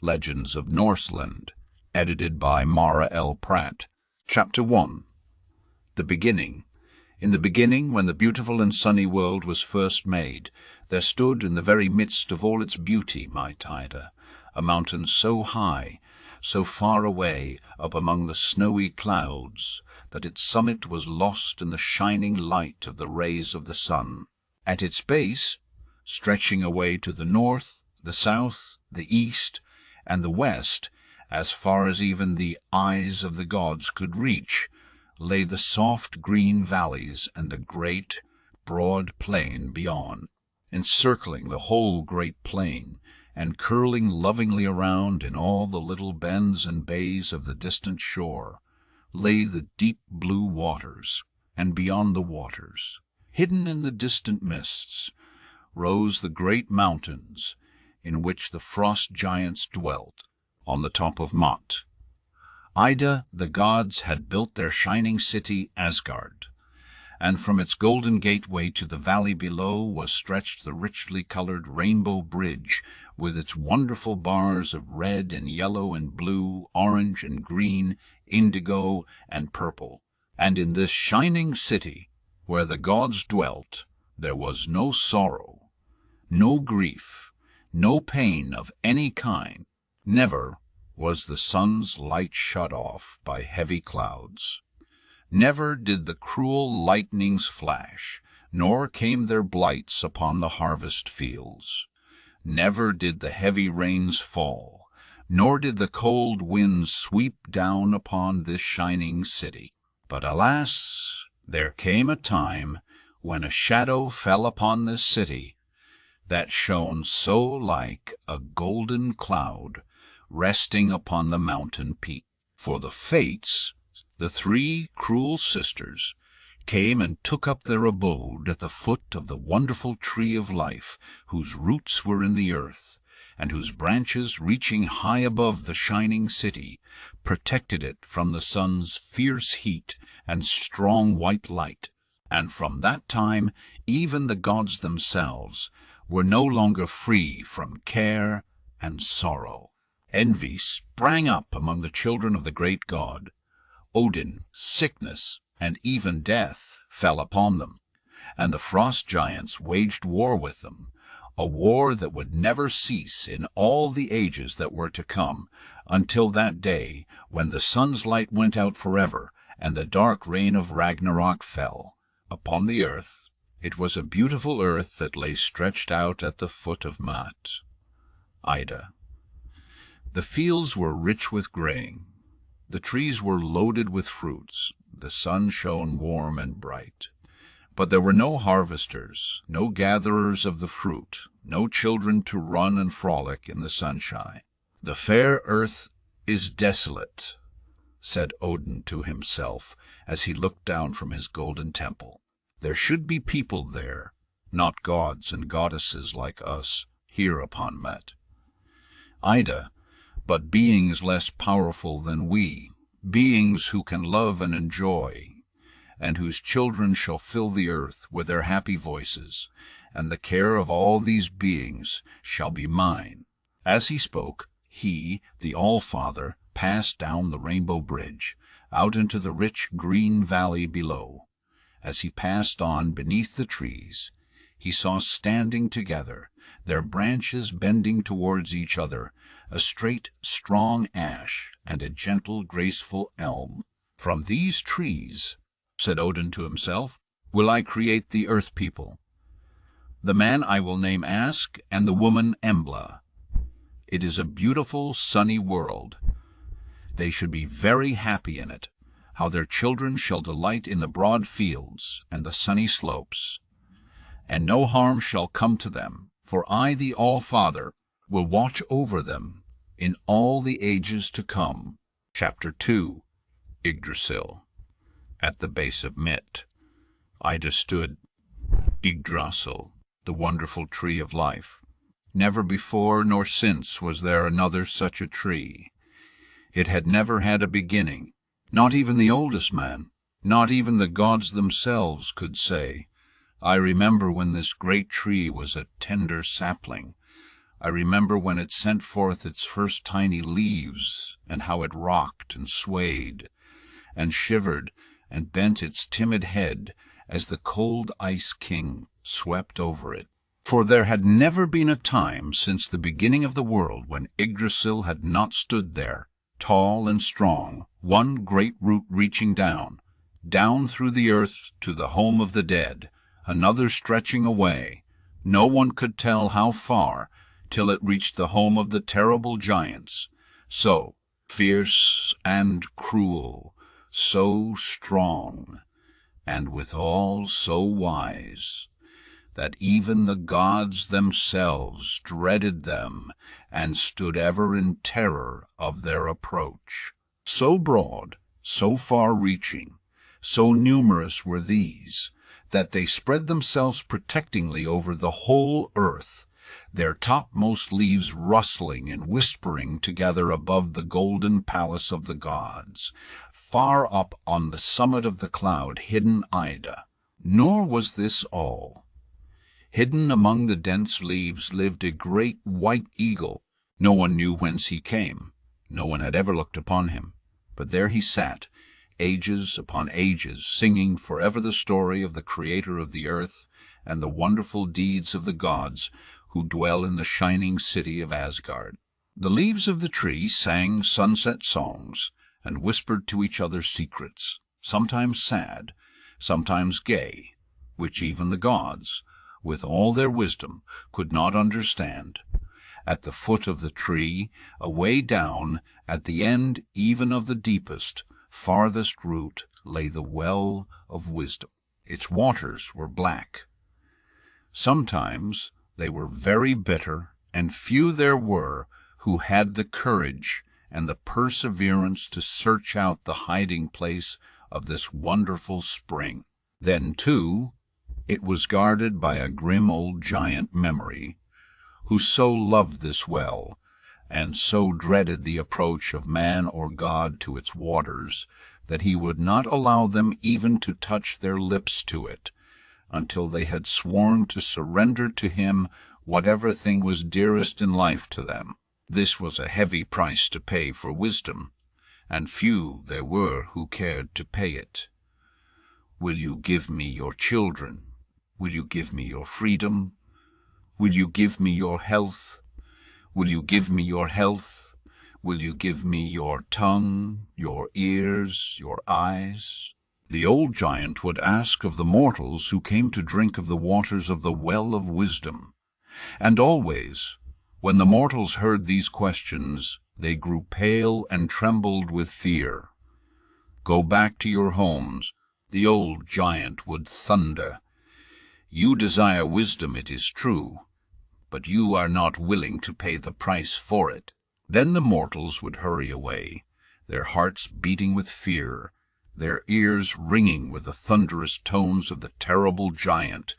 Legends of Norseland, edited by Mara L. Pratt. Chapter 1. The Beginning. In the beginning, when the beautiful and sunny world was first made, there stood in the very midst of all its beauty, my Ida, a mountain so high, so far away, up among the snowy clouds, that its summit was lost in the shining light of the rays of the sun. At its base, stretching away to the north, the south, the east, and the west, as far as even the eyes of the gods could reach, lay the soft green valleys and the great, broad plain beyond. Encircling the whole great plain, and curling lovingly around in all the little bends and bays of the distant shore, lay the deep blue waters, and beyond the waters, hidden in the distant mists, rose the great mountains in which the frost giants dwelt. On the top of Mot, Ida, the gods had built their shining city Asgard, and from its golden gateway to the valley below was stretched the richly colored rainbow bridge with its wonderful bars of red and yellow and blue, orange and green, indigo and purple. And in this shining city, where the gods dwelt, there was no sorrow, no grief, no pain of any kind. Never was the sun's light shut off by heavy clouds. Never did the cruel lightnings flash, nor came their blights upon the harvest fields. Never did the heavy rains fall, nor did the cold winds sweep down upon this shining city. But alas, there came a time when a shadow fell upon this city that shone so like a golden cloud resting upon the mountain peak. For the Fates, the three cruel sisters, came and took up their abode at the foot of the wonderful tree of life, whose roots were in the earth, and whose branches, reaching high above the shining city, protected it from the sun's fierce heat and strong white light. And from that time even the gods themselves were no longer free from care and sorrow. Envy sprang up among the children of the great god. Odin, sickness, and even death fell upon them, and the frost giants waged war with them, a war that would never cease in all the ages that were to come, until that day when the sun's light went out forever and the dark reign of Ragnarok fell upon the earth. It was a beautiful earth that lay stretched out at the foot of Mot. Ida. The fields were rich with grain. The trees were loaded with fruits. The sun shone warm and bright. But there were no harvesters, no gatherers of the fruit, no children to run and frolic in the sunshine. The fair earth is desolate, said Odin to himself as he looked down from his golden temple. There should be people there, not gods and goddesses like us here upon Met. Ida, but beings less powerful than we, beings who can love and enjoy, and whose children shall fill the earth with their happy voices, and the care of all these beings shall be mine. As he spoke, he, the All-Father, passed down the rainbow bridge, out into the rich green valley below. As he passed on beneath the trees, he saw standing together, their branches bending towards each other, a straight, strong ash and a gentle, graceful elm. From these trees, said Odin to himself, will I create the earth people. The man I will name Ask, and the woman Embla. It is a beautiful, sunny world. They should be very happy in it. How their children shall delight in the broad fields and the sunny slopes. And no harm shall come to them, for I, the All-Father, will watch over them in all the ages to come. Chapter 2. Yggdrasil. At the base of Mit, Ida stood. Yggdrasil, the wonderful tree of life. Never before nor since was there another such a tree. It had never had a beginning. Not even the oldest man, not even the gods themselves could say, I remember when this great tree was a tender sapling, I remember when it sent forth its first tiny leaves, and how it rocked and swayed, and shivered and bent its timid head as the cold Ice King swept over it. For there had never been a time since the beginning of the world when Yggdrasil had not stood there, tall and strong, one great root reaching down through the earth to the home of the dead, another stretching away, no one could tell how far, till it reached the home of the terrible giants, so fierce and cruel, so strong, and withal so wise, that even the gods themselves dreaded them and stood ever in terror of their approach. So broad, so far-reaching, so numerous were these, that they spread themselves protectingly over the whole earth, their topmost leaves rustling and whispering together above the golden palace of the gods, far up on the summit of the cloud hidden Ida. Nor was this all. Hidden among the dense leaves lived a great white eagle. No one knew whence he came. No one had ever looked upon him. But there he sat, ages upon ages, singing forever the story of the Creator of the earth and the wonderful deeds of the gods who dwell in the shining city of Asgard. The leaves of the tree sang sunset songs and whispered to each other secrets, sometimes sad, sometimes gay, which even the gods, with all their wisdom, could not understand. At the foot of the tree, away down, at the end even of the deepest, farthest root, lay the well of wisdom. Its waters were black. Sometimes they were very bitter, and few there were who had the courage and the perseverance to search out the hiding place of this wonderful spring. Then, too, it was guarded by a grim old giant Memory, who so loved this well, and so dreaded the approach of man or god to its waters, that he would not allow them even to touch their lips to it, until they had sworn to surrender to him whatever thing was dearest in life to them. This was a heavy price to pay for wisdom, and few there were who cared to pay it. Will you give me your children? Will you give me your freedom? Will you give me your health? Will you give me your health? Will you give me your tongue, your ears, your eyes? The old giant would ask of the mortals who came to drink of the waters of the well of wisdom. And always, when the mortals heard these questions, they grew pale and trembled with fear. Go back to your homes, the old giant would thunder. You desire wisdom, it is true, but you are not willing to pay the price for it. Then the mortals would hurry away, their hearts beating with fear, their ears ringing with the thunderous tones of the terrible giant,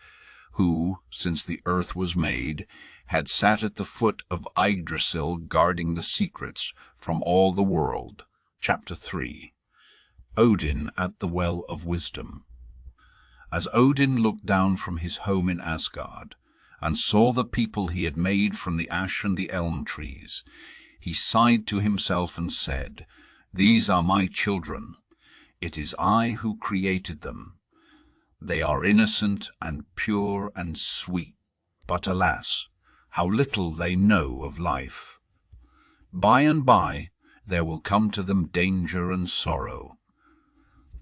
who, since the earth was made, had sat at the foot of Yggdrasil guarding the secrets from all the world. Chapter 3. Odin at the Well of Wisdom. As Odin looked down from his home in Asgard, and saw the people he had made from the ash and the elm trees, he sighed to himself and said, "These are my children. It is I who created them. They are innocent and pure and sweet, but alas, how little they know of life. By and by there will come to them danger and sorrow.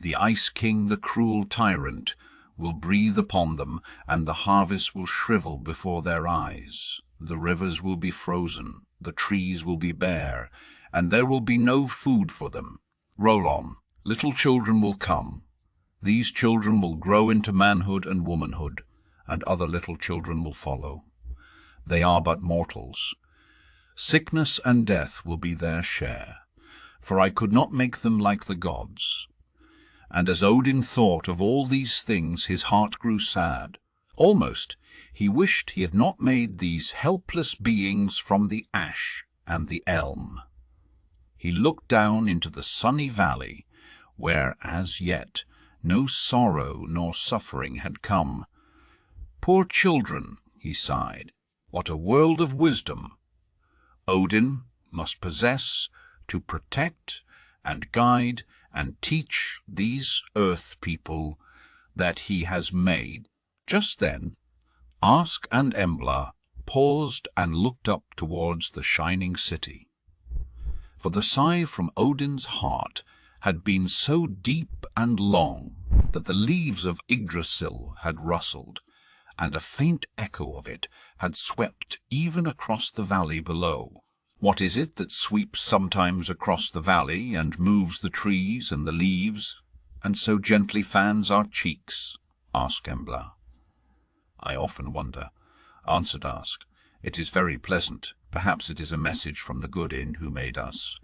The Ice King, the cruel tyrant, will breathe upon them, and the harvest will shrivel before their eyes. The rivers will be frozen, the trees will be bare, and there will be no food for them. Roll on, little children will come. These children will grow into manhood and womanhood, and other little children will follow. They are but mortals. Sickness and death will be their share, for I could not make them like the gods." And as Odin thought of all these things, his heart grew sad. Almost he wished he had not made these helpless beings from the ash and the elm. He looked down into the sunny valley, where as yet no sorrow nor suffering had come. "Poor children," he sighed, What a world of wisdom Odin must possess to protect and guide and teach these earth people that he has made. Just then, Ask and Embla paused and looked up towards the shining city. For the sigh from Odin's heart had been so deep and long that the leaves of Yggdrasil had rustled, and a faint echo of it had swept even across the valley below. What is it that sweeps sometimes across the valley and moves the trees and the leaves, and so gently fans our cheeks? Asked Embla. I often wonder, answered Ask. It is very pleasant. Perhaps it is a message from the good Inn who made us,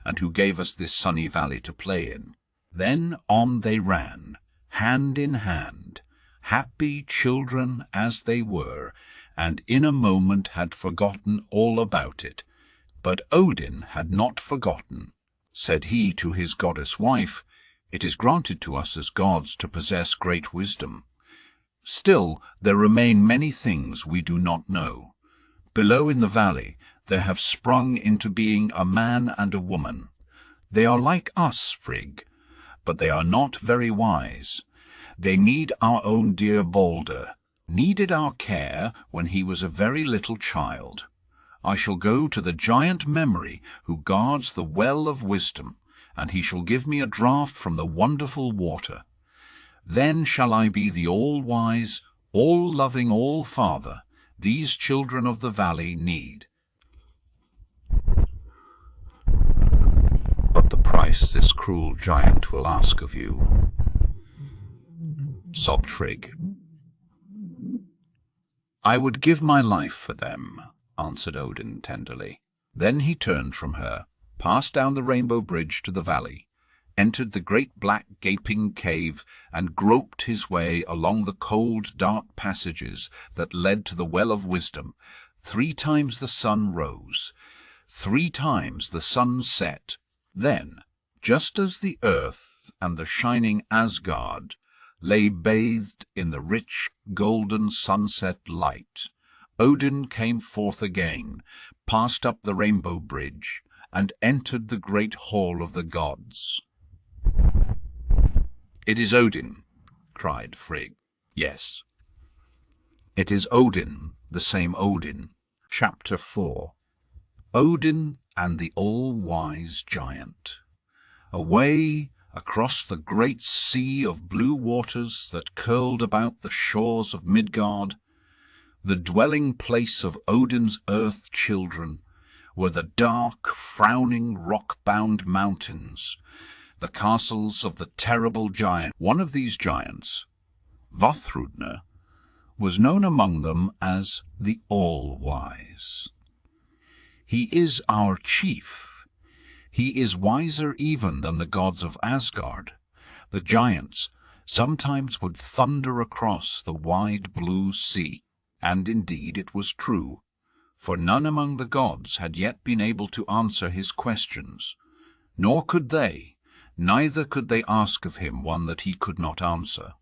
and who gave us this sunny valley to play in. Then on they ran, hand in hand, happy children as they were, and in a moment had forgotten all about it. But Odin had not forgotten. Said he to his goddess wife, "It is granted to us as gods to possess great wisdom. Still, there remain many things we do not know. Below in the valley there have sprung into being a man and a woman. They are like us, Frigg, but they are not very wise. They need our own dear Baldur, needed our care when he was a very little child. I shall go to the giant Memory who guards the well of wisdom, and he shall give me a draught from the wonderful water. Then shall I be the all-wise, all-loving All-Father these children of the valley need." "But the price this cruel giant will ask of you," sobbed Frigg. "I would give my life for them," answered Odin tenderly. Then he turned from her, passed down the rainbow bridge to the valley, entered the great black gaping cave, and groped his way along the cold dark passages that led to the well of wisdom. 3 times the sun rose, 3 times the sun set. Then, just as the earth and the shining ASGARD lay bathed in the rich golden sunset light, Odin came forth again, passed up the rainbow bridge, and entered the great hall of the gods. "It is Odin," cried Frigg. "Yes, it is Odin, the same Odin." Chapter 4. Odin and the all-wise giant. Away across the great sea of blue waters that curled about the shores of Midgard, the dwelling place of Odin's earth children, were the dark, frowning, rock-bound mountains, the castles of the terrible giant. One of these giants, Vafthrûdnir, was known among them as the All-Wise. He is our chief. He is wiser even than the gods of Asgard. The giants sometimes would thunder across the wide blue sea, and indeed it was true, for none among the gods had yet been able to answer his questions, nor could they, neither could they ask of him one that he could not answer.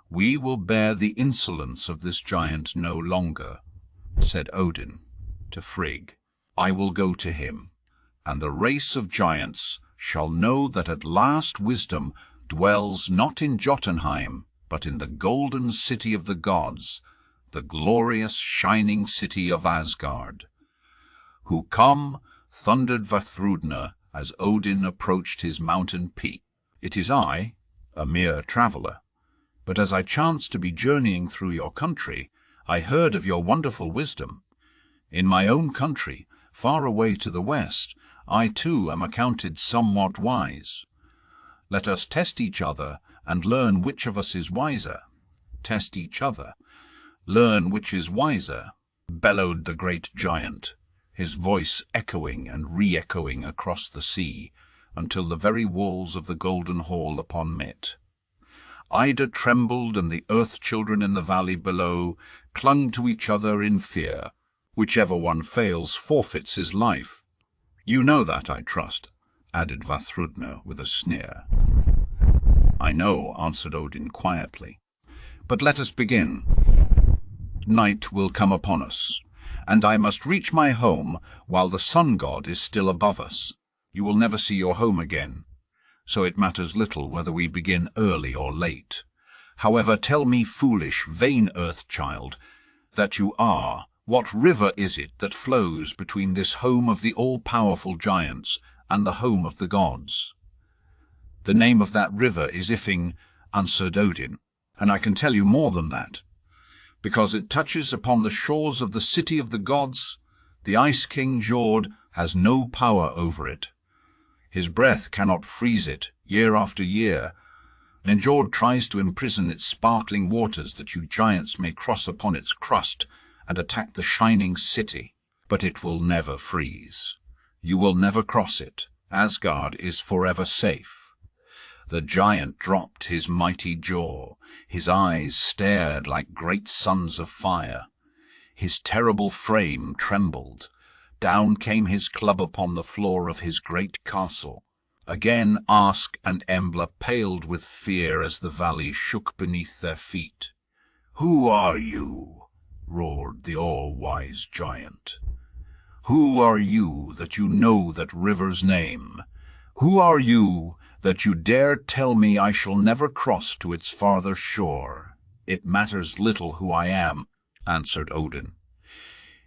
"We will bear the insolence of this giant no longer," said Odin to Frigg. "I will go to him, and the race of giants shall know that at last wisdom dwells not in Jotunheim, but in the golden city of the gods, the glorious shining city of Asgard." "Who come?" thundered Vafthrûdnir as Odin approached his mountain peak. "It is I, a mere traveller. But as I chanced to be journeying through your country, I heard of your wonderful wisdom. In my own country, far away to the west, I too am accounted somewhat wise. Let us test each other and learn which of us is wiser." "Test each other, learn which is wiser," bellowed the great giant, his voice echoing and re-echoing across the sea until the very walls of the golden hall upon Mit. Ida trembled, and the earth children in the valley below clung to each other in fear. "Whichever one fails forfeits his life. You know that, I trust," added Vafthrûdnir with a sneer. "I know," answered Odin quietly. "But let us begin. Night will come upon us, and I must reach my home while the sun god is still above us. You will never see your home again, so it matters little whether we begin early or late. However, tell me, foolish, vain earth child, that you are, what river is it that flows between this home of the all-powerful giants and the home of the gods?" "The name of that river is Ifing," answered Odin, "and I can tell you more than that. Because it touches upon the shores of the city of the gods, the Ice King Njord has no power over it. His breath cannot freeze it year after year, and Njord tries to imprison its sparkling waters that you giants may cross upon its crust and attack the shining city. But it will never freeze. You will never cross it. Asgard is forever safe." The giant dropped his mighty jaw. His eyes stared like great suns of fire. His terrible frame trembled. Down came his club upon the floor of his great castle. Again Ask and Embla paled with fear as the valley shook beneath their feet. "Who are you?" roared the all-wise giant. "Who are you that you know that river's name? Who are you that you dare tell me I shall never cross to its farther shore?" "It matters little who I am," answered Odin,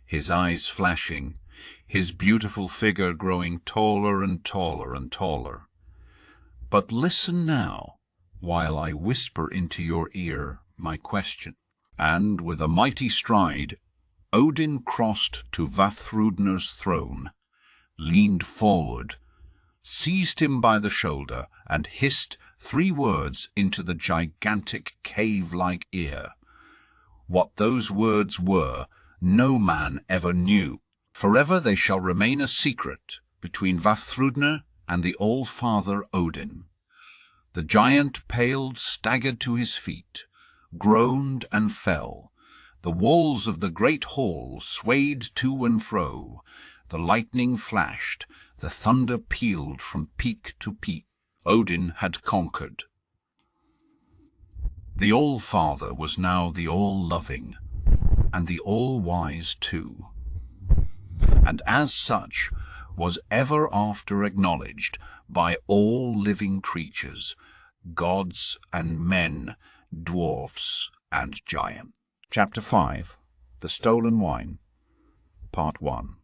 his eyes flashing, his beautiful figure growing taller and taller and taller. "But listen now, while I whisper into your ear my question." And with a mighty stride, Odin crossed to Vafthrudner's throne, leaned forward, seized him by the shoulder, and hissed 3 words into the gigantic cave-like ear. What those words were, no man ever knew. Forever they shall remain a secret between Vafthrudner and the All-Father Odin. The giant paled, staggered to his feet, groaned and fell. The walls of the great hall swayed to and fro. The lightning flashed, the thunder pealed from peak to peak. Odin had conquered. The All-Father was now the All-Loving, and the All-Wise too, and as such was ever after acknowledged by all living creatures, gods and men, dwarfs and giants. Chapter 5. The Stolen Wine. Part 1.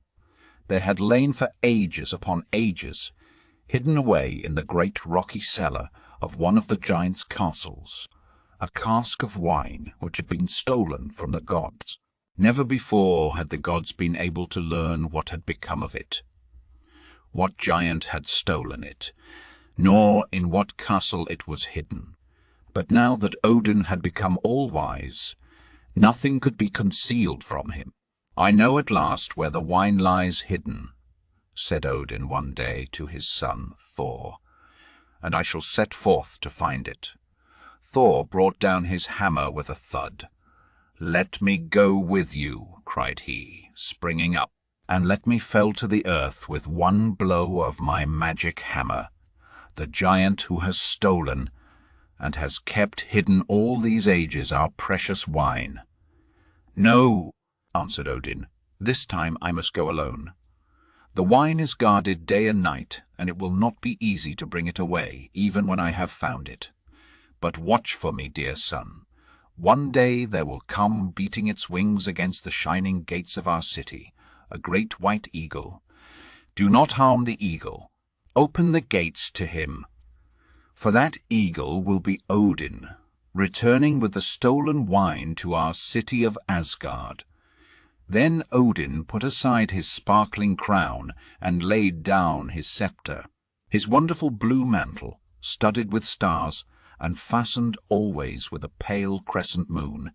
There had lain for ages upon ages, hidden away in the great rocky cellar of one of the giants' castles, a cask of wine which had been stolen from the gods. Never before had the gods been able to learn what had become of it, what giant had stolen it, nor in what castle it was hidden. But now that Odin had become all-wise, nothing could be concealed from him. "I know at last where the wine lies hidden," said Odin one day to his son Thor, "and I shall set forth to find it." Thor brought down his hammer with a thud. "Let me go with you," cried he, springing up, "and let me fell to the earth with one blow of my magic hammer the giant who has stolen and has kept hidden all these ages our precious wine." "No," answered Odin, "this time I must go alone. The wine is guarded day and night, and it will not be easy to bring it away, even when I have found it. But watch for me, dear son. One day there will come, beating its wings against the shining gates of our city, a great white eagle. Do not harm the eagle. Open the gates to him. For that eagle will be Odin, returning with the stolen wine to our city of Asgard." Then Odin put aside his sparkling crown and laid down his scepter. His wonderful blue mantle, studded with stars, and fastened always with a pale crescent moon,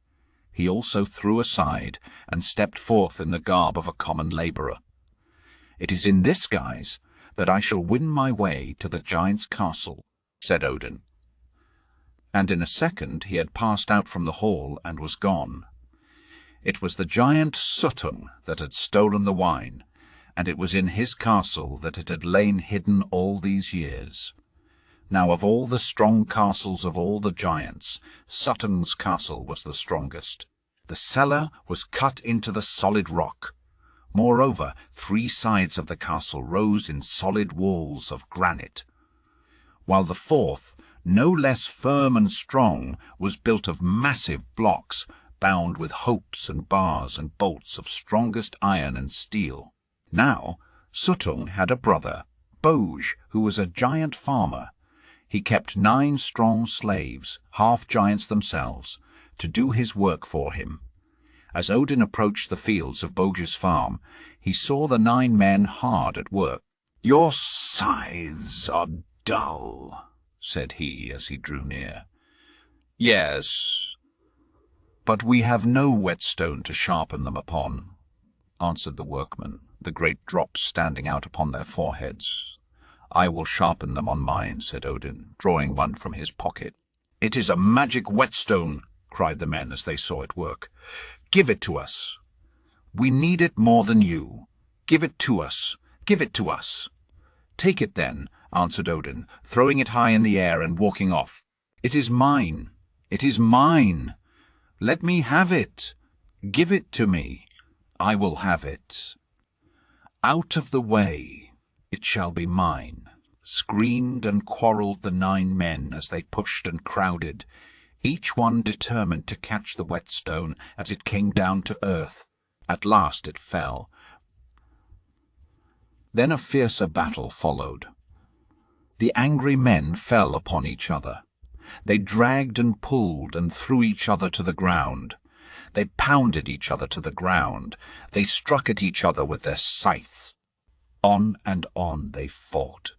he also threw aside and stepped forth in the garb of a common labourer. "It is in this guise that I shall win my way to the giant's castle," said Odin. And in a second he had passed out from the hall and was gone. It was the giant Suttung that had stolen the wine, and it was in his castle that it had lain hidden all these years. Now of all the strong castles of all the giants, Suttung's castle was the strongest. The cellar was cut into the solid rock. Moreover, 3 sides of the castle rose in solid walls of granite, while the 4th, no less firm and strong, was built of massive blocks, bound with hopes and bars and bolts of strongest iron and steel. Now, Suttung had a brother, Boj, who was a giant farmer. He kept 9 strong slaves, half-giants themselves, to do his work for him. As Odin approached the fields of Boj's farm, he saw the 9 men hard at work. "Your scythes are dull," said he as he drew near. "Yes, but we have no whetstone to sharpen them upon," answered the workmen, the great drops standing out upon their foreheads. "I will sharpen them on mine," said Odin, drawing one from his pocket. "It is a magic whetstone," cried the men as they saw it work. "Give it to us. We need it more than you. Give it to us. Give it to us." "Take it then," answered Odin, throwing it high in the air and walking off. "It is mine. It is mine. Let me have it. Give it to me. I will have it. Out of the way. It shall be mine." Screamed and quarrelled the 9 men as they pushed and crowded, each one determined to catch the whetstone as it came down to earth. At last it fell. Then a fiercer battle followed. The angry men fell upon each other. They dragged and pulled and threw each other to the ground. They pounded each other to the ground. They struck at each other with their scythes. On and on they fought.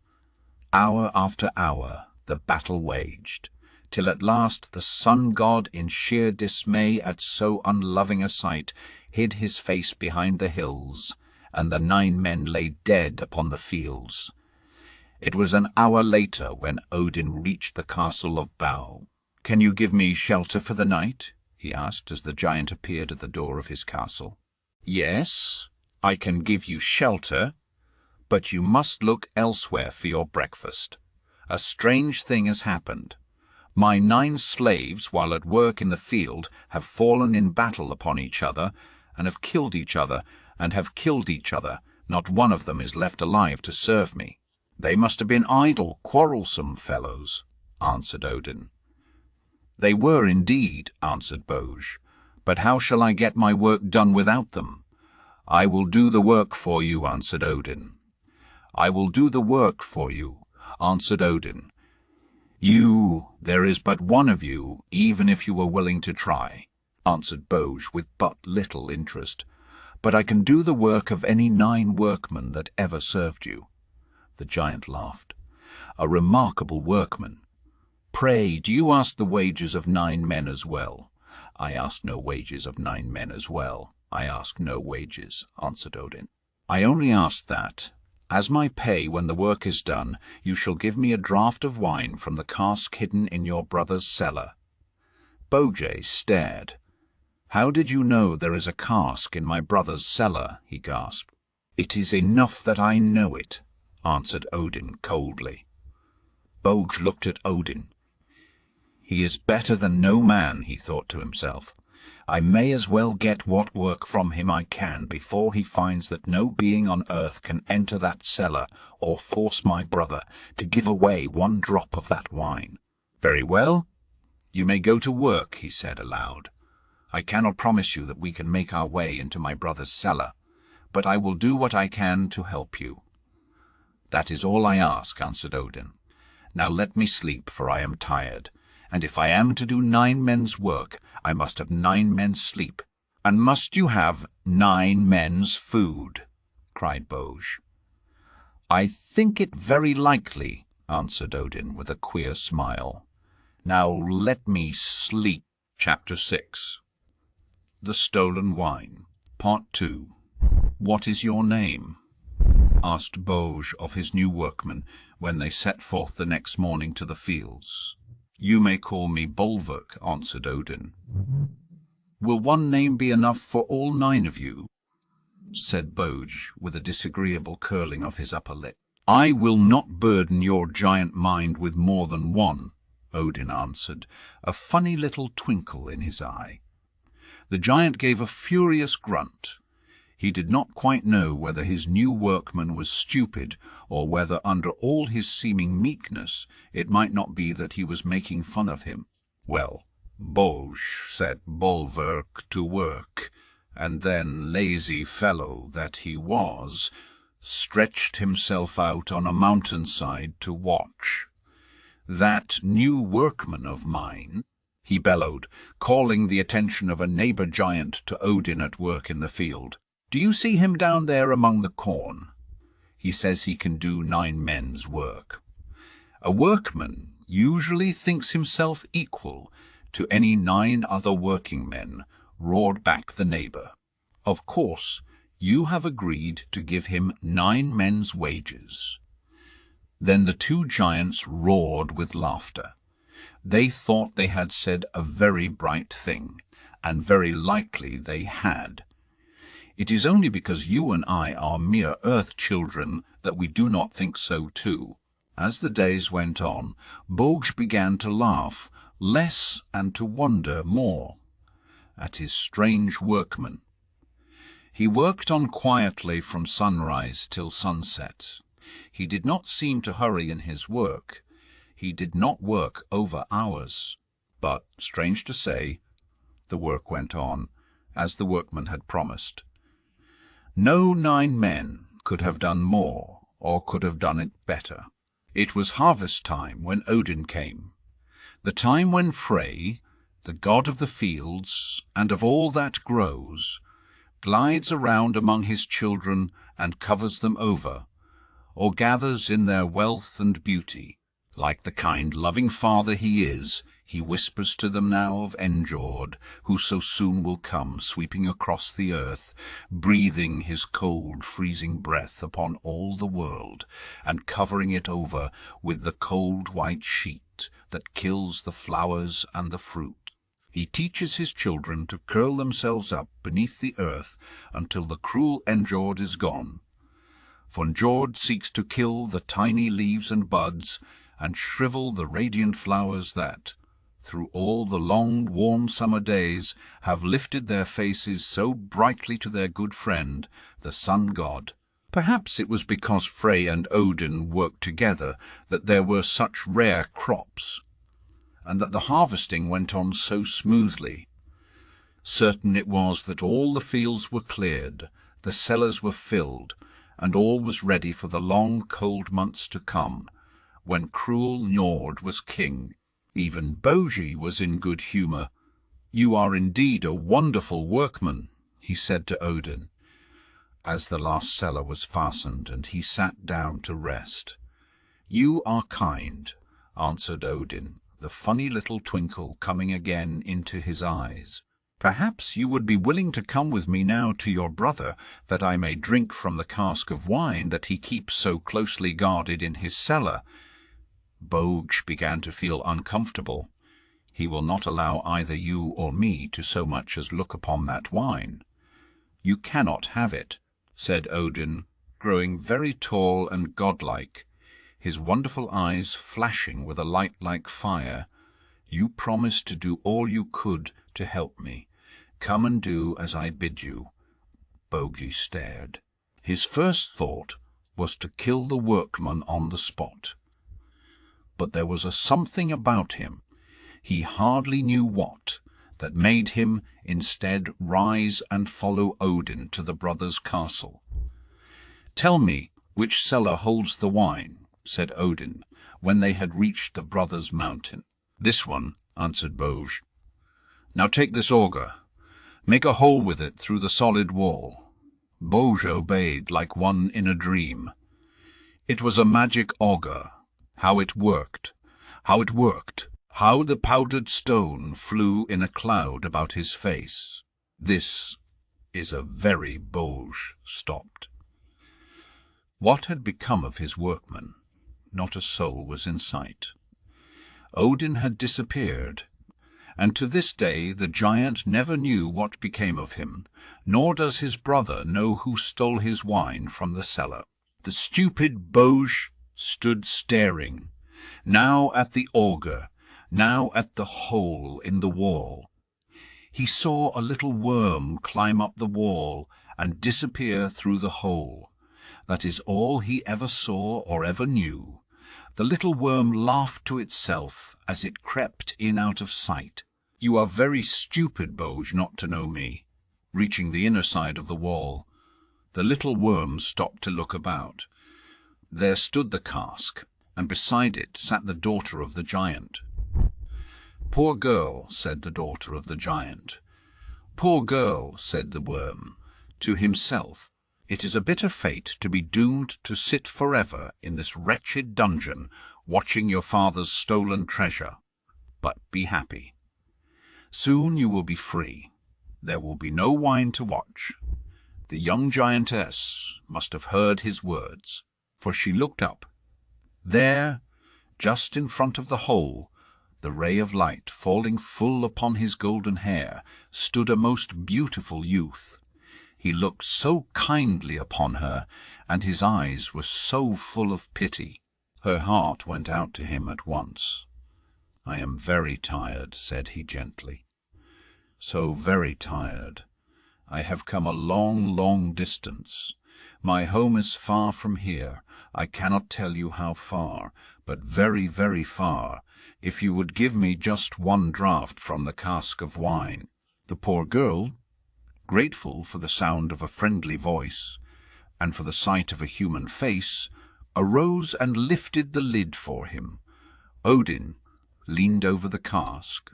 Hour after hour the battle waged, till at last the sun god, in sheer dismay at so unloving a sight, hid his face behind the hills, and the 9 men lay dead upon the fields. It was an hour later when Odin reached the castle of Bau. "Can you give me shelter for the night?" he asked as the giant appeared at the door of his castle. "Yes, I can give you shelter, but you must look elsewhere for your breakfast. A strange thing has happened. My 9 slaves, while at work in the field, have fallen in battle upon each other, and have killed each other, and have killed each other. Not one of them is left alive to serve me." "They must have been idle, quarrelsome fellows," answered Odin. "They were indeed," answered Boj, "but how shall I get my work done without them?" "I will do the work for you," answered Odin. "I will do the work for you," answered Odin. There is but one of you, even if you were willing to try," answered Boj with but little interest. "But I can do the work of any 9 workmen that ever served you." The giant laughed. "A remarkable workman. Pray, do you ask the wages of 9 men as well?" "I ask no wages of 9 men as well. I ask no wages," answered Odin. "I only ask that, as my pay when the work is done, you shall give me a draught of wine from the cask hidden in your brother's cellar." Boj stared. "How did you know there is a cask in my brother's cellar?" he gasped. "It is enough that I know it," answered Odin coldly. Boj looked at Odin. "He is better than no man," he thought to himself. "I may as well get what work from him I can before he finds that no being on earth can enter that cellar or force my brother to give away 1 drop of that wine." "Very well. You may go to work," he said aloud. "I cannot promise you that we can make our way into my brother's cellar, but I will do what I can to help you." "That is all I ask," answered Odin. "Now let me sleep, for I am tired, and if I am to do 9 men's work, I must have 9 men's sleep." "And must you have 9 men's food?" cried Boj. "I think it very likely," answered Odin with a queer smile. "Now let me sleep." Chapter 6. The Stolen Wine. Part 2. "What is your name?" asked Boj of his new workmen when they set forth the next morning to the fields. "You may call me Bulwark," answered Odin. "Will 1 name be enough for all 9 of you?" said Boj with a disagreeable curling of his upper lip. "I will not burden your giant mind with more than 1, Odin answered, a funny little twinkle in his eye. The giant gave a furious grunt. He did not quite know whether his new workman was stupid, or whether under all his seeming meekness it might not be that he was making fun of him. Well, Boge set Bolverk to work, and then, lazy fellow that he was, stretched himself out on a mountainside to watch. "That new workman of mine," he bellowed, calling the attention of a neighbor giant to Odin at work in the field. "Do you see him down there among the corn? He says he can do 9 men's work." A workman usually thinks himself equal to any 9 other working men, roared back the neighbor. "Of course, you have agreed to give him 9 men's wages." Then the 2 giants roared with laughter. They thought they had said a very bright thing, and very likely they had. It is only because you and I are mere earth children that we do not think so too. As the days went on, Boge began to laugh less and to wonder more at his strange workman. He worked on quietly from sunrise till sunset. He did not seem to hurry in his work. He did not work over hours. But, strange to say, the work went on, as the workman had promised. No 9 men could have done more, or could have done it better. It was harvest time when Odin came, the time when Frey, the god of the fields and of all that grows, glides around among his children and covers them over, or gathers in their wealth and beauty. Like the kind, loving father he is, he whispers to them now of NORSELAND, who so soon will come, sweeping across the earth, breathing his cold, freezing breath upon all the world, and covering it over with the cold white sheet that kills the flowers and the fruit. He teaches his children to curl themselves up beneath the earth until the cruel NORSELAND is gone. For NORSELAND seeks to kill the tiny leaves and buds, and shrivel the radiant flowers that, through all the long, warm summer days, have lifted their faces so brightly to their good friend, the sun god. Perhaps it was because Frey and Odin worked together that there were such rare crops, and that the harvesting went on so smoothly. Certain it was that all the fields were cleared, the cellars were filled, and all was ready for the long, cold months to come, when cruel Njord was king. Even Boge was in good humour. "You are indeed a wonderful workman," he said to Odin, as the last cellar was fastened and he sat down to rest. "You are kind," answered Odin, the funny little twinkle coming again into his eyes. "Perhaps you would be willing to come with me now to your brother, that I may drink from the cask of wine that he keeps so closely guarded in his cellar." Boge began to feel uncomfortable. "He will not allow either you or me to so much as look upon that wine." "You cannot have it," said Odin, growing very tall and godlike, his wonderful eyes flashing with a light like fire. "You promised to do all you could to help me. Come and do as I bid you." Boge stared. His first thought was to kill the workman on the spot. But there was a something about him, he hardly knew what, that made him instead rise and follow Odin to the brothers' castle. "Tell me which cellar holds the wine," said Odin, when they had reached the brothers' mountain. "This one," answered Boge. "Now take this auger. Make a hole with it through the solid wall." Boge obeyed like one in a dream. It was a magic auger. How it worked! How it worked! How the powdered stone flew in a cloud about his face. "This is a very Boge," stopped. What had become of his workman? Not a soul was in sight. Odin had disappeared, and to this day the giant never knew what became of him, nor does his brother know who stole his wine from the cellar. The stupid Boge stood staring, now at the auger, now at the hole in the wall. He saw a little worm climb up the wall and disappear through the hole. That is all he ever saw or ever knew. The little worm laughed to itself as it crept in out of sight. "You are very stupid, Bauge, not to know me." Reaching the inner side of the wall, the little worm stopped to look about. There stood the cask, and beside it sat the daughter of the giant. "Poor girl," said the daughter of the giant. "Poor girl," said the worm to himself. "It is a bitter fate to be doomed to sit forever in this wretched dungeon, watching your father's stolen treasure. But be happy. Soon you will be free. There will be no wine to watch." The young giantess must have heard his words, for she looked up. There, just in front of the hole, the ray of light falling full upon his golden hair, stood a most beautiful youth. He looked so kindly upon her, and his eyes were so full of pity. Her heart went out to him at once. "I am very tired," said he gently. "So very tired. I have come a long, long distance. My home is far from here. I cannot tell you how far, but very, very far, if you would give me just one draught from the cask of wine." The poor girl, grateful for the sound of a friendly voice and for the sight of a human face, arose and lifted the lid for him. Odin leaned over the cask.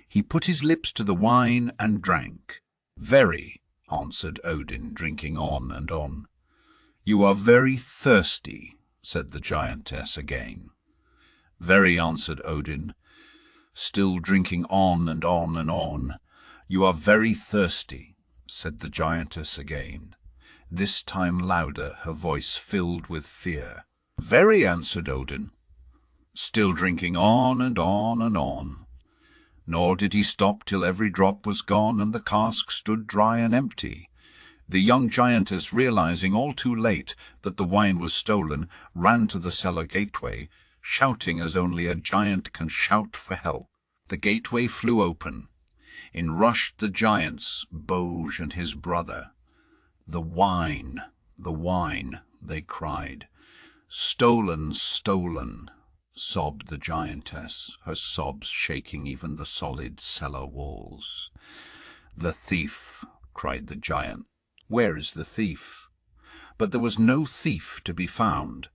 He put his lips to the wine and drank. "Very," answered Odin, drinking on and on. "You are very thirsty," said the giantess again. "Very," answered Odin, still drinking on and on and on. "You are very thirsty," said the giantess again, this time louder, her voice filled with fear. "Very," answered Odin, still drinking on and on and on. Nor did he stop till every drop was gone and the cask stood dry and empty. The young giantess, realizing all too late that the wine was stolen, ran to the cellar gateway, shouting as only a giant can shout for help. The gateway flew open. In rushed the giants, Bauge and his brother. "The wine, the wine," they cried. "Stolen, stolen," sobbed the giantess, her sobs shaking even the solid cellar walls. "The thief," cried the giant. "Where is the thief?" But there was no thief to be found.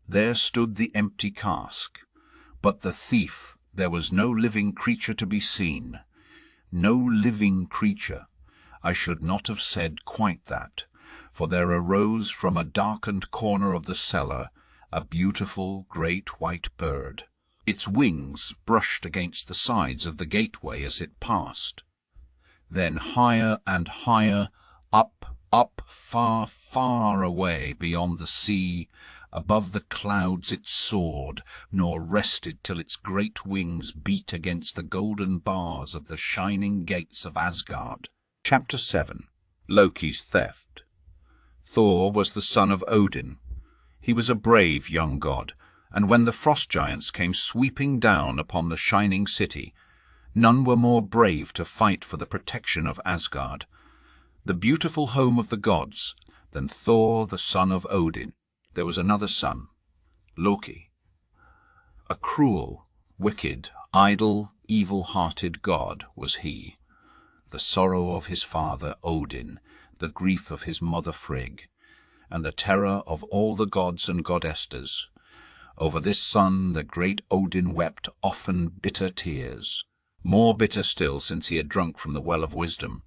There stood the empty cask, but the thief, there was no living creature to be seen. No living creature. I should not have said quite that, for there arose from a darkened corner of the cellar a beautiful great white bird. Its wings brushed against the sides of the gateway as it passed. Then higher and higher, up, up, far, far away beyond the sea, above the clouds it soared, nor rested till its great wings beat against the golden bars of the shining gates of Asgard. Chapter 7. Loki's Theft. Thor was the son of Odin. He was a brave young god, and when the frost giants came sweeping down upon the shining city, none were more brave to fight for the protection of Asgard, the beautiful home of the gods, than Thor the son of Odin. There was another son, Loki. A cruel, wicked, idle, evil-hearted god was he, the sorrow of his father Odin, the grief of his mother Frigg, and the terror of all the gods and goddesses. Over this son the great Odin wept often bitter tears, more bitter still since he had drunk from the well of wisdom.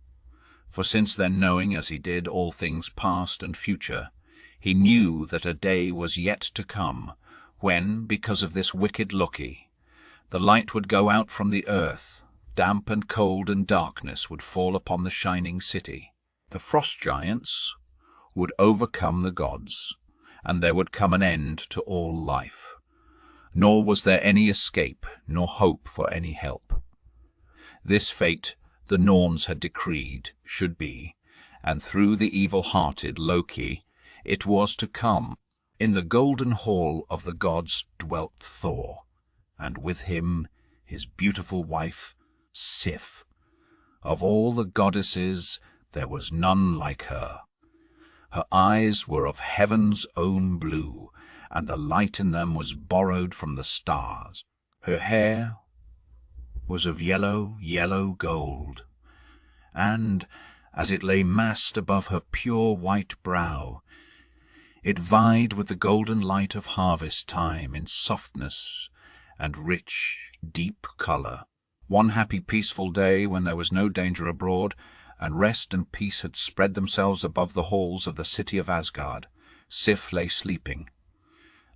For since then, knowing as he did all things past and future, he knew that a day was yet to come, when, because of this wicked Loki, the light would go out from the earth, damp and cold and darkness would fall upon the shining city. The frost giants would overcome the gods, and there would come an end to all life. Nor was there any escape, nor hope for any help. This fate the Norns had decreed should be, and through the evil-hearted Loki it was to come. In the golden hall of the gods dwelt Thor, and with him his beautiful wife Sif. Of all the goddesses, There was none like her. Her eyes were of heaven's own blue, and the light in them was borrowed from the stars. Her hair was of yellow, yellow gold, and, as it lay massed above her pure white brow, it vied with the golden light of harvest time in softness and rich, deep colour. One happy, peaceful day, when there was no danger abroad, and rest and peace had spread themselves above the halls of the city of Asgard, Sif lay sleeping.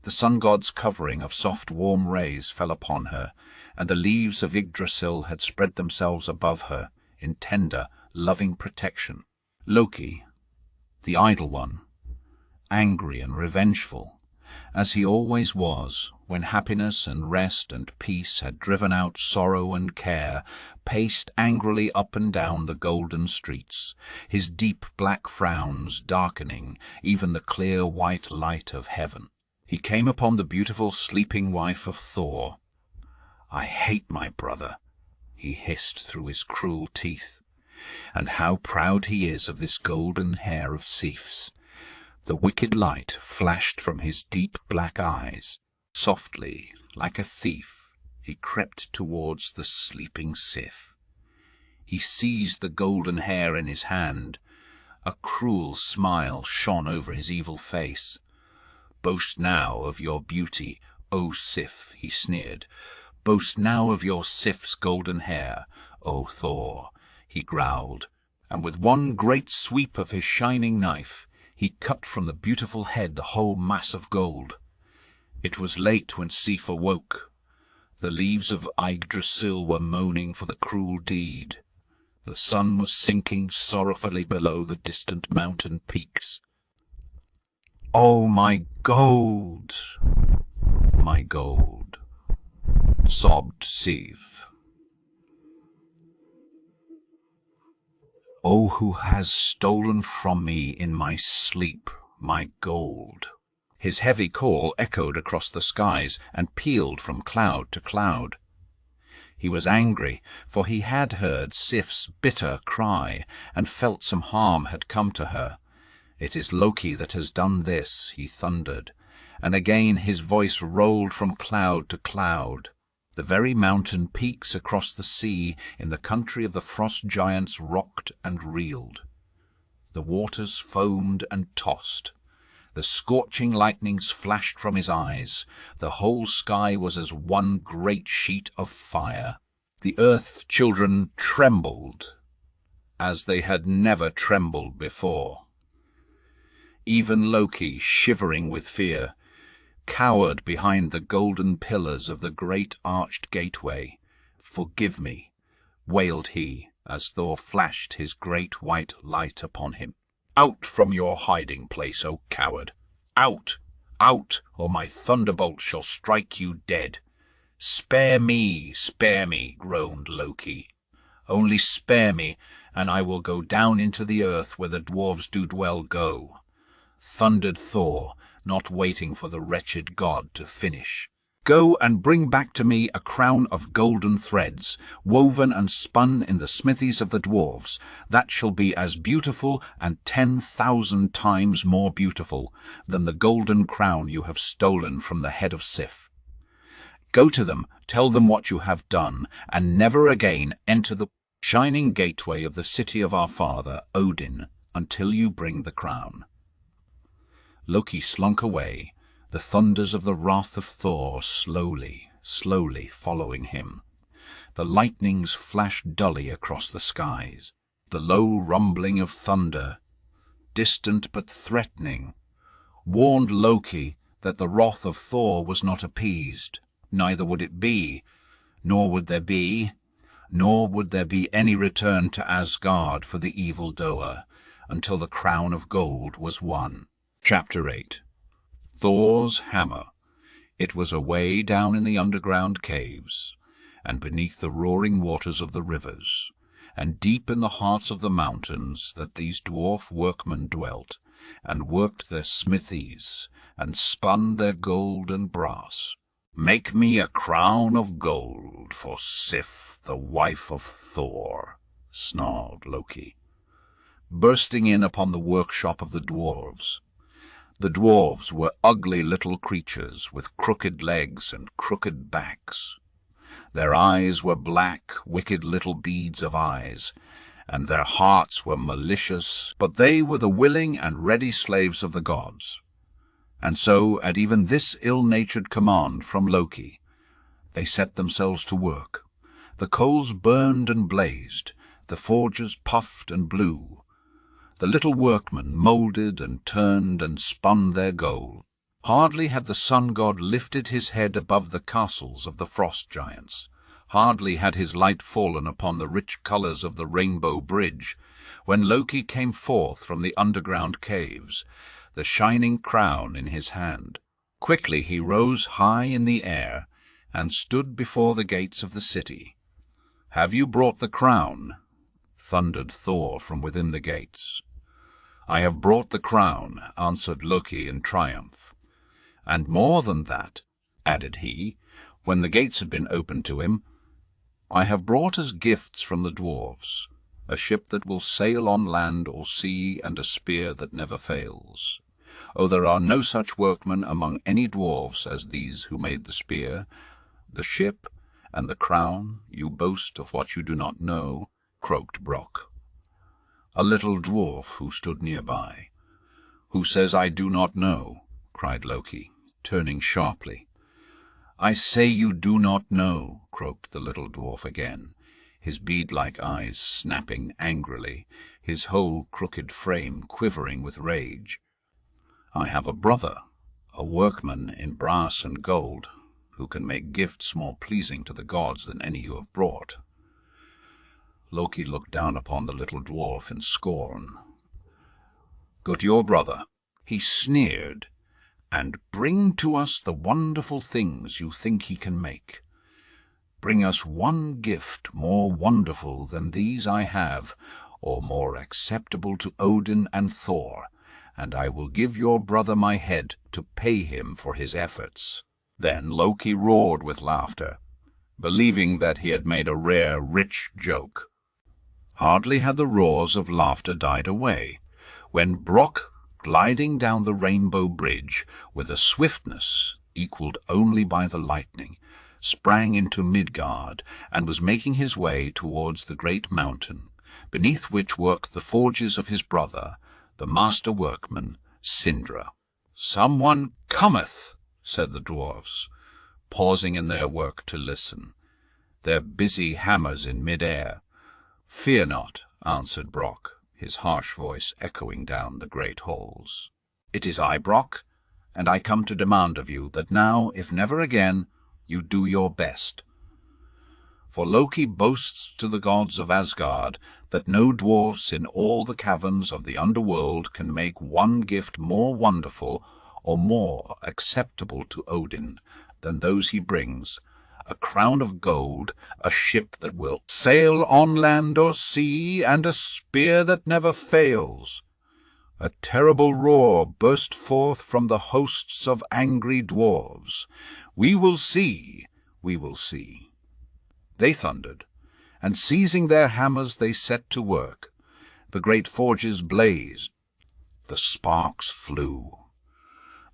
The sun-god's covering of soft, warm rays fell upon her, and the leaves of Yggdrasil had spread themselves above her in tender, loving protection. Loki, the idle one, angry and revengeful, as he always was when happiness and rest and peace had driven out sorrow and care, paced angrily up and down the golden streets, his deep black frowns darkening even the clear white light of heaven. He came upon the beautiful sleeping wife of Thor. "I hate my brother," he hissed through his cruel teeth, "and how proud he is of this golden hair of Sif's." The wicked light flashed from his deep black eyes. Softly, like a thief, he crept towards the sleeping Sif. He seized the golden hair in his hand. A cruel smile shone over his evil face. "Boast now of your beauty, O Sif," he sneered. "Boast now of your Sif's golden hair, O Thor," he growled, and with one great sweep of his shining knife, he cut from the beautiful head the whole mass of gold. It was late when Sif awoke. The leaves of Yggdrasil were moaning for the cruel deed. The sun was sinking sorrowfully below the distant mountain peaks. "Oh, my gold, my gold," sobbed Sif. "Oh, who has stolen from me in my sleep my gold?" His heavy call echoed across the skies and pealed from cloud to cloud. He was angry, for he had heard Sif's bitter cry and felt some harm had come to her. "It is Loki that has done this," he thundered, and again his voice rolled from cloud to cloud. The very mountain peaks across the sea in the country of the frost giants rocked and reeled. The waters foamed and tossed. The scorching lightnings flashed from his eyes. The whole sky was as one great sheet of fire. The earth children trembled as they had never trembled before. Even Loki, shivering with fear, cowered behind the golden pillars of the great arched gateway. "Forgive me," wailed he, as Thor flashed his great white light upon him. "Out from your hiding place, O coward! Out, out, or my thunderbolt shall strike you dead." Spare me, groaned Loki. "Only spare me, and I will go down into the earth where the dwarves do dwell. Go," thundered Thor, not waiting for the wretched god to finish. "Go and bring back to me a crown of golden threads, woven and spun in the smithies of the dwarves, that shall be as beautiful and 10,000 times more beautiful than the golden crown you have stolen from the head of Sif. Go to them, tell them what you have done, and never again enter the shining gateway of the city of our father, Odin, until you bring the crown." Loki slunk away, the thunders of the wrath of Thor slowly, slowly following him. The lightnings flashed dully across the skies. The low rumbling of thunder, distant but threatening, warned Loki that the wrath of Thor was not appeased. Neither would it be, nor would there be any return to Asgard for the evil-doer, until the crown of gold was won. Chapter 8. Thor's Hammer. It was away down in the underground caves, and beneath the roaring waters of the rivers, and deep in the hearts of the mountains, that these dwarf workmen dwelt, and worked their smithies, and spun their gold and brass. "Make me a crown of gold for Sif, the wife of Thor," snarled Loki. bursting in upon the workshop of the dwarves. The dwarves were ugly little creatures with crooked legs and crooked backs. Their eyes were black, wicked little beads of eyes, and their hearts were malicious, but they were the willing and ready slaves of the gods. And so, at even this ill-natured command from Loki, they set themselves to work. The coals burned and blazed, the forges puffed and blew. The little workmen moulded and turned and spun their gold. Hardly had the sun-god lifted his head above the castles of the frost giants, hardly had his light fallen upon the rich colours of the rainbow bridge, when Loki came forth from the underground caves, the shining crown in his hand. Quickly he rose high in the air, and stood before the gates of the city. "Have you brought the crown?" thundered Thor from within the gates. "I have brought the crown," answered Loki in triumph. "And more than that," added he, when the gates had been opened to him, "I have brought as gifts from the dwarves a ship that will sail on land or sea, and a spear that never fails. Oh, there are no such workmen among any dwarves as these who made the spear, the ship, and the crown. You boast of what you do not know," croaked Brock, a little dwarf who stood nearby. "Who says I do not know?" cried Loki, turning sharply. "I say you do not know," croaked the little dwarf again, his bead-like eyes snapping angrily, his whole crooked frame quivering with rage. "I have a brother, a workman in brass and gold, who can make gifts more pleasing to the gods than any you have brought." Loki looked down upon the little dwarf in scorn. "Go to your brother," he sneered, "and bring to us the wonderful things you think he can make. Bring us one gift more wonderful than these I have, or more acceptable to Odin and Thor, and I will give your brother my head to pay him for his efforts." Then Loki roared with laughter, believing that he had made a rare, rich joke. Hardly had the roars of laughter died away, when Brock, gliding down the rainbow bridge with a swiftness equalled only by the lightning, sprang into Midgard, and was making his way towards the great mountain, beneath which worked the forges of his brother, the master workman, Sindri. "Someone cometh," said the dwarfs, pausing in their work to listen, their busy hammers in mid-air. "Fear not," answered Brock, his harsh voice echoing down the great halls. "It is I, Brock, and I come to demand of you that now, if never again, you do your best. For Loki boasts to the gods of Asgard that no dwarfs in all the caverns of the underworld can make one gift more wonderful or more acceptable to Odin than those he brings, a crown of gold, a ship that will sail on land or sea, and a spear that never fails." A terrible roar burst forth from the hosts of angry dwarves. "We will see, we will see." They thundered, and seizing their hammers they set to work. The great forges blazed. The sparks flew.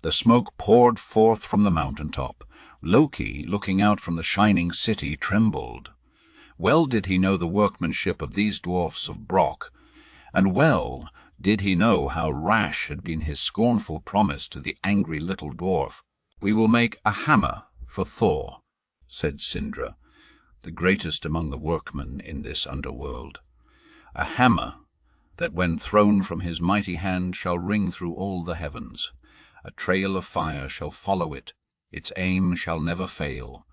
The smoke poured forth from the mountain-top. Loki, looking out from the shining city, trembled. Well did he know the workmanship of these dwarfs of Brock, and well did he know how rash had been his scornful promise to the angry little dwarf. "We will make a hammer for Thor," said Sindri, the greatest among the workmen in this underworld. "A hammer that, when thrown from his mighty hand, shall ring through all the heavens. A trail of fire shall follow it, its aim shall never fail,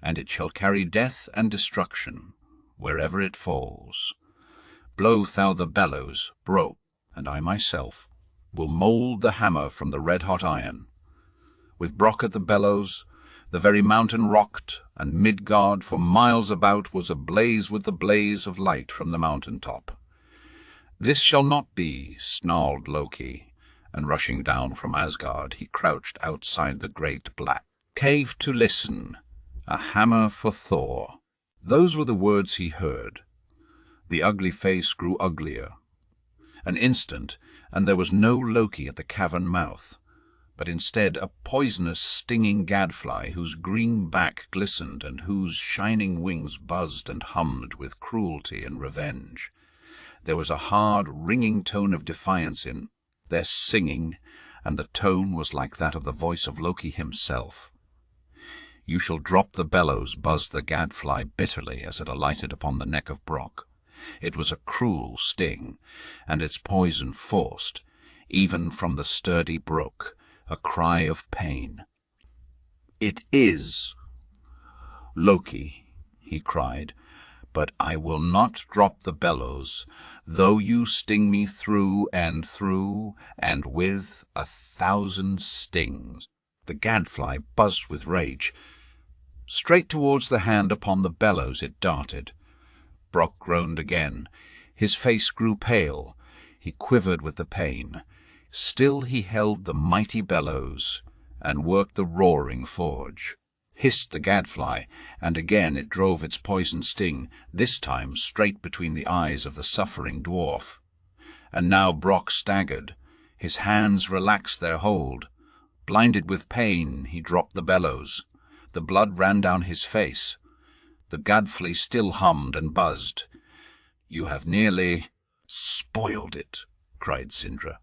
and it shall carry death and destruction wherever it falls. Blow thou the bellows, Brock, and I myself will mould the hammer from the red-hot iron." With Brock at the bellows, the very mountain rocked, and Midgard for miles about was ablaze with the blaze of light from the mountain-top. "This shall not be," snarled Loki, and rushing down from Asgard, he crouched outside the great black cave to listen. "A hammer for Thor." Those were the words he heard. The ugly face grew uglier. An instant, and there was no Loki at the cavern mouth, but instead a poisonous, stinging gadfly whose green back glistened and whose shining wings buzzed and hummed with cruelty and revenge. There was a hard, ringing tone of defiance in their singing, and the tone was like that of the voice of Loki himself. "You shall drop the bellows," buzzed the gadfly bitterly as it alighted upon the neck of Brock. It was a cruel sting, and its poison forced, even from the sturdy brook, a cry of pain. "It is Loki," he cried, "but I will not drop the bellows, though you sting me through, and with 1,000 stings." The gadfly buzzed with rage. Straight towards the hand upon the bellows it darted. Brock groaned again. His face grew pale. He quivered with the pain. Still he held the mighty bellows, and worked the roaring forge. Hissed the gadfly, and again it drove its poison sting, this time straight between the eyes of the suffering dwarf. And now Brock staggered. His hands relaxed their hold. Blinded with pain, he dropped the bellows. The blood ran down his face. The gadfly still hummed and buzzed. "You have nearly spoiled it," cried Sindri.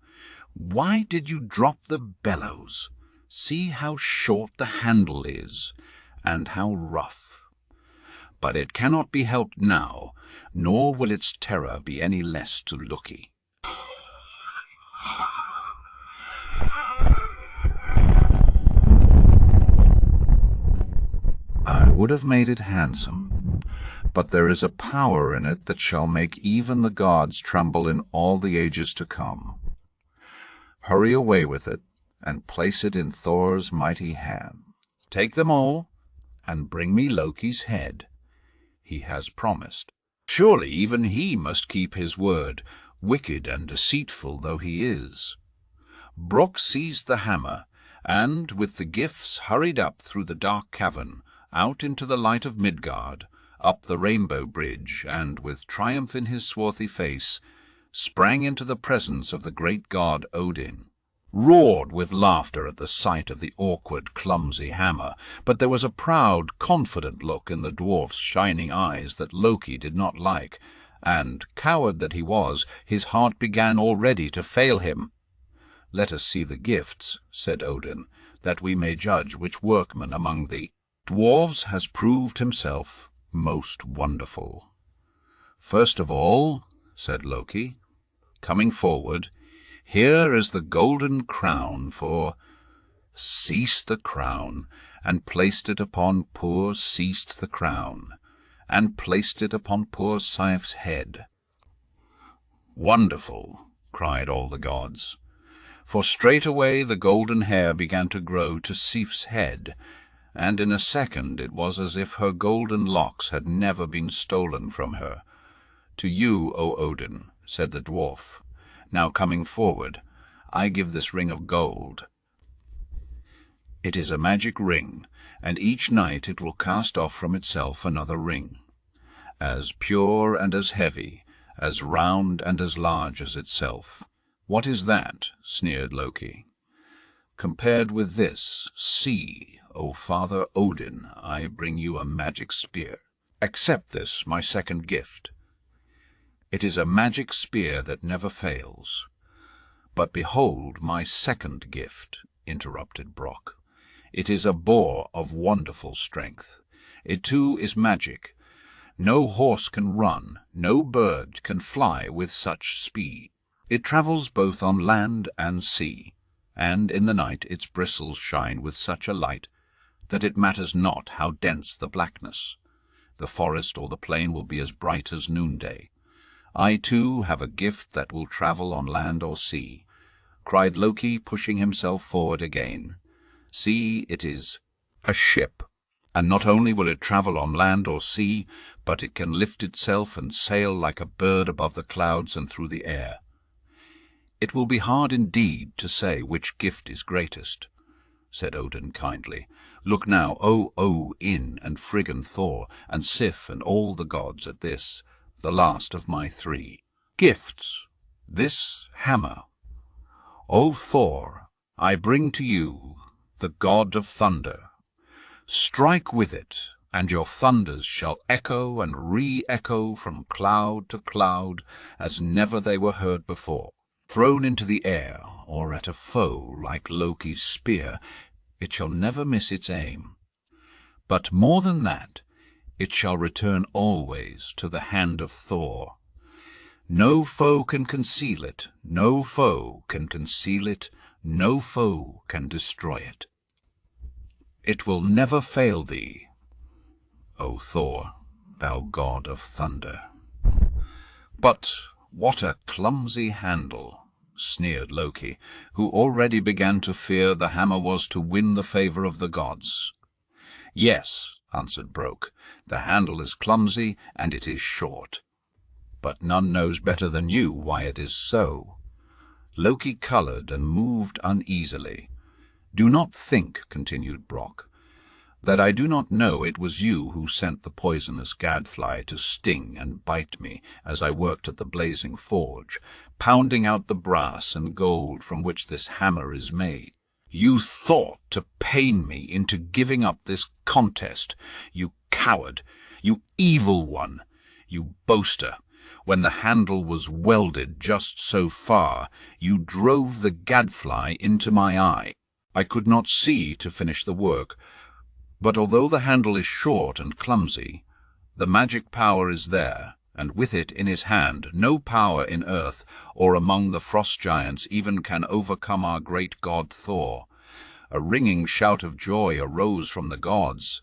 "Why did you drop the bellows? See how short the handle is, and how rough. But it cannot be helped now, nor will its terror be any less to Loki." "I would have made it handsome, but there is a power in it that shall make even the gods tremble in all the ages to come. Hurry away with it, and place it in Thor's mighty hand. Take them all, and bring me Loki's head. He has promised. Surely even he must keep his word, wicked and deceitful though he is." Brock seized the hammer, and, with the gifts, hurried up through the dark cavern, out into the light of Midgard, up the rainbow bridge, and, with triumph in his swarthy face, sprang into the presence of the great god Odin. Roared with laughter at the sight of the awkward, clumsy hammer, but there was a proud, confident look in the dwarf's shining eyes that Loki did not like, and, coward that he was, his heart began already to fail him. "Let us see the gifts," said Odin, "that we may judge which workman among the dwarves has proved himself most wonderful." "First of all," said Loki, coming forward, "here is the golden crown for—" Seized the crown, and placed it upon poor Seized the crown, and placed it upon poor Sif's head. "Wonderful!" cried all the gods. For straightway the golden hair began to grow to Sif's head, and in a second it was as if her golden locks had never been stolen from her. "To you, O Odin," said the dwarf, now coming forward, "I give this ring of gold. It is a magic ring, and each night it will cast off from itself another ring, as pure and as heavy, as round and as large as itself." "What is that?" sneered Loki. "Compared with this, see, O Father Odin, I bring you a magic spear. Accept this, my second gift." "It is a magic spear that never fails." "But behold my second gift," interrupted Brock. "It is a boar of wonderful strength. It too is magic. No horse can run, no bird can fly with such speed. It travels both on land and sea, and in the night its bristles shine with such a light that it matters not how dense the blackness. The forest or the plain will be as bright as noonday. I too have a gift that will travel on land or sea," cried Loki, pushing himself forward again. "See, it is a ship, and not only will it travel on land or sea, but it can lift itself and sail like a bird above the clouds and through the air. It will be hard indeed to say which gift is greatest," said Odin kindly. "Look now, O Odin and Frigg and Thor and Sif and all the gods at this, the last of my 3 gifts. This hammer, O Thor, I bring to you, the god of thunder. Strike with it, and your thunders shall echo and re-echo from cloud to cloud as never they were heard before. Thrown into the air, or at a foe like Loki's spear, it shall never miss its aim. But more than that, it shall return always to the hand of Thor. No foe can conceal it, no foe can conceal it, no foe can destroy it. It will never fail thee, O Thor, thou god of thunder. But what a clumsy handle, sneered Loki, who already began to fear the hammer was to win the favor of the gods. Yes, answered Brok, the handle is clumsy and it is short. But none knows better than you why it is so. Loki colored and moved uneasily. Do not think, continued Brok, that I do not know it was you who sent the poisonous gadfly to sting and bite me as I worked at the blazing forge, pounding out the brass and gold from which this hammer is made. You thought to pain me into giving up this contest, you coward, you evil one, you boaster. When the handle was welded just so far, you drove the gadfly into my eye. I could not see to finish the work, but although the handle is short and clumsy, the magic power is there, and with it in his hand, no power in earth or among the frost giants even can overcome our great god Thor. A ringing shout of joy arose from the gods.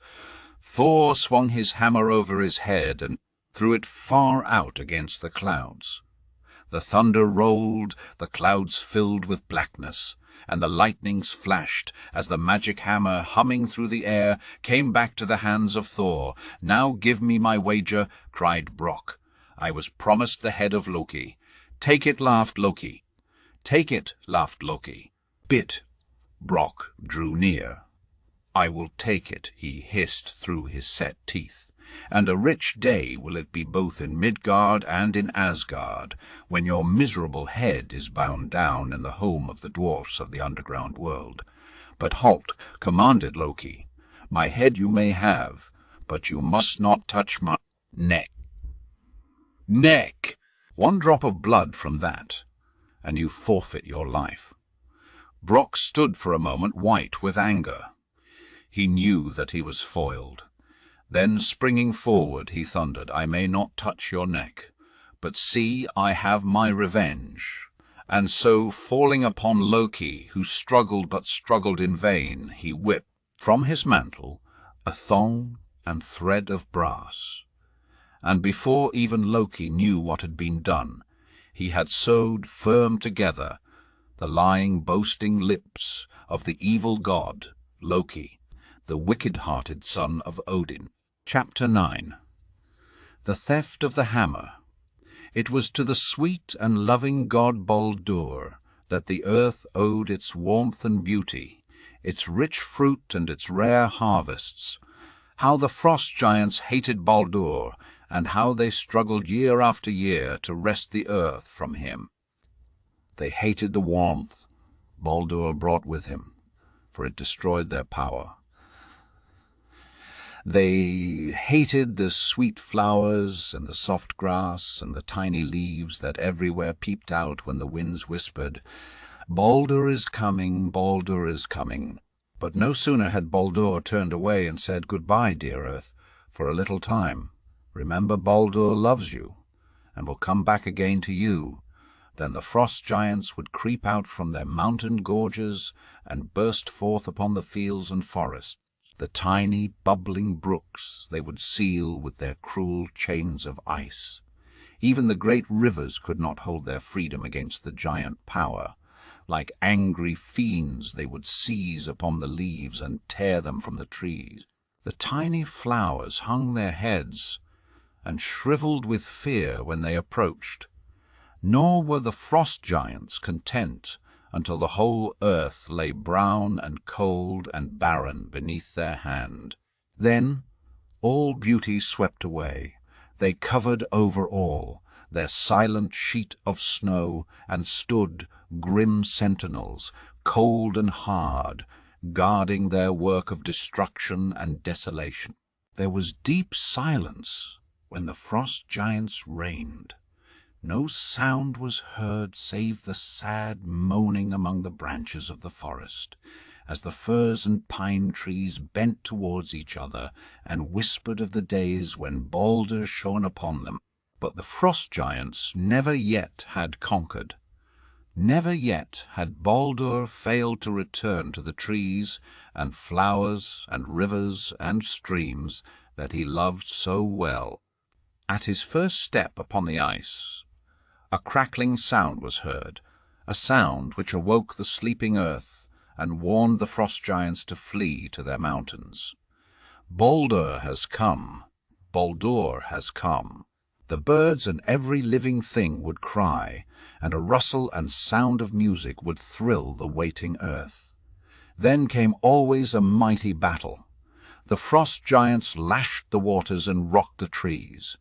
Thor swung his hammer over his head and threw it far out against the clouds. The thunder rolled, the clouds filled with blackness, and the lightnings flashed as the magic hammer, humming through the air, came back to the hands of Thor. Now give me my wager, cried Brok. I was promised the head of Loki. Take it, laughed Loki. Take it, laughed Loki. Bit. Brok drew near. I will take it, he hissed through his set teeth. And a rich day will it be both in Midgard and in Asgard, when your miserable head is bound down in the home of the dwarfs of the underground world. But halt, commanded Loki. My head you may have, but you must not touch my neck. Neck! One drop of blood from that, and you forfeit your life. Brok stood for a moment white with anger. He knew that he was foiled. Then, springing forward, he thundered, I may not touch your neck, but see, I have my revenge. And so, falling upon Loki, who struggled but struggled in vain, he whipped from his mantle a thong and thread of brass. And before even Loki knew what had been done, he had sewed firm together the lying, boasting lips of the evil god, Loki, the wicked-hearted son of Odin. Chapter 9. The Theft of the Hammer. It was to the sweet and loving god Baldur that the earth owed its warmth and beauty, its rich fruit and its rare harvests. How the frost giants hated Baldur, and how they struggled year after year to wrest the earth from him. They hated the warmth Baldur brought with him, for it destroyed their power. They hated the sweet flowers and the soft grass and the tiny leaves that everywhere peeped out when the winds whispered, Baldur is coming, Baldur is coming. But no sooner had Baldur turned away and said, Goodbye, dear earth, for a little time. Remember, Baldur loves you, and will come back again to you. Then the frost giants would creep out from their mountain gorges and burst forth upon the fields and forests. The tiny, bubbling brooks they would seal with their cruel chains of ice. Even the great rivers could not hold their freedom against the giant power. Like angry fiends they would seize upon the leaves and tear them from the trees. The tiny flowers hung their heads and shriveled with fear when they approached. Nor were the frost giants content until the whole earth lay brown and cold and barren beneath their hand. Then all beauty swept away. They covered over all. their silent sheet of snow, and stood, grim sentinels, cold and hard, guarding their work of destruction and desolation. There was deep silence when the frost giants reigned. No sound was heard save the sad moaning among the branches of the forest, as the firs and pine trees bent towards each other and whispered of the days when Baldur shone upon them. But the frost giants never yet had conquered. Never yet had Baldur failed to return to the trees and flowers and rivers and streams that he loved so well. At his first step upon the ice, a crackling sound was heard, a sound which awoke the sleeping earth and warned the frost giants to flee to their mountains. Baldur has come, Baldur has come. The birds and every living thing would cry, and a rustle and sound of music would thrill the waiting earth. Then came always a mighty battle. The frost giants lashed the waters and rocked the trees.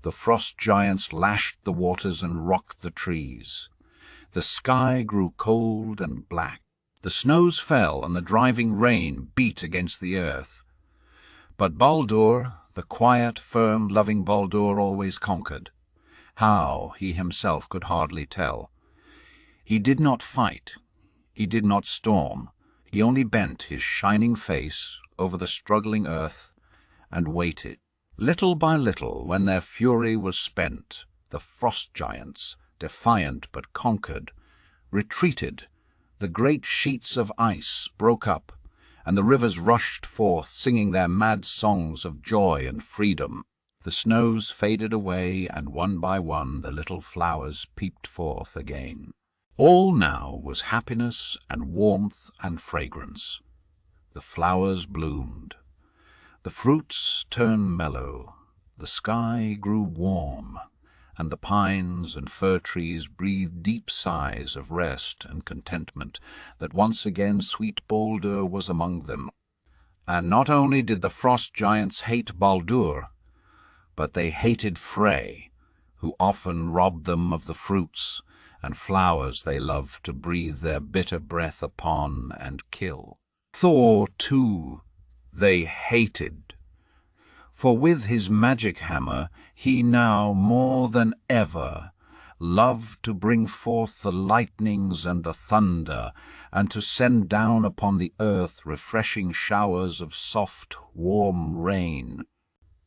The frost giants lashed the waters and rocked the trees. The sky grew cold and black. The snows fell and the driving rain beat against the earth. But Baldur, the quiet, firm, loving Baldur, always conquered. How, he himself could hardly tell. He did not fight. He did not storm. He only bent his shining face over the struggling earth and waited. Little by little, when their fury was spent, the frost giants, defiant but conquered, retreated. The great sheets of ice broke up, and the rivers rushed forth, singing their mad songs of joy and freedom. The snows faded away, and one by one the little flowers peeped forth again. All now was happiness and warmth and fragrance. The flowers bloomed. The fruits turned mellow. The sky grew warm, and the pines and fir trees breathed deep sighs of rest and contentment that once again sweet Baldur was among them. And not only did the frost giants hate Baldur, but they hated Frey, who often robbed them of the fruits and flowers they loved to breathe their bitter breath upon and kill. Thor, too, they hated, for with his magic hammer he now more than ever loved to bring forth the lightnings and the thunder, and to send down upon the earth refreshing showers of soft, warm rain.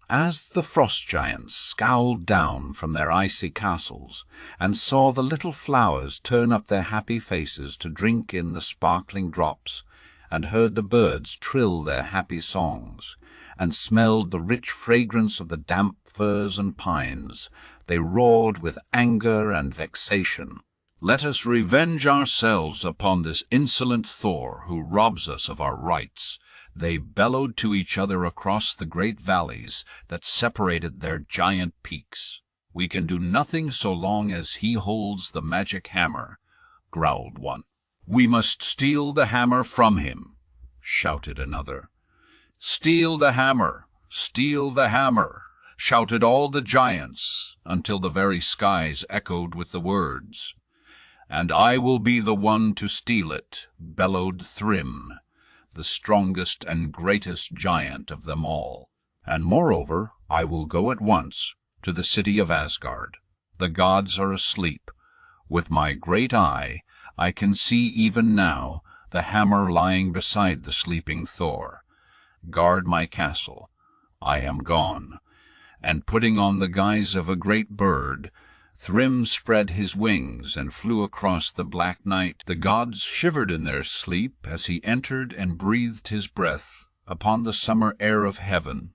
As the frost giants scowled down from their icy castles and saw the little flowers turn up their happy faces to drink in the sparkling drops, and heard the birds trill their happy songs, and smelled the rich fragrance of the damp firs and pines, they roared with anger and vexation. "Let us revenge ourselves upon this insolent Thor who robs us of our rights," they bellowed to each other across the great valleys that separated their giant peaks. "We can do nothing so long as he holds the magic hammer," growled one. "We must steal the hammer from him," shouted another. "Steal the hammer! Steal the hammer!" shouted all the giants, until the very skies echoed with the words. "And I will be the one to steal it," bellowed Thrym, the strongest and greatest giant of them all. "And moreover, I will go at once to the city of Asgard. The gods are asleep. With my great eye I can see even now the hammer lying beside the sleeping Thor. Guard my castle. I am gone." And putting on the guise of a great bird, Thrym spread his wings and flew across the black night. The gods shivered in their sleep as he entered and breathed his breath upon the summer air of heaven,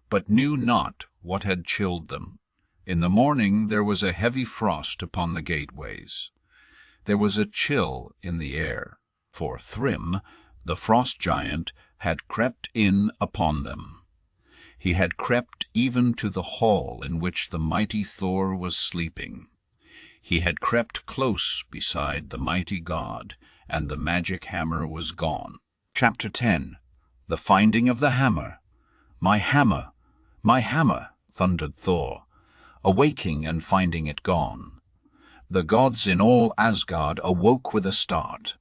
but knew not what had chilled them. In the morning there was a heavy frost upon the gateways. There was a chill in the air, for Thrym, the frost giant, had crept in upon them. He had crept even to the hall in which the mighty Thor was sleeping. He had crept close beside the mighty god, and the magic hammer was gone. Chapter 10. The Finding of the Hammer. "My hammer! My hammer!" thundered Thor. awaking and finding it gone. The gods in all Asgard awoke with a start.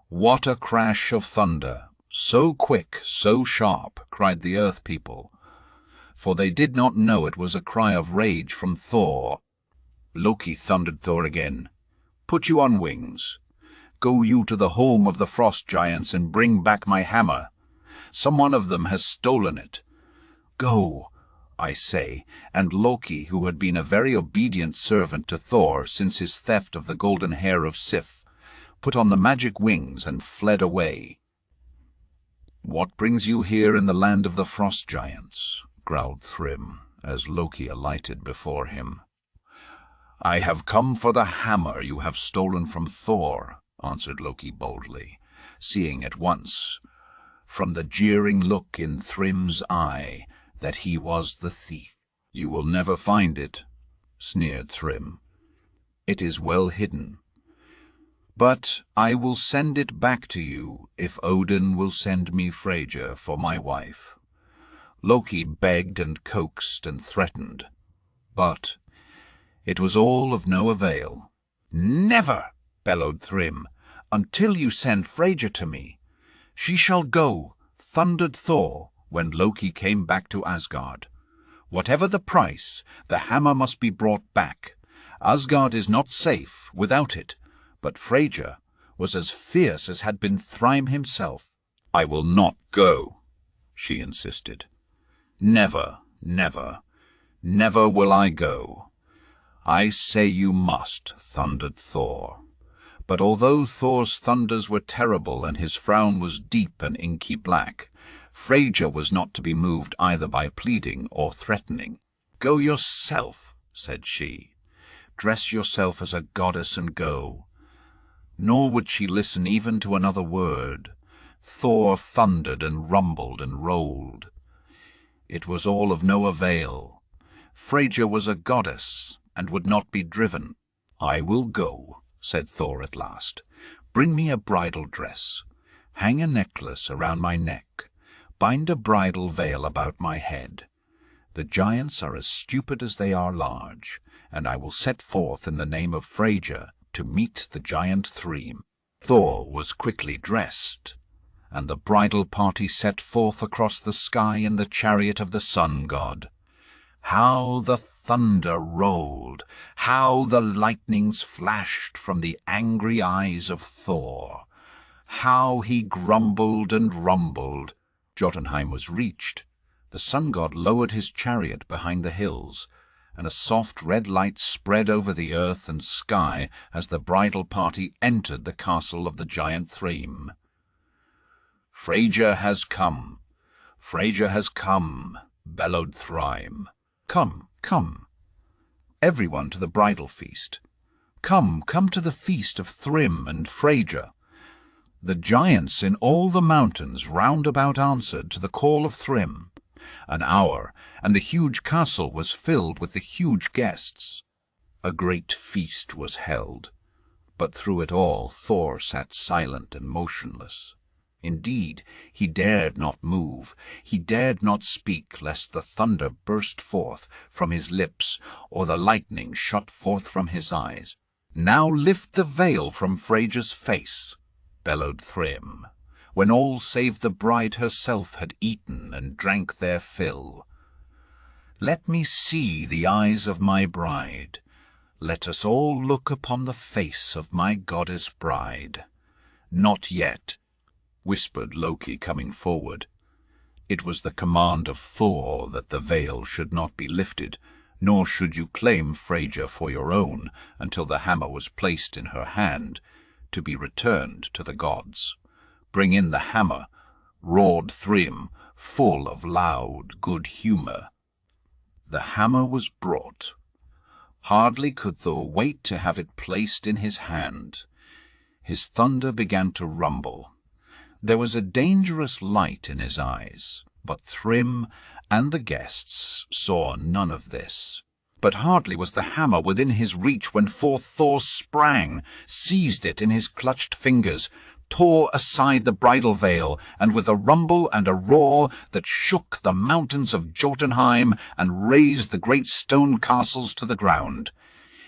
"What a crash of thunder! So quick, so sharp!" cried the earth people, for they did not know it was a cry of rage from Thor. Loki thundered Thor again. "Put you on wings. Go you to the home of the frost giants and bring back my hammer. Some one of them has stolen it. Go, I say," and Loki, who had been a very obedient servant to Thor since his theft of the golden hair of Sif, put on the magic wings and fled away. "What brings you here in the land of the frost giants?" growled Thrym, as Loki alighted before him. "I have come for the hammer you have stolen from Thor," answered Loki boldly, seeing at once, from the jeering look in Thrym's eye, that he was the thief. "You will never find it," sneered Thrym. "It is well hidden. But I will send it back to you if Odin will send me Freyja for my wife." Loki begged and coaxed and threatened, but it was all of no avail. "Never," bellowed Thrym, "until you send Freyja to me." "She shall go," thundered Thor when Loki came back to Asgard. "Whatever the price, the hammer must be brought back. Asgard is not safe without it." But Freyja was as fierce as had been Thrym himself. "I will not go," she insisted. "Never, never, never will I go." "I say you must," thundered Thor. But although Thor's thunders were terrible and his frown was deep and inky black, Freyja was not to be moved either by pleading or threatening. "Go yourself," said she. "Dress yourself as a goddess and go." Nor would she listen even to another word. Thor thundered and rumbled and rolled. It was all of no avail. Freyja was a goddess and would not be driven. "I will go," said Thor at last. "Bring me a bridal dress. Hang a necklace around my neck. Bind a bridal veil about my head. The giants are as stupid as they are large, and I will set forth in the name of Freyja to meet the giant Thrym." Thor was quickly dressed, and the bridal party set forth across the sky in the chariot of the sun god. How the thunder rolled! How the lightnings flashed from the angry eyes of Thor! How he grumbled and rumbled! Jotunheim was reached. The sun god lowered his chariot behind the hills, and a soft red light spread over the earth and sky as the bridal party entered the castle of the giant Thrym. "Freyja has come! Freyja has come!" bellowed Thrym. "Come, come, everyone to the bridal feast. Come, come to the feast of Thrym and Freyja." The giants in all the mountains round about answered to the call of Thrym. An hour, and the huge castle was filled with the huge guests. A great feast was held, but through it all Thor sat silent and motionless. Indeed, he dared not move, he dared not speak, lest the thunder burst forth from his lips or the lightning shot forth from his eyes. "Now lift the veil from Freyja's face," bellowed Thrym, when all save the bride herself had eaten and drank their fill. "Let me see the eyes of my bride. Let us all look upon the face of my goddess bride." "Not yet," whispered Loki, coming forward. It was the command of Thor that the veil should not be lifted, nor should you claim Freyja for your own until the hammer was placed in her hand, to be returned to the gods. "Bring in the hammer," roared Thrym, full of loud good humor. The hammer was brought. Hardly could Thor wait to have it placed in his hand. His thunder began to rumble. There was a dangerous light in his eyes, but Thrym and the guests saw none of this. But hardly was the hammer within his reach when forth Thor sprang, seized it in his clutched fingers, tore aside the bridal veil, and with a rumble and a roar that shook the mountains of Jotunheim and razed the great stone castles to the ground,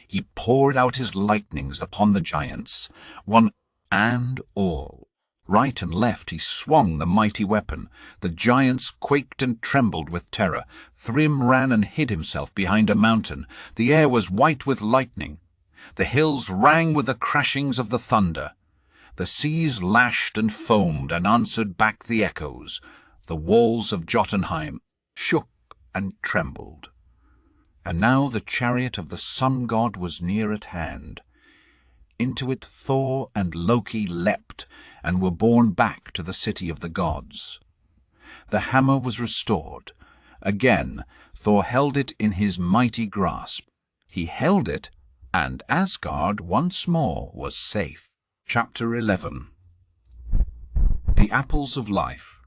he poured out his lightnings upon the giants, one and all. Right and left he swung the mighty weapon. The giants quaked and trembled with terror. Thrym ran and hid himself behind a mountain. The air was white with lightning. The hills rang with the crashings of the thunder. The seas lashed and foamed and answered back the echoes. The walls of Jotunheim shook and trembled. And now the chariot of the sun god was near at hand. Into it Thor and Loki leapt, and were borne back to the city of the gods. The hammer was restored. Again Thor held it in his mighty grasp. He held it, and Asgard once more was safe. Chapter 11. The Apples of Life.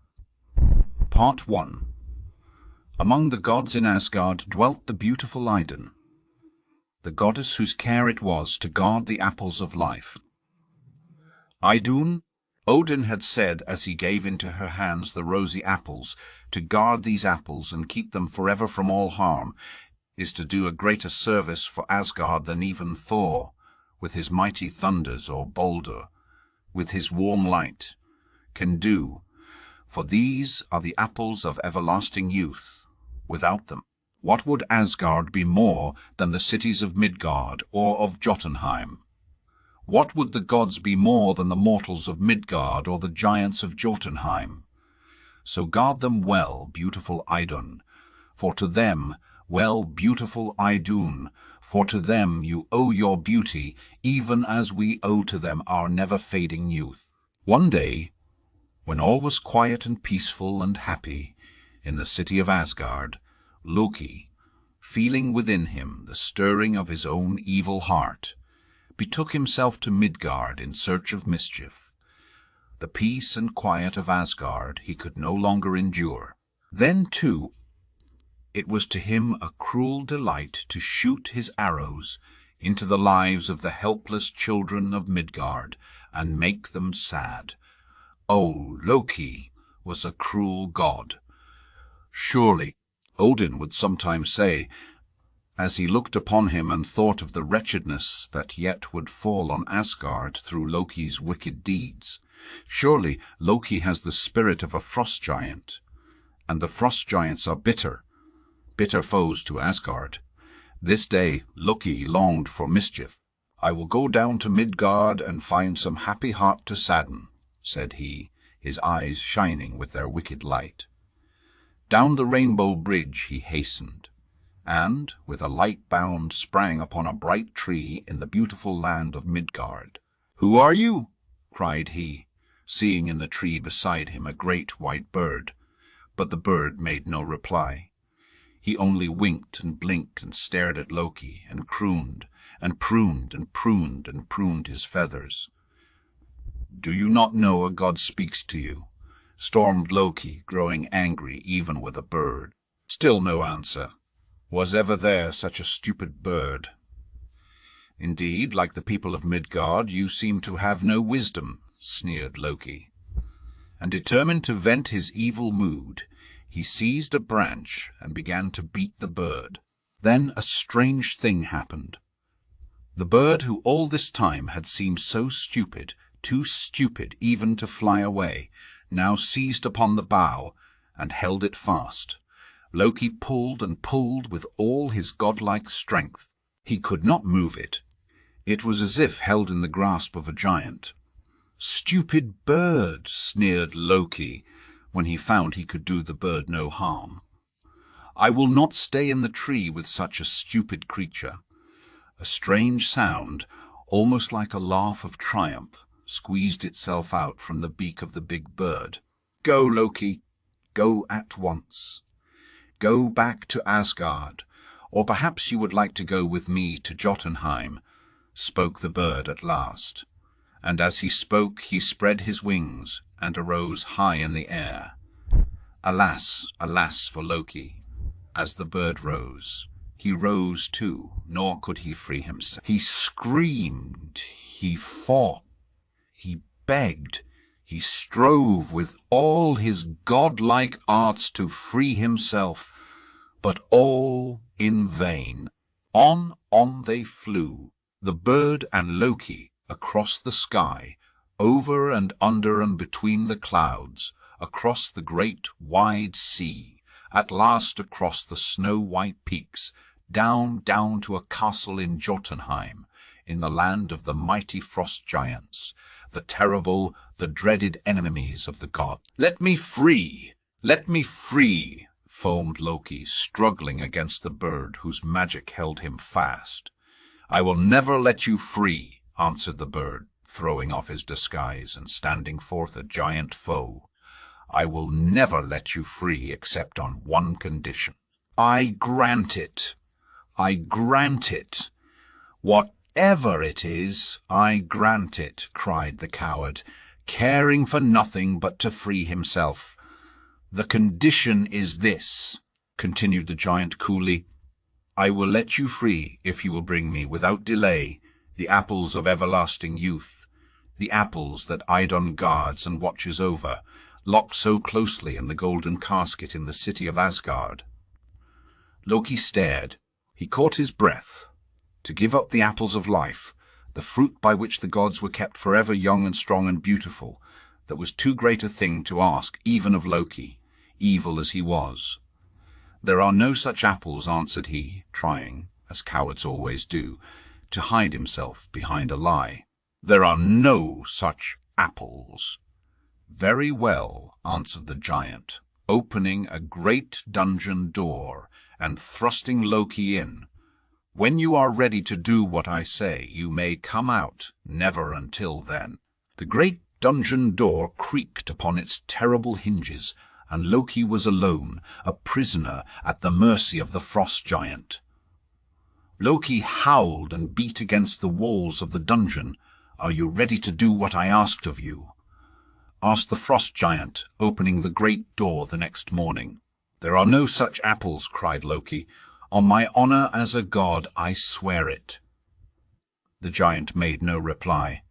Part 1. Among the gods in Asgard dwelt the beautiful Idun, the goddess whose care it was to guard the apples of life. Idun, Odin had said as he gave into her hands the rosy apples, to guard these apples and keep them forever from all harm, is to do a greater service for Asgard than even Thor, with his mighty thunders, or Baldur, with his warm light, can do, for these are the apples of everlasting youth. Without them, what would Asgard be more than the cities of Midgard or of Jotunheim? What would the gods be more than the mortals of Midgard or the giants of Jotunheim? So guard them well, beautiful Idun, for to them, well, beautiful Idun, for to them you owe your beauty, even as we owe to them our never-fading youth. One day, when all was quiet and peaceful and happy in the city of Asgard, Loki, feeling within him the stirring of his own evil heart, betook himself to Midgard in search of mischief. The peace and quiet of Asgard he could no longer endure. Then, too, it was to him a cruel delight to shoot his arrows into the lives of the helpless children of Midgard and make them sad. Oh, Loki was a cruel god. Surely, Odin would sometimes say, as he looked upon him and thought of the wretchedness that yet would fall on Asgard through Loki's wicked deeds, surely Loki has the spirit of a frost giant, and the frost giants are bitter foes to Asgard. This day Loki longed for mischief. "I will go down to Midgard and find some happy heart to sadden," said he, his eyes shining with their wicked light. Down the rainbow bridge he hastened, and, with a light bound, sprang upon a bright tree in the beautiful land of Midgard. "Who are you?" cried he, seeing in the tree beside him a great white bird. But the bird made no reply. He only winked and blinked and stared at Loki, and crooned, and pruned, and pruned, and pruned his feathers. "Do you not know a god speaks to you?" stormed Loki, growing angry even with a bird. Still no answer. Was ever there such a stupid bird? "Indeed, like the people of Midgard, you seem to have no wisdom," sneered Loki. And determined to vent his evil mood, he seized a branch and began to beat the bird. Then a strange thing happened. The bird, who all this time had seemed so stupid, too stupid even to fly away, now seized upon the bough and held it fast. Loki pulled and pulled with all his godlike strength. He could not move it. It was as if held in the grasp of a giant. "Stupid bird!" sneered Loki, when he found he could do the bird no harm. "I will not stay in the tree with such a stupid creature." A strange sound, almost like a laugh of triumph, squeezed itself out from the beak of the big bird. "Go, Loki, go at once. Go back to Asgard, or perhaps you would like to go with me to Jotunheim," spoke the bird at last. And as he spoke, he spread his wings and arose high in the air. Alas, alas for Loki! As the bird rose, he rose too, nor could he free himself. He screamed, he fought, he begged. He strove with all his godlike arts to free himself, but all in vain. On they flew, the bird and Loki, across the sky, over and under and between the clouds, across the great wide sea, at last across the snow-white peaks, down to a castle in Jotunheim, in the land of the mighty frost giants, the terrible, the dreaded enemies of the gods. "Let me free! Let me free!" foamed Loki, struggling against the bird whose magic held him fast. "I will never let you free," answered the bird, throwing off his disguise and standing forth a giant foe. "I will never let you free except on one condition." "I grant it. I grant it. Whatever it is, I grant it," cried the coward, caring for nothing but to free himself. "The condition is this," continued the giant coolly. "I will let you free if you will bring me, without delay, the apples of everlasting youth, the apples that Idun guards and watches over, locked so closely in the golden casket in the city of Asgard." Loki stared. He caught his breath. To give up the apples of life, the fruit by which the gods were kept forever young and strong and beautiful, that was too great a thing to ask even of Loki, evil as he was. "There are no such apples," answered he, trying, as cowards always do, to hide himself behind a lie. "There are no such apples." "Very well," answered the giant, opening a great dungeon door and thrusting Loki in. "When you are ready to do what I say, you may come out, never until then." The great dungeon door creaked upon its terrible hinges, and Loki was alone, a prisoner at the mercy of the frost giant. Loki howled and beat against the walls of the dungeon. "Are you ready to do what I asked of you?" asked the frost giant, opening the great door the next morning. "There are no such apples," cried Loki. "On my honor as a god, I swear it." The giant made no reply.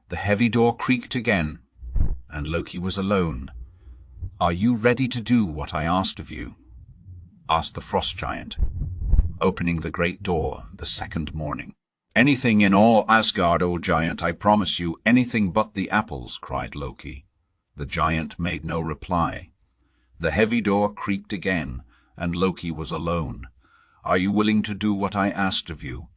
The heavy door creaked again, and Loki was alone. "Are you ready to do what I asked of you?" asked the frost giant, opening the great door the second morning. "Anything in all Asgard, O giant, I promise you, anything but the apples," cried Loki. The giant made no reply. The heavy door creaked again, and Loki was alone. "Are you willing to do what I asked of you?"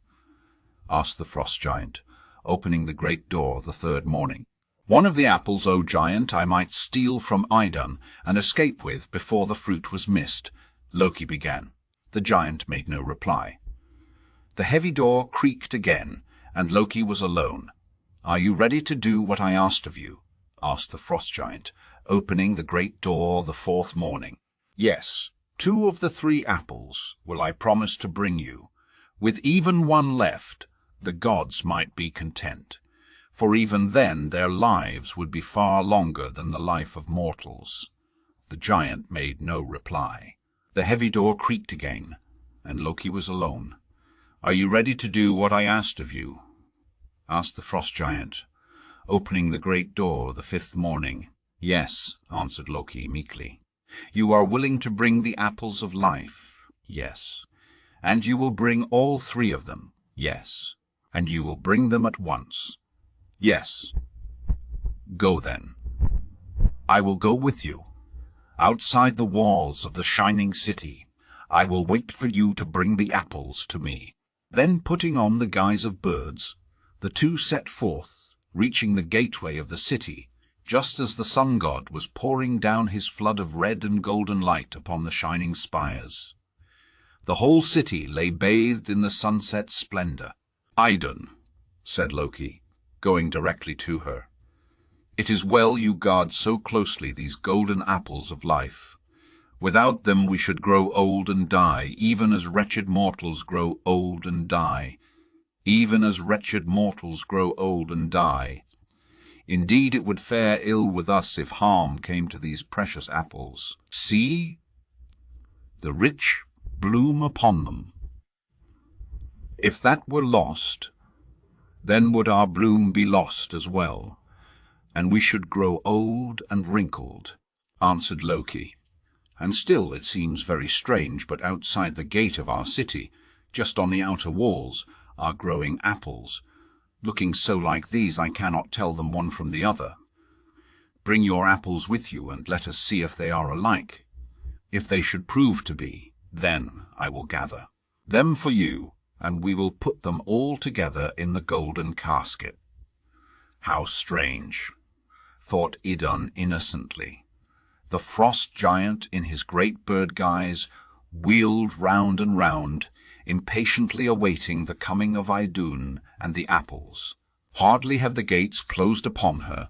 asked the frost giant, opening the great door the third morning. "One of the apples, O giant, I might steal from Idun and escape with before the fruit was missed," Loki began. The giant made no reply. The heavy door creaked again, and Loki was alone. "Are you ready to do what I asked of you?" asked the frost giant, opening the great door the fourth morning. "Yes, 2 of the 3 apples will I promise to bring you. With even one left, the gods might be content, for even then their lives would be far longer than the life of mortals." The giant made no reply. The heavy door creaked again, and Loki was alone. "Are you ready to do what I asked of you?" asked the frost giant, opening the great door the 5th morning. "Yes," answered Loki meekly. "You are willing to bring the apples of life?" "Yes." "And you will bring all 3 of them?" "Yes." "And you will bring them at once?" "Yes." "Go then. I will go with you. Outside the walls of the shining city, I will wait for you to bring the apples to me." Then, putting on the guise of birds, the 2 set forth, reaching the gateway of the city, just as the sun god was pouring down his flood of red and golden light upon the shining spires. The whole city lay bathed in the sunset splendor. "Idun," said Loki, going directly to her, "it is well you guard so closely these golden apples of life. Without them we should grow old and die, even as wretched mortals grow old and die. Even as wretched mortals grow old and die. Indeed, it would fare ill with us if harm came to these precious apples. See, the rich bloom upon them. If that were lost, then would our bloom be lost as well. and we should grow old and wrinkled, answered Loki. And still it seems very strange, but outside the gate of our city, just on the outer walls, are growing apples, looking so like these I cannot tell them one from the other. Bring your apples with you, and let us see if they are alike. If they should prove to be, then I will gather them for you, and we will put them all together in the golden casket. How strange, thought Idun innocently. The frost giant, in his great bird guise, wheeled round and round, impatiently awaiting the coming of Idun and the apples. Hardly had the gates closed upon her,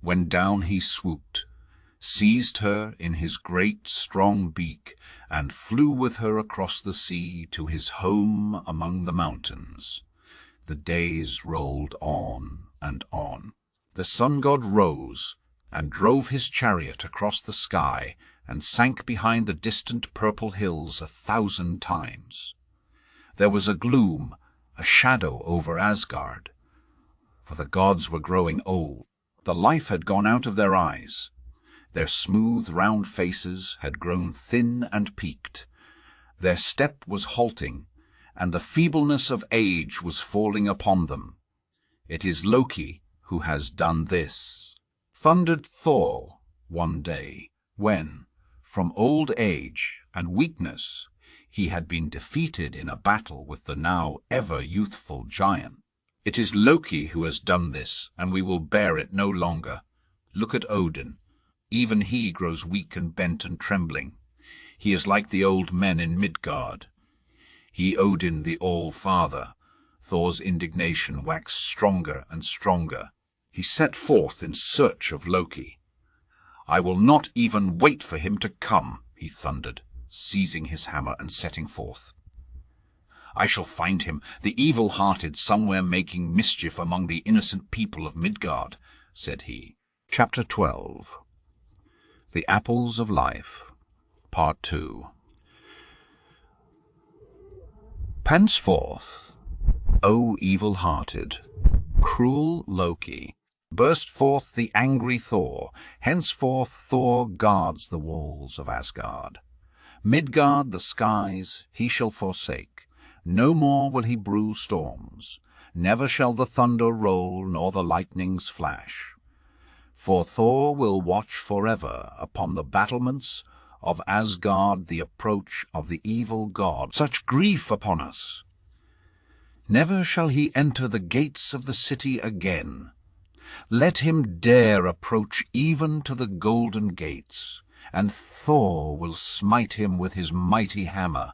when down he swooped, seized her in his great strong beak, and flew with her across the sea to his home among the mountains. The days rolled on and on. The sun god rose and drove his chariot across the sky and sank behind the distant purple hills 1,000 times. There was a gloom, a shadow over Asgard, for the gods were growing old. The life had gone out of their eyes. Their smooth, round faces had grown thin and peaked. Their step was halting, and the feebleness of age was falling upon them. It is Loki who has done this, thundered Thor one day, when, from old age and weakness, he had been defeated in a battle with the now ever-youthful giant. It is Loki who has done this, and we will bear it no longer. Look at Odin. Even he grows weak and bent and trembling. He is like the old men in Midgard. He, Odin, the All-Father. Thor's indignation waxed stronger and stronger. He set forth in search of Loki. I will not even wait for him to come, he thundered, seizing his hammer and setting forth. I shall find him, the evil-hearted, somewhere making mischief among the innocent people of Midgard, said he. Chapter 12. The Apples of Life, Part 2. Henceforth, O evil-hearted, cruel Loki, burst forth the angry Thor. Henceforth Thor guards the walls of Asgard. Midgard, the skies, he shall forsake. No more will he brew storms. Never shall the thunder roll, nor the lightnings flash. For Thor will watch forever upon the battlements of Asgard the approach of the evil god. Such grief upon us! Never shall he enter the gates of the city again. Let him dare approach even to the golden gates, and Thor will smite him with his mighty hammer.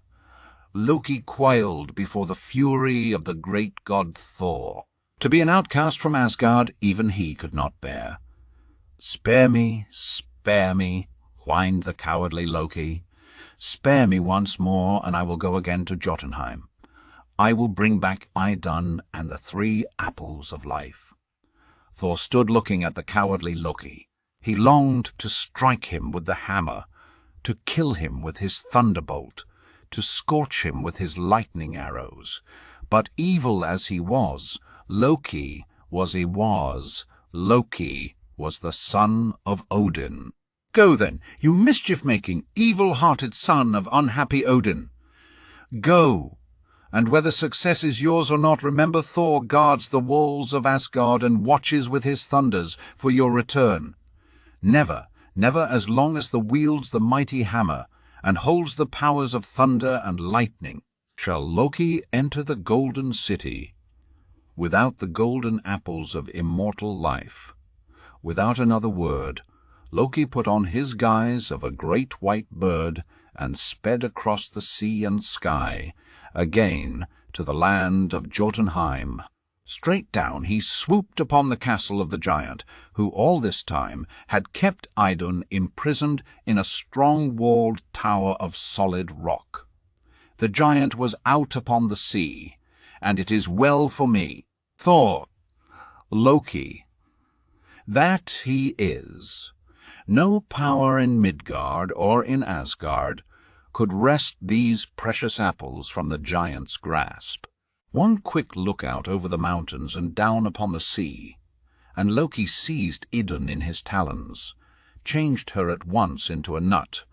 Loki quailed before the fury of the great god Thor. To be an outcast from Asgard, even he could not bear. Spare me, whined the cowardly Loki. Spare me once more, and I will go again to Jotunheim. I will bring back Idun and the 3 apples of life. Thor stood looking at the cowardly Loki. He longed to strike him with the hammer, to kill him with his thunderbolt, to scorch him with his lightning arrows. But evil as he was, Loki was the son of Odin. Go then, you mischief-making, evil-hearted son of unhappy Odin. Go, and whether success is yours or not, remember Thor guards the walls of Asgard and watches with his thunders for your return. Never, never as long as Thor wields the mighty hammer and holds the powers of thunder and lightning, shall Loki enter the golden city without the golden apples of immortal life. Without another word, Loki put on his guise of a great white bird and sped across the sea and sky, again to the land of Jotunheim. Straight down he swooped upon the castle of the giant, who all this time had kept Idun imprisoned in a strong-walled tower of solid rock. The giant was out upon the sea, and it is well for me. Thor, Loki, that he is. No power in Midgard or in Asgard could wrest these precious apples from the giant's grasp. One quick look out over the mountains and down upon the sea, and Loki seized Idun in his talons, changed her at once into a nut,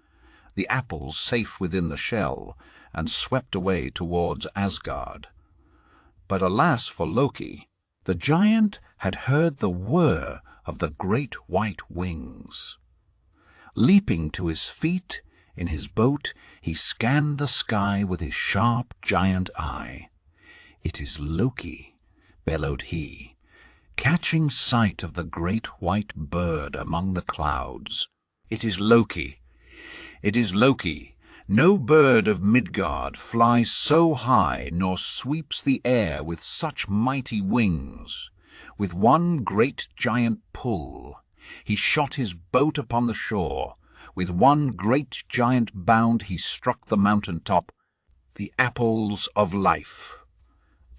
the apples safe within the shell, and swept away towards Asgard. But alas for Loki, the giant had heard the whir of the great white wings. Leaping to his feet in his boat, he scanned the sky with his sharp giant eye. "It is Loki," bellowed he, catching sight of the great white bird among the clouds. "It is Loki! It is Loki! No bird of Midgard flies so high nor sweeps the air with such mighty wings." With one great giant pull, he shot his boat upon the shore. With one great giant bound, he struck the mountain top. "The apples of life!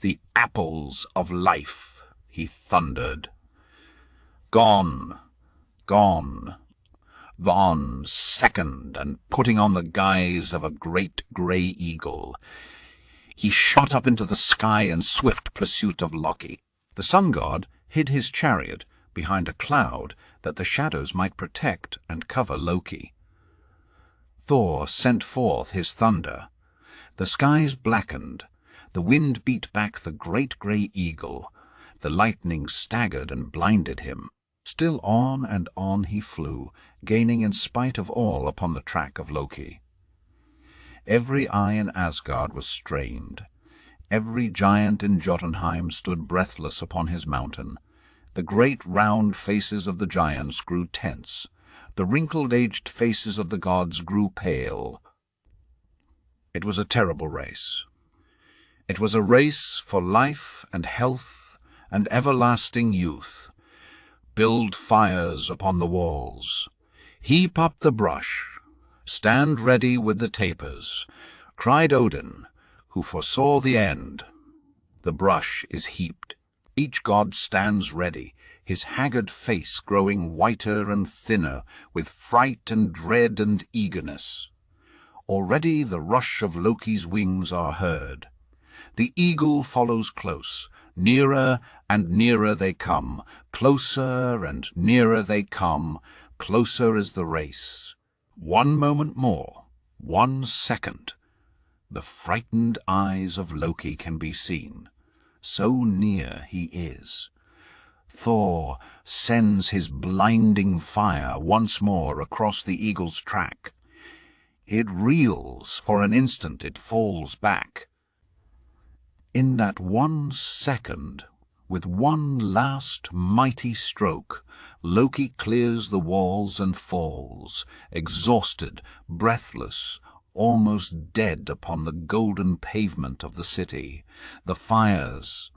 The apples of life!" he thundered. "Gone! Gone!" Von, second, and putting on the guise of a great grey eagle, he shot up into the sky in swift pursuit of Loki. The sun god hid his chariot behind a cloud that the shadows might protect and cover Loki. Thor sent forth his thunder. The skies blackened. The wind beat back the great grey eagle. The lightning staggered and blinded him. Still on and on he flew, gaining in spite of all upon the track of Loki. Every eye in Asgard was strained. Every giant in Jotunheim stood breathless upon his mountain. The great round faces of the giants grew tense. The wrinkled aged faces of the gods grew pale. It was a terrible race. It was a race for life and health and everlasting youth. Build fires upon the walls. Heap up the brush. Stand ready with the tapers, cried Odin, who foresaw the end. The brush is heaped. Each god stands ready, his haggard face growing whiter and thinner with fright and dread and eagerness. Already the rush of Loki's wings are heard. The eagle follows close. Nearer and nearer they come, closer and nearer they come, closer is the race. One moment more, 1 second. The frightened eyes of Loki can be seen. So near he is. Thor sends his blinding fire once more across the eagle's track. It reels, for an instant it falls back. In that 1 second, with one last mighty stroke, Loki clears the walls and falls, exhausted, breathless, almost dead upon the golden pavement of the city. The fires,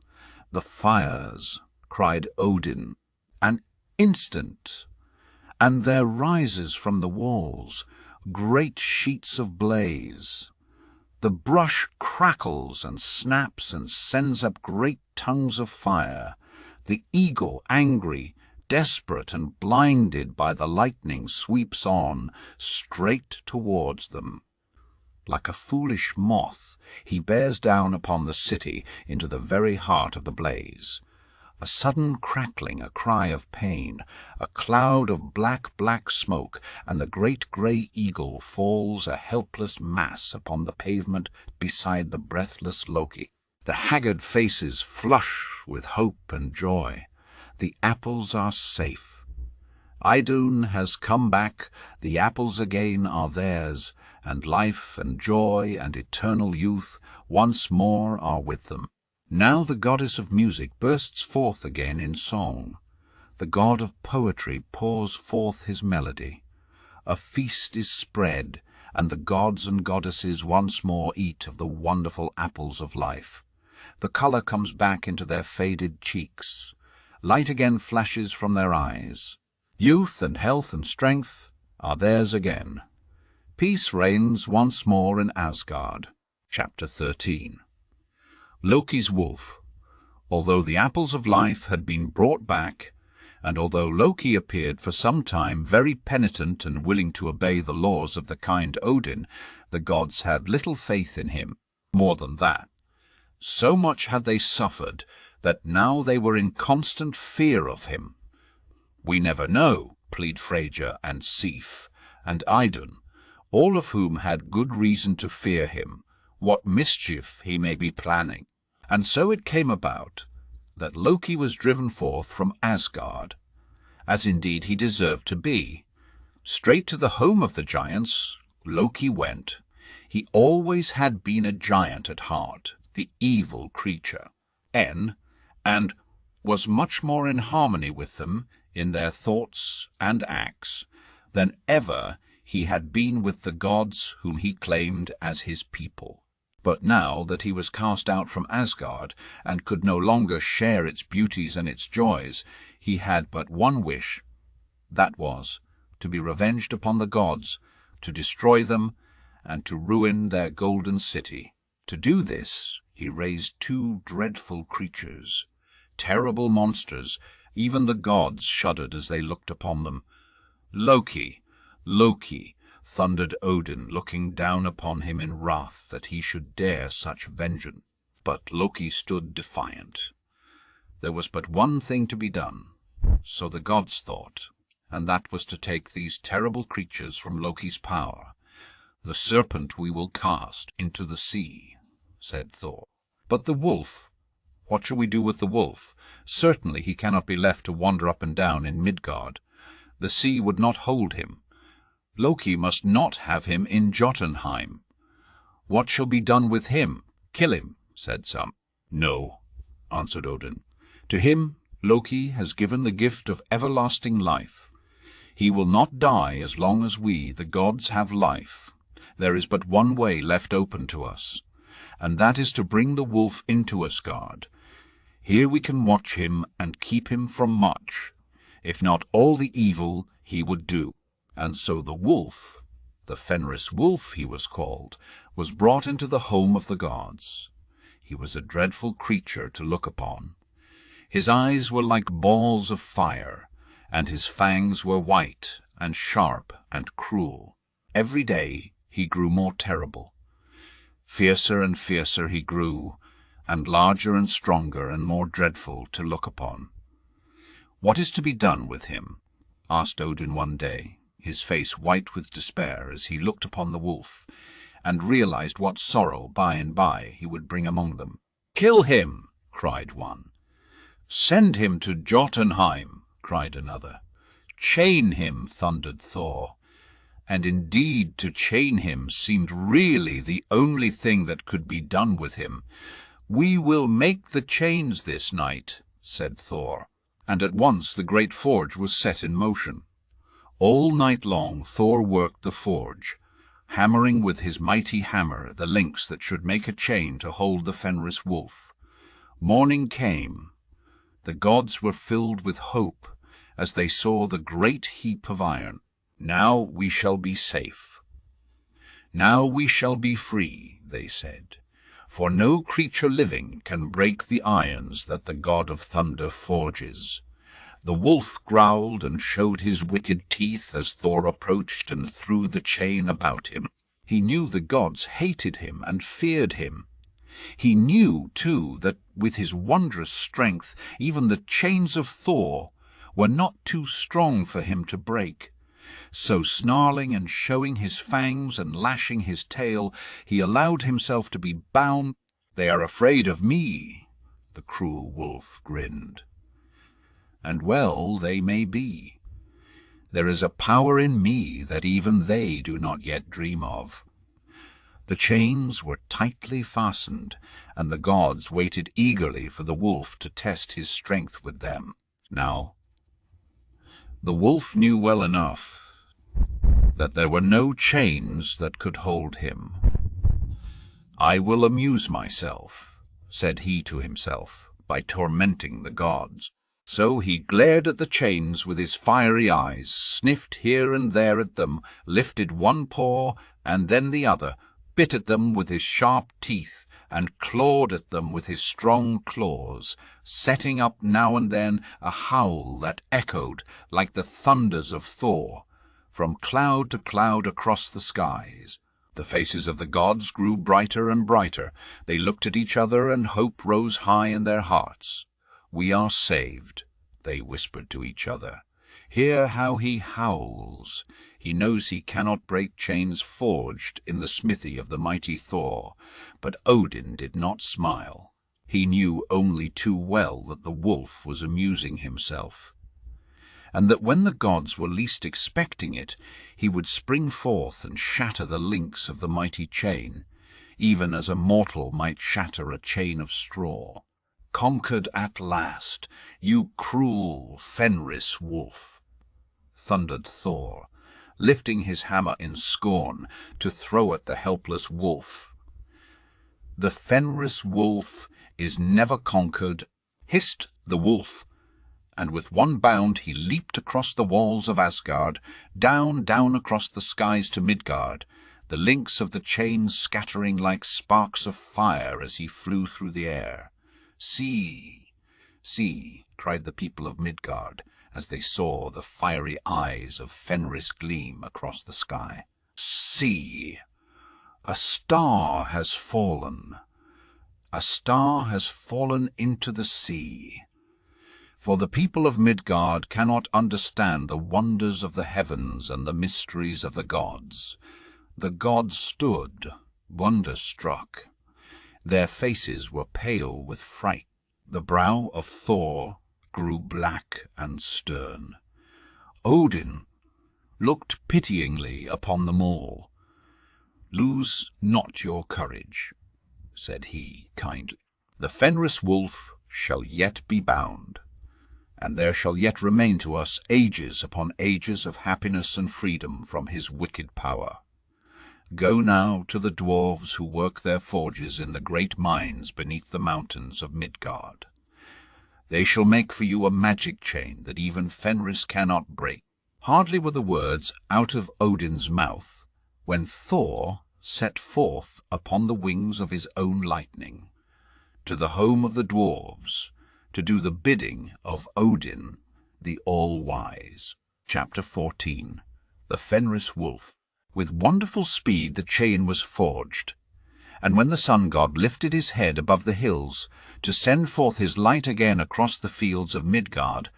cried Odin. An instant, and there rises from the walls great sheets of blaze. The brush crackles and snaps and sends up great tongues of fire. The eagle, angry, desperate and blinded by the lightning, sweeps on, straight towards them. Like a foolish moth, he bears down upon the city into the very heart of the blaze. A sudden crackling, a cry of pain, a cloud of black smoke, and the great grey eagle falls a helpless mass upon the pavement beside the breathless Loki. The haggard faces flush with hope and joy. The apples are safe. Idun has come back, the apples again are theirs, and life and joy and eternal youth once more are with them. Now the goddess of music bursts forth again in song. The god of poetry pours forth his melody. A feast is spread, and the gods and goddesses once more eat of the wonderful apples of life. The colour comes back into their faded cheeks. Light again flashes from their eyes. Youth and health and strength are theirs again. Peace reigns once more in Asgard. Chapter 13. Loki's wolf. Although the apples of life had been brought back, and although Loki appeared for some time very penitent and willing to obey the laws of the kind Odin, the gods had little faith in him. More than that, so much had they suffered that now they were in constant fear of him. "We never know," plead Freyja and Sif and Idun, all of whom had good reason to fear him, "what mischief he may be planning." And so it came about that Loki was driven forth from Asgard, as indeed he deserved to be. Straight to the home of the giants Loki went. He always had been a giant at heart, the evil creature, and was much more in harmony with them in their thoughts and acts than ever he had been with the gods whom he claimed as his people. But now that he was cast out from Asgard and could no longer share its beauties and its joys, he had but one wish. That was to be revenged upon the gods, to destroy them, and to ruin their golden city. To do this, he raised two dreadful creatures, terrible monsters. Even the gods shuddered as they looked upon them. "Loki, Loki," thundered Odin, looking down upon him in wrath that he should dare such vengeance. But Loki stood defiant. There was but one thing to be done, so the gods thought, and that was to take these terrible creatures from Loki's power. "The serpent we will cast into the sea," said Thor. "But the wolf, what shall we do with the wolf? Certainly he cannot be left to wander up and down in Midgard. The sea would not hold him. Loki must not have him in Jotunheim. What shall be done with him? Kill him," said some. "No," answered Odin. "To him Loki has given the gift of everlasting life. He will not die as long as we, the gods, have life. There is but one way left open to us, and that is to bring the wolf into Asgard. Here we can watch him and keep him from much, if not all the evil he would do." And so the wolf, the Fenris wolf he was called, was brought into the home of the gods. He was a dreadful creature to look upon. His eyes were like balls of fire, and his fangs were white and sharp and cruel. Every day he grew more terrible. Fiercer and fiercer he grew, and larger and stronger and more dreadful to look upon. "What is to be done with him?" asked Odin one day, his face white with despair as he looked upon the wolf, and realized what sorrow by and by he would bring among them. "Kill him!" cried one. "Send him to Jotunheim!" cried another. "Chain him!" thundered Thor. And indeed to chain him seemed really the only thing that could be done with him. "We will make the chains this night," said Thor, and at once the great forge was set in motion. All night long Thor worked the forge, hammering with his mighty hammer the links that should make a chain to hold the Fenris wolf. Morning came. The gods were filled with hope as they saw the great heap of iron. "Now we shall be safe. Now we shall be free," they said, "for no creature living can break the irons that the god of thunder forges." The wolf growled and showed his wicked teeth as Thor approached and threw the chain about him. He knew the gods hated him and feared him. He knew, too, that with his wondrous strength even the chains of Thor were not too strong for him to break. So, snarling and showing his fangs and lashing his tail, he allowed himself to be bound. "They are afraid of me," the cruel wolf grinned. "And well they may be. There is a power in me that even they do not yet dream of." The chains were tightly fastened, and the gods waited eagerly for the wolf to test his strength with them. Now, the wolf knew well enough that there were no chains that could hold him. "I will amuse myself," said he to himself, "by tormenting the gods." So he glared at the chains with his fiery eyes, sniffed here and there at them, lifted one paw and then the other, bit at them with his sharp teeth, and clawed at them with his strong claws, setting up now and then a howl that echoed like the thunders of Thor from cloud to cloud across the skies. The faces of the gods grew brighter and brighter. They looked at each other, and hope rose high in their hearts. "We are saved," they whispered to each other. "Hear how he howls. He knows he cannot break chains forged in the smithy of the mighty Thor." But Odin did not smile. He knew only too well that the wolf was amusing himself, and that when the gods were least expecting it, he would spring forth and shatter the links of the mighty chain, even as a mortal might shatter a chain of straw. "Conquered at last, you cruel Fenris wolf," thundered Thor, lifting his hammer in scorn to throw at the helpless wolf. "The Fenris wolf is never conquered," hissed the wolf, and with one bound he leaped across the walls of Asgard, down across the skies to Midgard, the links of the chain scattering like sparks of fire as he flew through the air. "See, see," cried the people of Midgard, as they saw the fiery eyes of Fenris gleam across the sky. "See, a star has fallen. A star has fallen into the sea." For the people of Midgard cannot understand the wonders of the heavens and the mysteries of the gods. The gods stood, wonder-struck. Their faces were pale with fright. The brow of Thor grew black and stern. Odin looked pityingly upon them all. "Lose not your courage," said he kindly. "The Fenris wolf shall yet be bound, and there shall yet remain to us ages upon ages of happiness and freedom from his wicked power. Go now to the dwarves who work their forges in the great mines beneath the mountains of Midgard. They shall make for you a magic chain that even Fenris cannot break." Hardly were the words out of Odin's mouth when Thor set forth upon the wings of his own lightning, to the home of the dwarves, to do the bidding of Odin, the All-Wise. Chapter 14. The Fenris Wolf. With wonderful speed the chain was forged, and when the sun-god lifted his head above the hills to send forth his light again across the fields of Midgard,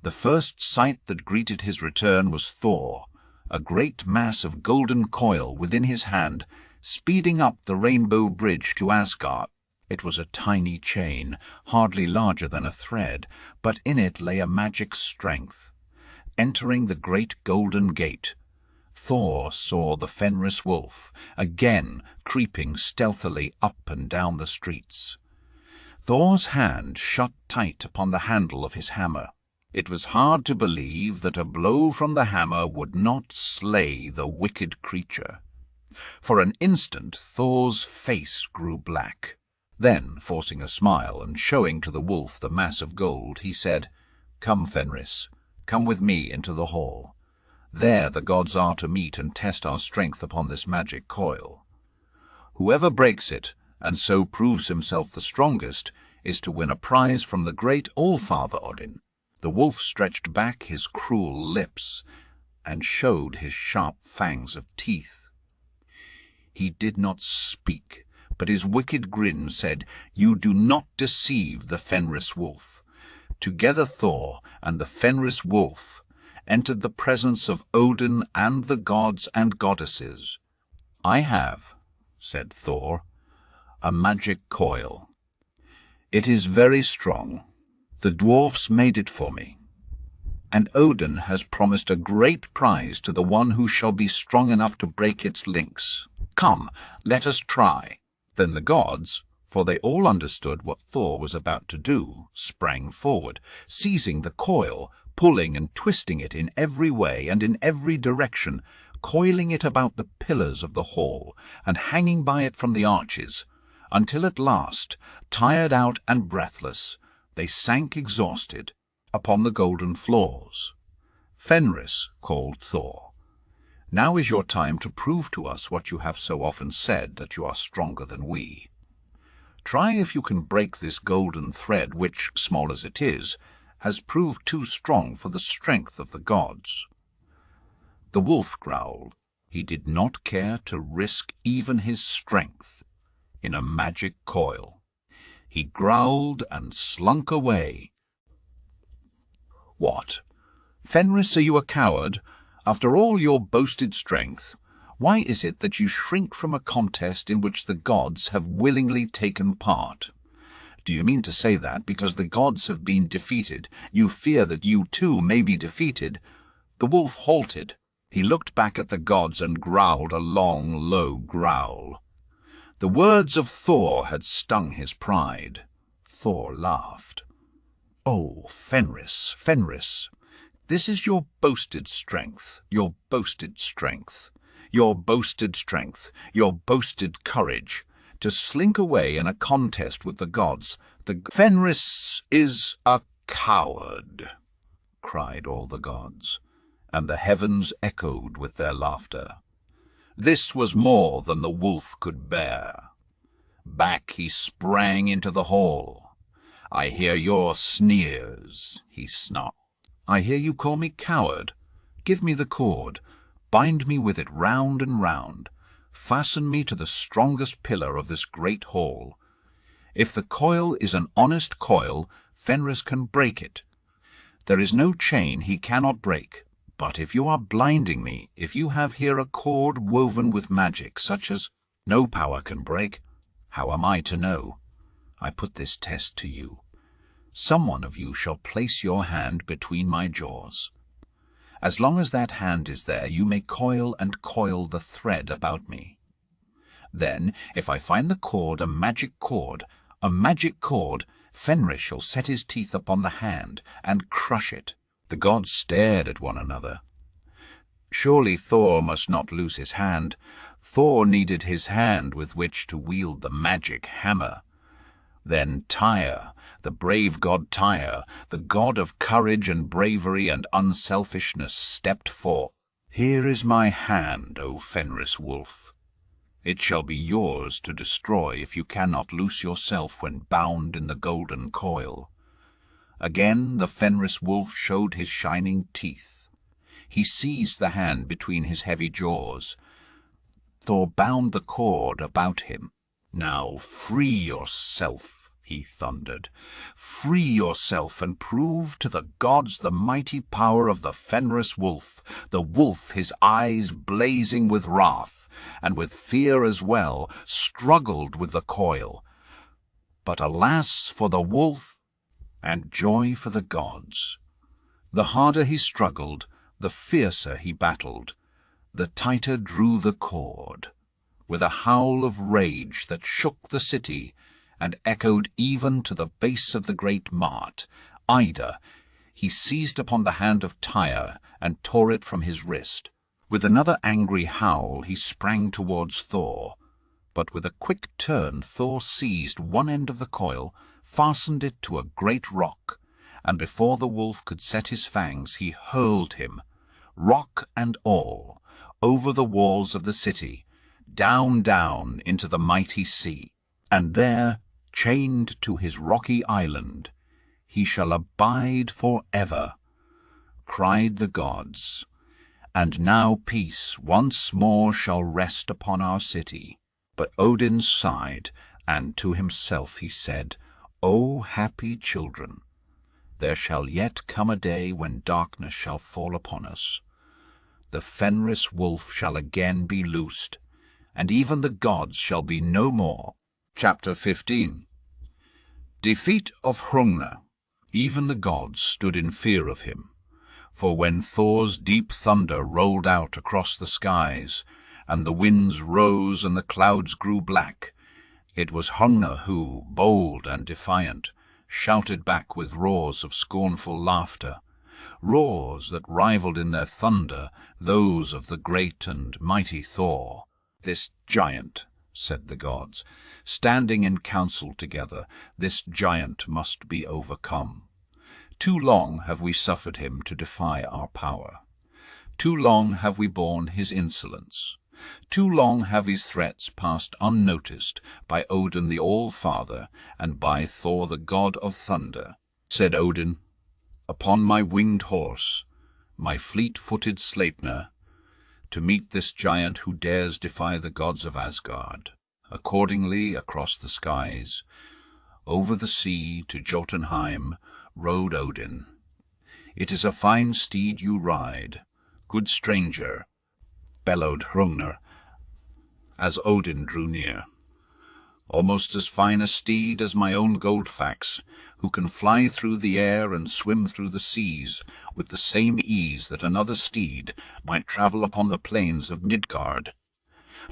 the first sight that greeted his return was Thor, a great mass of golden coil within his hand, speeding up the rainbow bridge to Asgard. It was a tiny chain, hardly larger than a thread, but in it lay a magic strength. Entering the great golden gate, Thor saw the Fenris wolf, again creeping stealthily up and down the streets. Thor's hand shut tight upon the handle of his hammer. It was hard to believe that a blow from the hammer would not slay the wicked creature. For an instant Thor's face grew black. Then, forcing a smile and showing to the wolf the mass of gold, he said, "Come, Fenris, come with me into the hall. There the gods are to meet and test our strength upon this magic coil. Whoever breaks it, and so proves himself the strongest, is to win a prize from the great All-Father Odin." The wolf stretched back his cruel lips and showed his sharp fangs of teeth. He did not speak, but his wicked grin said, "You do not deceive the Fenris wolf." Together Thor and the Fenris wolf entered the presence of Odin and the gods and goddesses. "I have," said Thor, "a magic coil. It is very strong. The dwarfs made it for me, and Odin has promised a great prize to the one who shall be strong enough to break its links. Come, let us try." Then the gods, for they all understood what Thor was about to do, sprang forward, seizing the coil, pulling and twisting it in every way and in every direction, coiling it about the pillars of the hall and hanging by it from the arches, until at last, tired out and breathless, they sank exhausted upon the golden floors. Fenris called Thor. "Now is your time to prove to us what you have so often said, that you are stronger than we. Try if you can break this golden thread which, small as it is, has proved too strong for the strength of the gods." The wolf growled, He did not care to risk even his strength in a magic coil. He growled and slunk away. "What? Fenris, are you a coward? After all your boasted strength, why is it that you shrink from a contest in which the gods have willingly taken part? Do you mean to say that, because the gods have been defeated, you fear that you too may be defeated?" The wolf halted. He looked back at the gods and growled a long, low growl. The words of Thor had stung his pride. Thor laughed. "Oh, Fenris, Fenris, this is your boasted strength, your boasted strength, your boasted strength, your boasted courage, to slink away in a contest with the gods. Fenris is a coward," cried all the gods, and the heavens echoed with their laughter. This was more than the wolf could bear. Back he sprang into the hall. "I hear your sneers," he snarled. "I hear you call me coward. Give me the cord. Bind me with it round and round. Fasten me to the strongest pillar of this great hall. If the coil is an honest coil, Fenris can break it. There is no chain he cannot break. But if you are blinding me, if you have here a cord woven with magic, such as no power can break, how am I to know? I put this test to you. Some one of you shall place your hand between my jaws. As long as that hand is there, you may coil and coil the thread about me. Then, if I find the cord a magic cord, Fenris shall set his teeth upon the hand and crush it." The gods stared at one another. Surely Thor must not lose his hand. Thor needed his hand with which to wield the magic hammer. Then Tyr, the brave god Tyr, the god of courage and bravery and unselfishness, stepped forth. "Here is my hand, O Fenris wolf. It shall be yours to destroy if you cannot loose yourself when bound in the golden coil." Again the Fenris wolf showed his shining teeth. He seized the hand between his heavy jaws. Thor bound the cord about him. "Now free yourself," he thundered. "Free yourself and prove to the gods the mighty power of the Fenris wolf, the wolf, his eyes blazing with wrath, and with fear as well, struggled with the coil. But alas for the wolf, and joy for the gods. The harder he struggled, the fiercer he battled, the tighter drew the cord. With a howl of rage that shook the city and echoed even to the base of the great mart, Ida, he seized upon the hand of Tyr and tore it from his wrist. With another angry howl he sprang towards Thor, but with a quick turn Thor seized one end of the coil, fastened it to a great rock, and before the wolf could set his fangs he hurled him, rock and all, over the walls of the city, down, down into the mighty sea. And there, chained to his rocky island, he shall abide forever, cried the gods. And now peace once more shall rest upon our city. But Odin sighed, and to himself he said, "O happy children, there shall yet come a day when darkness shall fall upon us. The Fenris wolf shall again be loosed, and even the gods shall be no more." Chapter 15. Defeat of HRUNGNER. Even the gods stood in fear of him, for when Thor's deep thunder rolled out across the skies, and the winds rose and the clouds grew black, it was HRUNGNER who, bold and defiant, shouted back with roars of scornful laughter, roars that rivaled in their thunder those of the great and mighty Thor. "This giant," said the gods, standing in council together, "this giant must be overcome. Too long have we suffered him to defy our power. Too long have we borne his insolence. Too long have his threats passed unnoticed by Odin the All-Father and by Thor the god of thunder." Said Odin, "Upon my winged horse, my fleet-footed Sleipnir, to meet this giant who dares defy the gods of Asgard. Accordingly, across the skies, over the sea to Jotunheim, rode Odin. "It is a fine steed you ride, good stranger," bellowed HRUNGNER, as Odin drew near. "Almost as fine a steed as my own Goldfax, who can fly through the air and swim through the seas with the same ease that another steed might travel upon the plains of Midgard.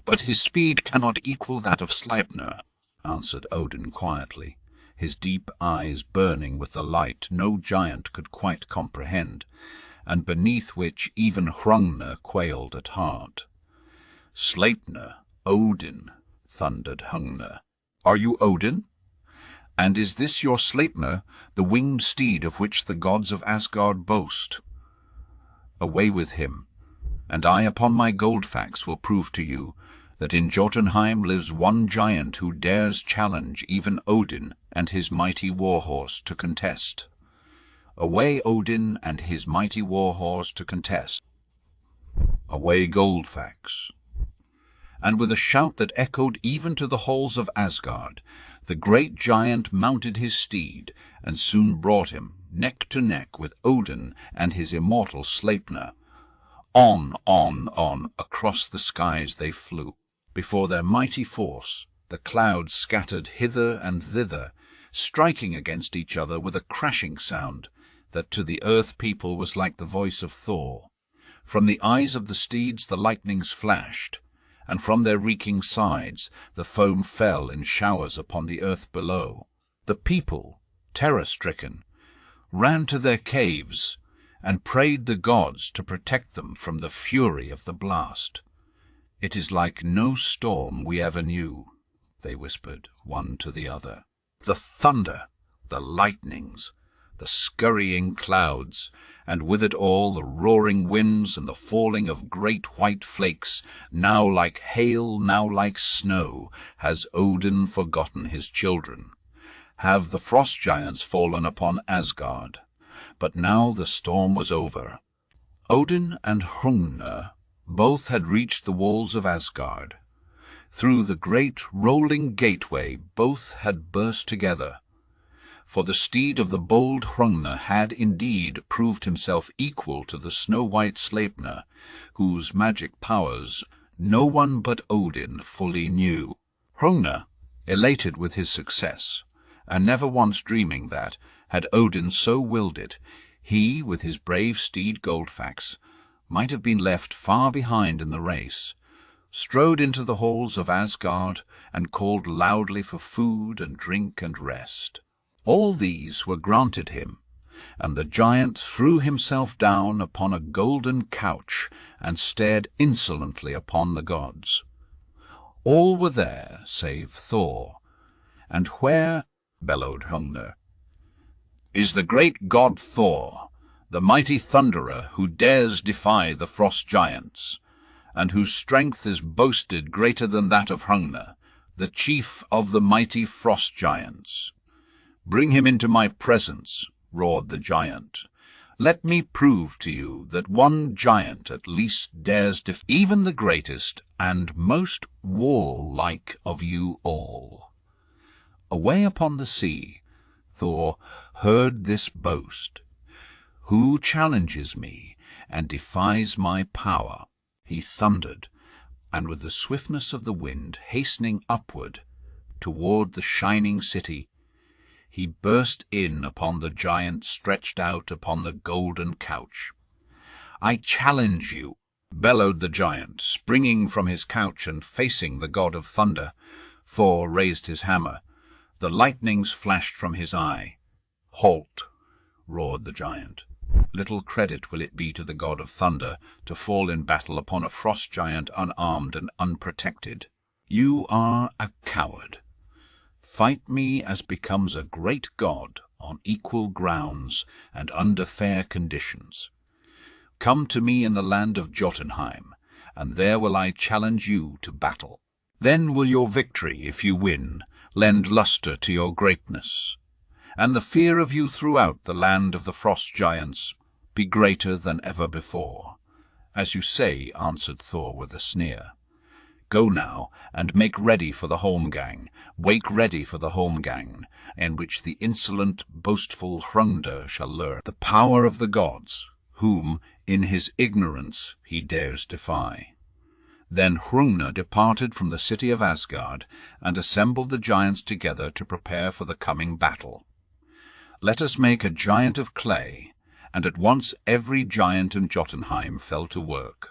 But his speed cannot equal that of SKRYMER," answered Odin quietly, his deep eyes burning with the light no giant could quite comprehend, and beneath which even HRUNGNER quailed at heart. "Sleipnir, Odin," thundered HRUNGNER. "Are you Odin? And is this your Sleipnir, the winged steed of which the gods of Asgard boast? Away with him, and I upon my Goldfax will prove to you that in Jotunheim lives one giant who dares challenge even Odin and his mighty war-horse to contest. Away Odin and his mighty war-horse to contest. Away Goldfax." And with a shout that echoed even to the halls of Asgard, the great giant mounted his steed, and soon brought him, neck to neck with Odin and his immortal Sleipnir. On, across the skies they flew. Before their mighty force, the clouds scattered hither and thither, striking against each other with a crashing sound that to the earth people was like the voice of Thor. From the eyes of the steeds the lightnings flashed, and from their reeking sides the foam fell in showers upon the earth below. The people, terror-stricken, ran to their caves and prayed the gods to protect them from the fury of the blast. "It is like no storm we ever knew," they whispered one to the other. "The thunder, the lightnings, the scurrying clouds, and with it all the roaring winds and the falling of great white flakes, now like hail, now like snow, has Odin forgotten his children? Have the frost giants fallen upon Asgard? But now the storm was over. Odin and HRUNGNER both had reached the walls of Asgard. Through the great rolling gateway both had burst together. For the steed of the bold HRUNGNER had indeed proved himself equal to the snow-white Sleipnir, whose magic powers no one but Odin fully knew. HRUNGNER, elated with his success, and never once dreaming that, had Odin so willed it, he, with his brave steed Goldfax, might have been left far behind in the race, strode into the halls of Asgard and called loudly for food and drink and rest. All these were granted him, and the giant threw himself down upon a golden couch and stared insolently upon the gods. All were there save Thor. "And where," bellowed HRUNGNER, "is the great god Thor, the mighty thunderer who dares defy the frost giants, and whose strength is boasted greater than that of HRUNGNER, the chief of the mighty frost giants? Bring him into my presence," roared the giant. "Let me prove to you that one giant at least dares defy even the greatest and most wall-like of you all." Away upon the sea, Thor heard this boast. "Who challenges me and defies my power?" he thundered, and with the swiftness of the wind hastening upward toward the shining city, he burst in upon the giant stretched out upon the golden couch. "I challenge you," bellowed the giant, springing from his couch and facing the god of thunder. Thor raised his hammer. The lightnings flashed from his eye. "Halt!" roared the giant. "Little credit will it be to the god of thunder to fall in battle upon a frost giant unarmed and unprotected. You are a coward. Fight me as becomes a great god on equal grounds and under fair conditions. Come to me in the land of Jotunheim, and there will I challenge you to battle. Then will your victory, if you win, lend lustre to your greatness, and the fear of you throughout the land of the frost giants be greater than ever before. "As you say," answered Thor with a sneer. "Go now, and make ready for the holmgang. Wake ready for the holmgang, in which the insolent, boastful HRUNGNER shall learn the power of the gods, whom, in his ignorance, he dares defy." Then HRUNGNER departed from the city of Asgard, and assembled the giants together to prepare for the coming battle. "Let us make a giant of clay," and at once every giant in Jotunheim fell to work.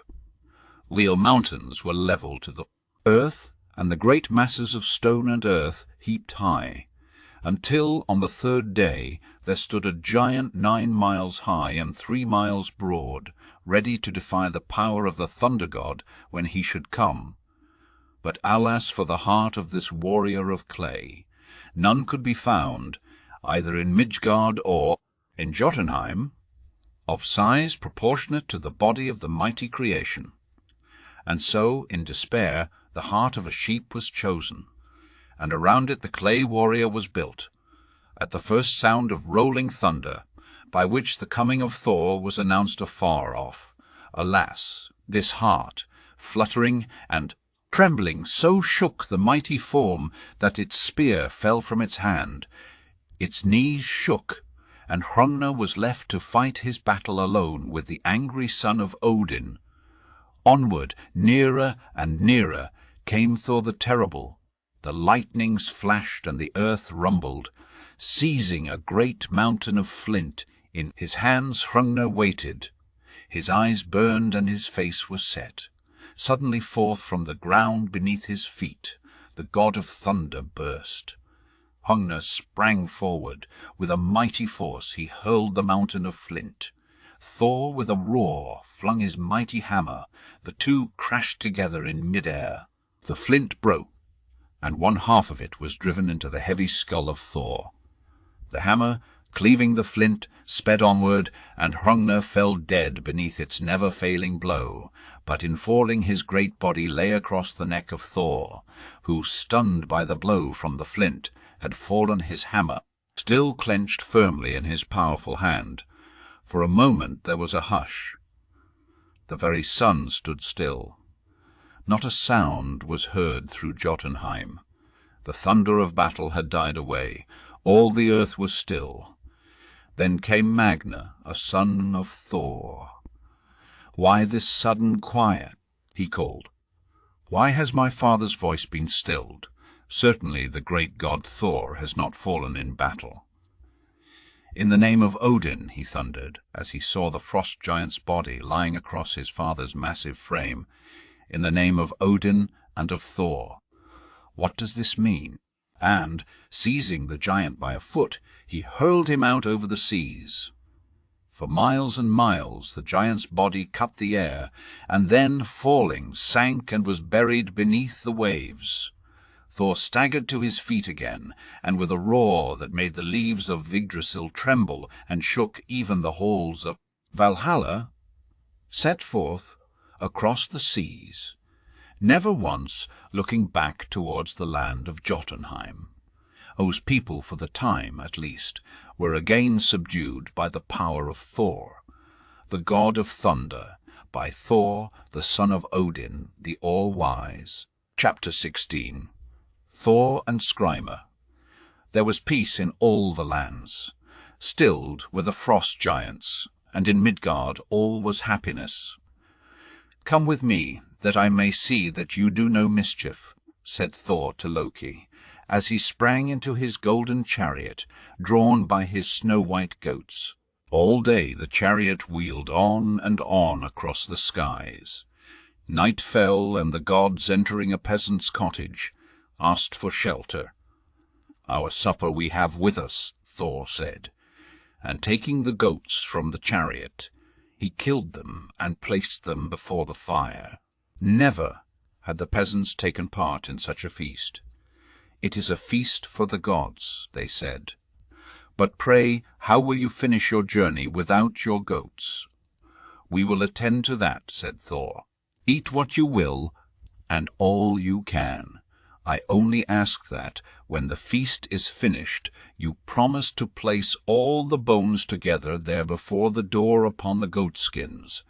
Real mountains were levelled to the earth, and the great masses of stone and earth heaped high, until on the third day there stood a giant 9 miles high and 3 miles broad, ready to defy the power of the thunder god when he should come. But alas for the heart of this warrior of clay! None could be found, either in MIDGARD or in Jotunheim, of size proportionate to the body of the mighty creation. And so, in despair, the heart of a sheep was chosen, and around it the clay warrior was built. At the first sound of rolling thunder, by which the coming of Thor was announced afar off, alas, this heart, fluttering and trembling, so shook the mighty form that its spear fell from its hand. Its knees shook, and HRUNGNER was left to fight his battle alone with the angry son of Odin. Onward, nearer and nearer, came Thor the Terrible. The lightnings flashed and the earth rumbled. Seizing a great mountain of flint, in his hands HRUNGNER waited. His eyes burned and his face was set. Suddenly forth from the ground beneath his feet, the god of thunder burst. HRUNGNER sprang forward. With a mighty force he hurled the mountain of flint. Thor, with a roar, flung his mighty hammer. The two crashed together in mid-air. The flint broke, and one half of it was driven into the heavy skull of Thor. The hammer, cleaving the flint, sped onward, and HRUNGNER fell dead beneath its never-failing blow, but in falling his great body lay across the neck of Thor, who, stunned by the blow from the flint, had fallen, his hammer still clenched firmly in his powerful hand. For a moment there was a hush. The very sun stood still. Not a sound was heard through Jotunheim. The thunder of battle had died away. All the earth was still. Then came Magner, a son of Thor. "Why this sudden quiet?" he called. "Why has my father's voice been stilled? Certainly the great god Thor has not fallen in battle." "In the name of Odin," he thundered, as he saw the frost giant's body lying across his father's massive frame. "In the name of Odin and of Thor. What does this mean?" And, seizing the giant by a foot, he hurled him out over the seas. For miles and miles the giant's body cut the air, and then, falling, sank and was buried beneath the waves. Thor staggered to his feet again, and with a roar that made the leaves of YGDRASIL tremble and shook even the halls of Valhalla, set forth across the seas, never once looking back towards the land of Jotunheim, whose people, for the time at least, were again subdued by the power of Thor, the god of thunder, by Thor, the son of Odin, the all-wise. Chapter 16. Thor and SKRYMER. There was peace in all the lands. Stilled were the frost giants, and in Midgard all was happiness. "Come with me, that I may see that you do no mischief," said Thor to Loki, as he sprang into his golden chariot, drawn by his snow-white goats. All day the chariot wheeled on and on across the skies. Night fell, and the gods, entering a peasant's cottage, asked for shelter. "Our supper we have with us," Thor said, and taking the goats from the chariot, he killed them and placed them before the fire. Never had the peasants taken part in such a feast. "It is a feast for the gods," they said. "But pray, how will you finish your journey without your goats?" "We will attend to that," said Thor. "Eat what you will, and all you can. I only ask that, when the feast is finished, you promise to place all the bones together there before the door upon the goatskins.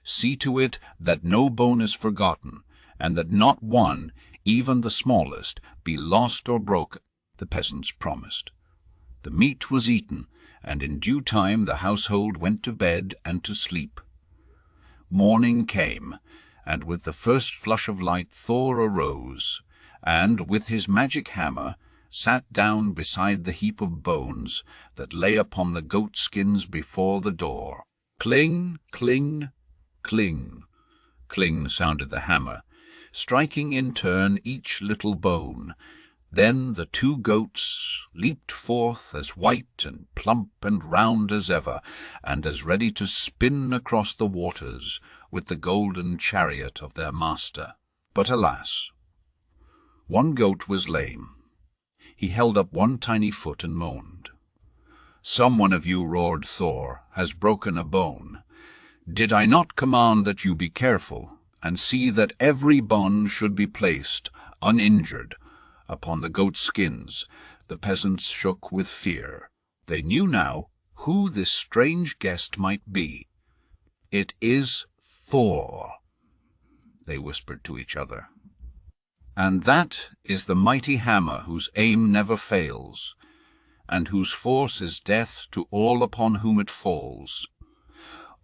See to it that no bone is forgotten, and that not one, even the smallest, be lost or broken," the peasants promised. The meat was eaten, and in due time the household went to bed and to sleep. Morning came, and with the first flush of light Thor arose, and, with his magic hammer, sat down beside the heap of bones that lay upon the goat-skins before the door. Cling, cling, cling, cling sounded the hammer, striking in turn each little bone. Then the two goats leaped forth as white and plump and round as ever, and as ready to spin across the waters with the golden chariot of their master. But alas, one goat was lame. He held up one tiny foot and moaned. "Some one of you," roared Thor, "has broken a bone. Did I not command that you be careful, and see that every bone should be placed, uninjured, upon the goat skins?" The peasants shook with fear. They knew now who this strange guest might be. "It is Thor," they whispered to each other. "And that is the mighty hammer whose aim never fails, and whose force is death to all upon whom it falls.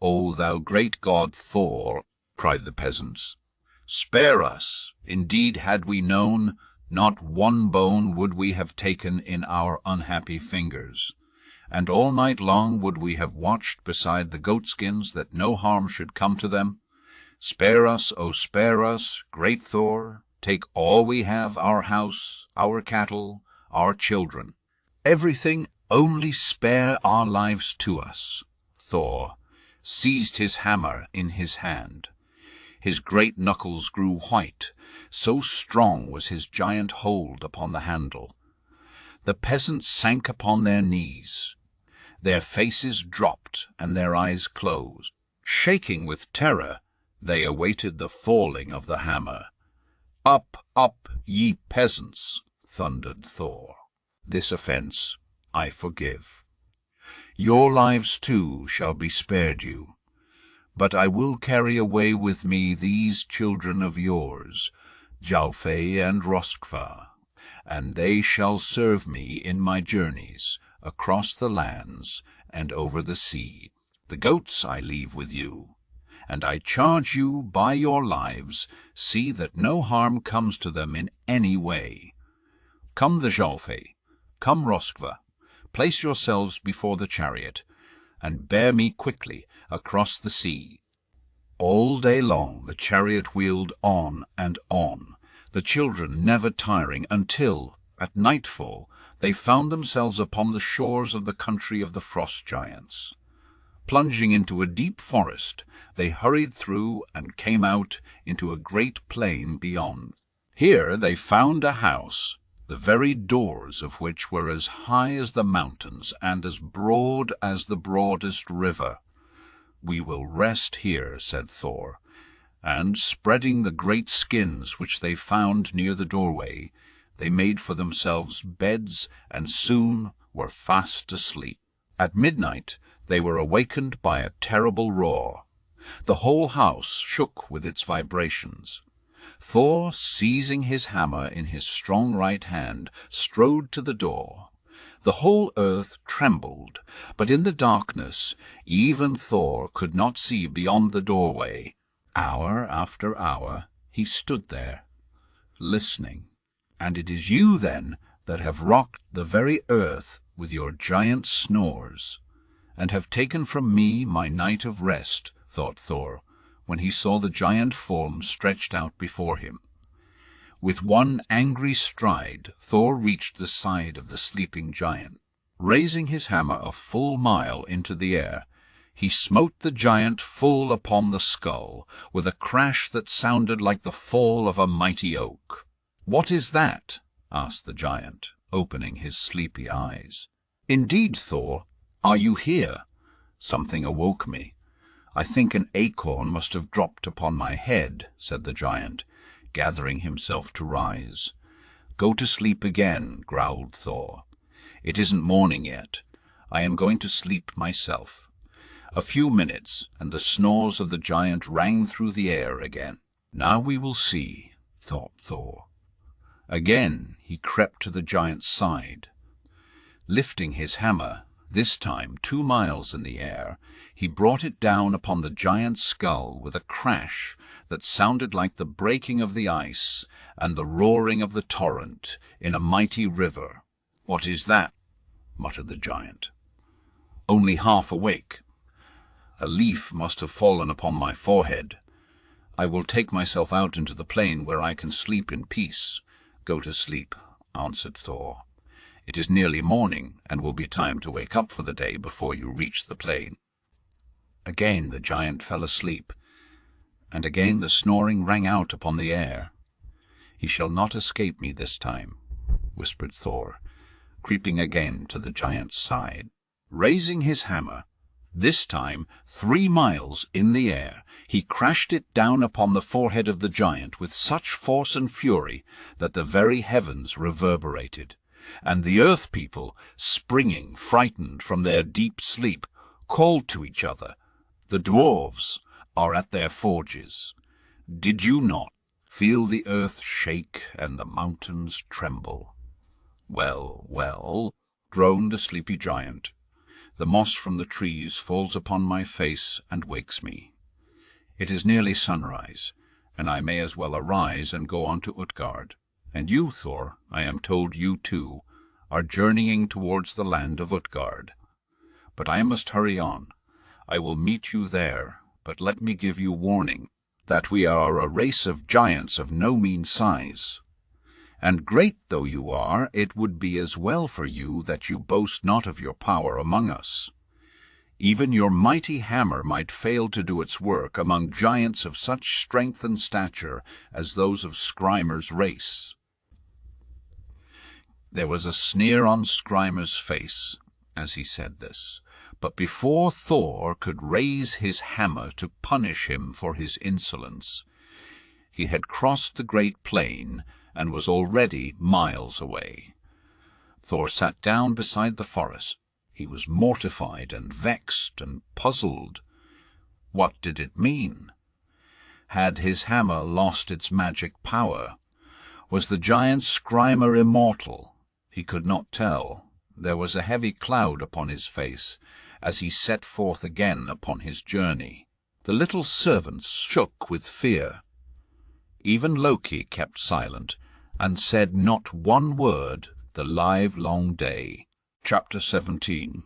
O thou great god Thor," cried the peasants, "spare us. Indeed, had we known, not one bone would we have taken in our unhappy fingers, and all night long would we have watched beside the goatskins that no harm should come to them. Spare us, O spare us, great Thor. Take all we have, our house, our cattle, our children. Everything, only spare our lives to us." Thor seized his hammer in his hand. His great knuckles grew white, so strong was his giant hold upon the handle. The peasants sank upon their knees. Their faces dropped and their eyes closed. Shaking with terror, they awaited the falling of the hammer. "Up, up, ye peasants," thundered Thor. "This offense I forgive. Your lives, too, shall be spared you. But I will carry away with me these children of yours, Jalfey and Roskva, and they shall serve me in my journeys across the lands and over the sea. The goats I leave with you, and I charge you by your lives, see that no harm comes to them in any way. Come the Jalfey, come Roskva, place yourselves before the chariot, and bear me quickly across the sea." All day long the chariot wheeled on and on, the children never tiring, until, at nightfall, they found themselves upon the shores of the country of the frost giants. Plunging into a deep forest, they hurried through and came out into a great plain beyond. Here they found a house, the very doors of which were as high as the mountains and as broad as the broadest river. "We will rest here," said Thor, and, spreading the great skins which they found near the doorway, they made for themselves beds and soon were fast asleep. At midnight they were awakened by a terrible roar. The whole house shook with its vibrations. Thor, seizing his hammer in his strong right hand, strode to the door. The whole earth trembled, but in the darkness even Thor could not see beyond the doorway. Hour after hour he stood there, listening. "And it is you, then, that have rocked the very earth with your giant snores, and have taken from me my night of rest," thought Thor, when he saw the giant form stretched out before him. With one angry stride, Thor reached the side of the sleeping giant. Raising his hammer a full mile into the air, he smote the giant full upon the skull, with a crash that sounded like the fall of a mighty oak. "What is that?" asked the giant, opening his sleepy eyes. "Indeed, Thor, are you here? Something awoke me. I think an acorn must have dropped upon my head," said the giant, gathering himself to rise. "Go to sleep again," growled Thor. "It isn't morning yet. I am going to sleep myself. A few minutes, and the snores of the giant rang through the air again. "Now we will see," thought Thor. Again he crept to the giant's side. Lifting his hammer, this time 2 miles in the air, he brought it down upon the giant's skull with a crash that sounded like the breaking of the ice and the roaring of the torrent in a mighty river. "What is that?" muttered the giant. "Only half awake. A leaf must have fallen upon my forehead. I will take myself out into the plain where I can sleep in peace." "Go to sleep," answered Thor. "It is nearly morning, and will be time to wake up for the day before you reach the plain." Again the giant fell asleep, and again the snoring rang out upon the air. "He shall not escape me this time," whispered Thor, creeping again to the giant's side. Raising his hammer, this time 3 miles in the air, he crashed it down upon the forehead of the giant with such force and fury that the very heavens reverberated, and the earth people, springing frightened from their deep sleep, called to each other, "The dwarves are at their forges. Did you not feel the earth shake and the mountains tremble?" "Well, well," droned the sleepy giant. "The moss from the trees falls upon my face and wakes me. It is nearly sunrise, and I may as well arise and go on to Utgard. And you, Thor, I am told you, too, are journeying towards the land of Utgard. But I must hurry on. I will meet you there, but let me give you warning that we are a race of giants of no mean size. And great though you are, it would be as well for you that you boast not of your power among us. Even your mighty hammer might fail to do its work among giants of such strength and stature as those of SKRYMER's race." There was a sneer on SKRYMER's face as he said this, but before Thor could raise his hammer to punish him for his insolence, he had crossed the great plain and was already miles away. Thor sat down beside the forest. He was mortified and vexed and puzzled. What did it mean? Had his hammer lost its magic power? Was the giant SKRYMER immortal? He could not tell. There was a heavy cloud upon his face as he set forth again upon his journey. The little servants shook with fear. Even Loki kept silent, and said not one word the livelong day. Chapter 17.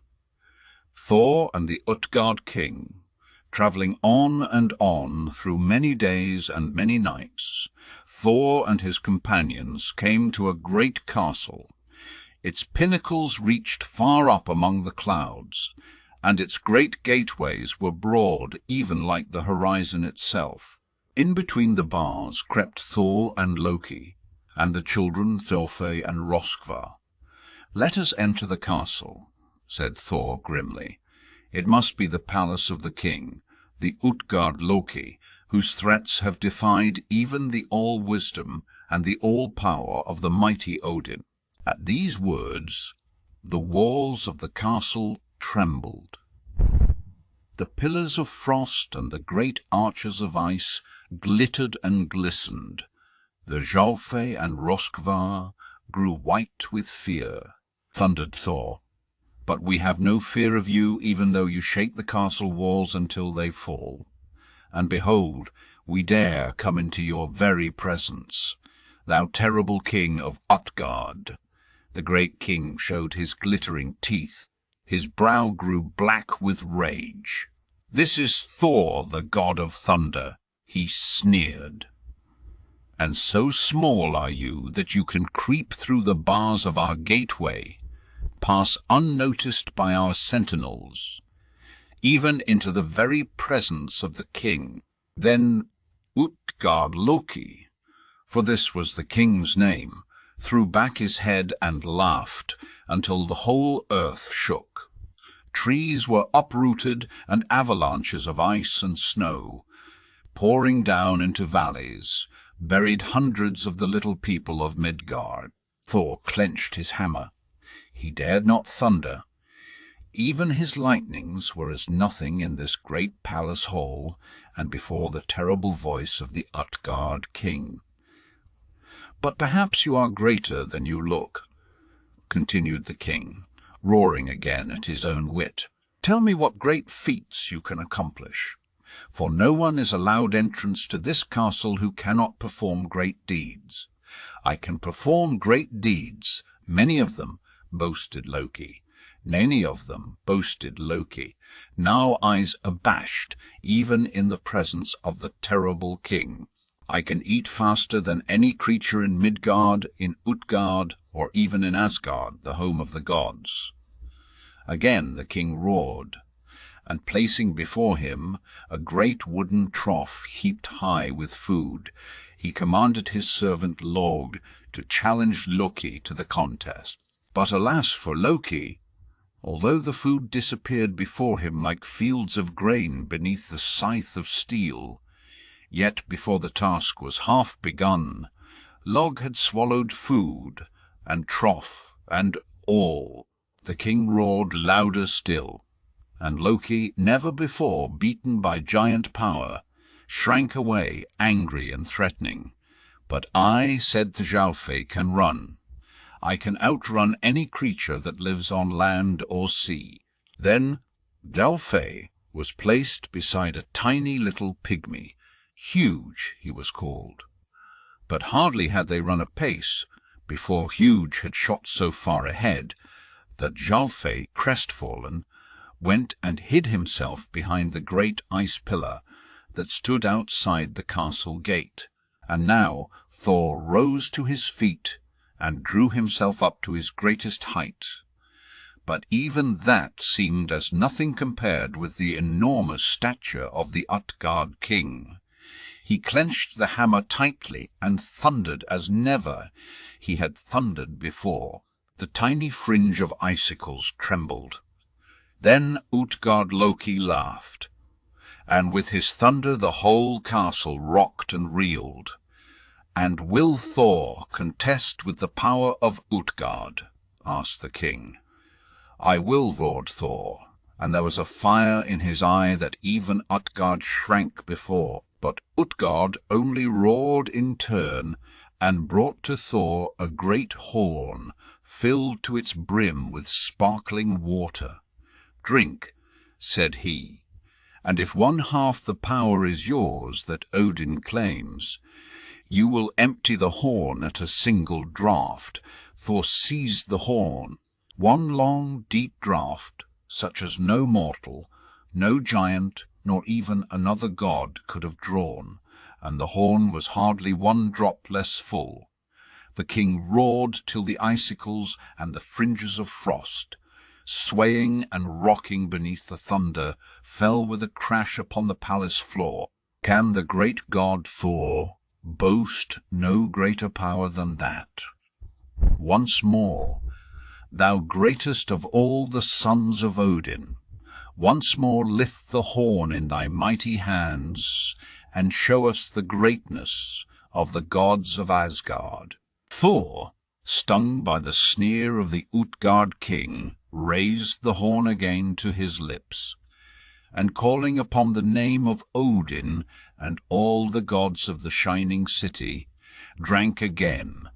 Thor and the Utgard king, travelling on and on through many days and many nights, Thor and his companions came to a great castle. Its pinnacles reached far up among the clouds, and its great gateways were broad, even like the horizon itself. In between the bars crept Thor and Loki, and the children Thorfey and Röskva. "Let us enter the castle," said Thor grimly. "It must be the palace of the king, the UTGARD Loki, whose threats have defied even the all-wisdom and the all-power of the mighty Odin." At these words, the walls of the castle trembled. The pillars of frost and the great arches of ice glittered and glistened. The Thorfey and Röskva grew white with fear. Thundered Thor, "But we have no fear of you, even though you shake the castle walls until they fall. And behold, we dare come into your very presence, thou terrible king of Utgard." The great king showed his glittering teeth. His brow grew black with rage. "This is Thor, the god of thunder," he sneered. "And so small are you that you can creep through the bars of our gateway, pass unnoticed by our sentinels, even into the very presence of the king." Then Utgard Loki, for this was the king's name, threw back his head and laughed until the whole earth shook. Trees were uprooted, and avalanches of ice and snow, pouring down into valleys, buried hundreds of the little people of Midgard. Thor clenched his hammer. He dared not thunder. Even his lightnings were as nothing in this great palace hall, and before the terrible voice of the UTGARD king. "But perhaps you are greater than you look," continued the king, roaring again at his own wit. "Tell me what great feats you can accomplish, for no one is allowed entrance to this castle who cannot perform great deeds." "I can perform great deeds, many of them," boasted Loki. "Many of them," boasted Loki, now eyes abashed even in the presence of the terrible king. "I can eat faster than any creature in MIDGARD, in UTGARD, or even in ASGARD, the home of the gods." Again the king roared, and placing before him a great wooden trough heaped high with food, he commanded his servant Log to challenge Loki to the contest. But alas for Loki! Although the food disappeared before him like fields of grain beneath the scythe of steel, yet before the task was half begun, Log had swallowed food and trough and all. The king roared louder still, and Loki, never before beaten by giant power, shrank away, angry and threatening. "But I," said Thjalfi, "can run. I can outrun any creature that lives on land or sea." Then Thjalfi was placed beside a tiny little pygmy. Huge he was called. But hardly had they run a pace before Huge had shot so far ahead that Thjalfi, crestfallen, went and hid himself behind the great ice pillar that stood outside the castle gate. And now Thor rose to his feet and drew himself up to his greatest height. But even that seemed as nothing compared with the enormous stature of the UTGARD king. He clenched the hammer tightly and thundered as never he had thundered before. The tiny fringe of icicles trembled. Then UTGARD Loki laughed, and with his thunder the whole castle rocked and reeled. "And will Thor contest with the power of UTGARD?" asked the king. "I will," roared Thor, and there was a fire in his eye that even UTGARD shrank before. But UTGARD only roared in turn, and brought to Thor a great horn, filled to its brim with sparkling water. "Drink," said he, "and if one half the power is yours that Odin claims, you will empty the horn at a single draught." Thor seized the horn, one long, deep draught, such as no mortal, no giant, nor even another god could have drawn, and the horn was hardly one drop less full. The king roared till the icicles and the fringes of frost, swaying and rocking beneath the thunder, fell with a crash upon the palace floor. Can the great god Thor boast no greater power than that? Once more, "Thou greatest of all the sons of Odin, once more lift the horn in thy mighty hands, and show us the greatness of the gods of Asgard." Thor, stung by the sneer of the UTGARD king, raised the horn again to his lips, and calling upon the name of Odin and all the gods of the shining city, drank again.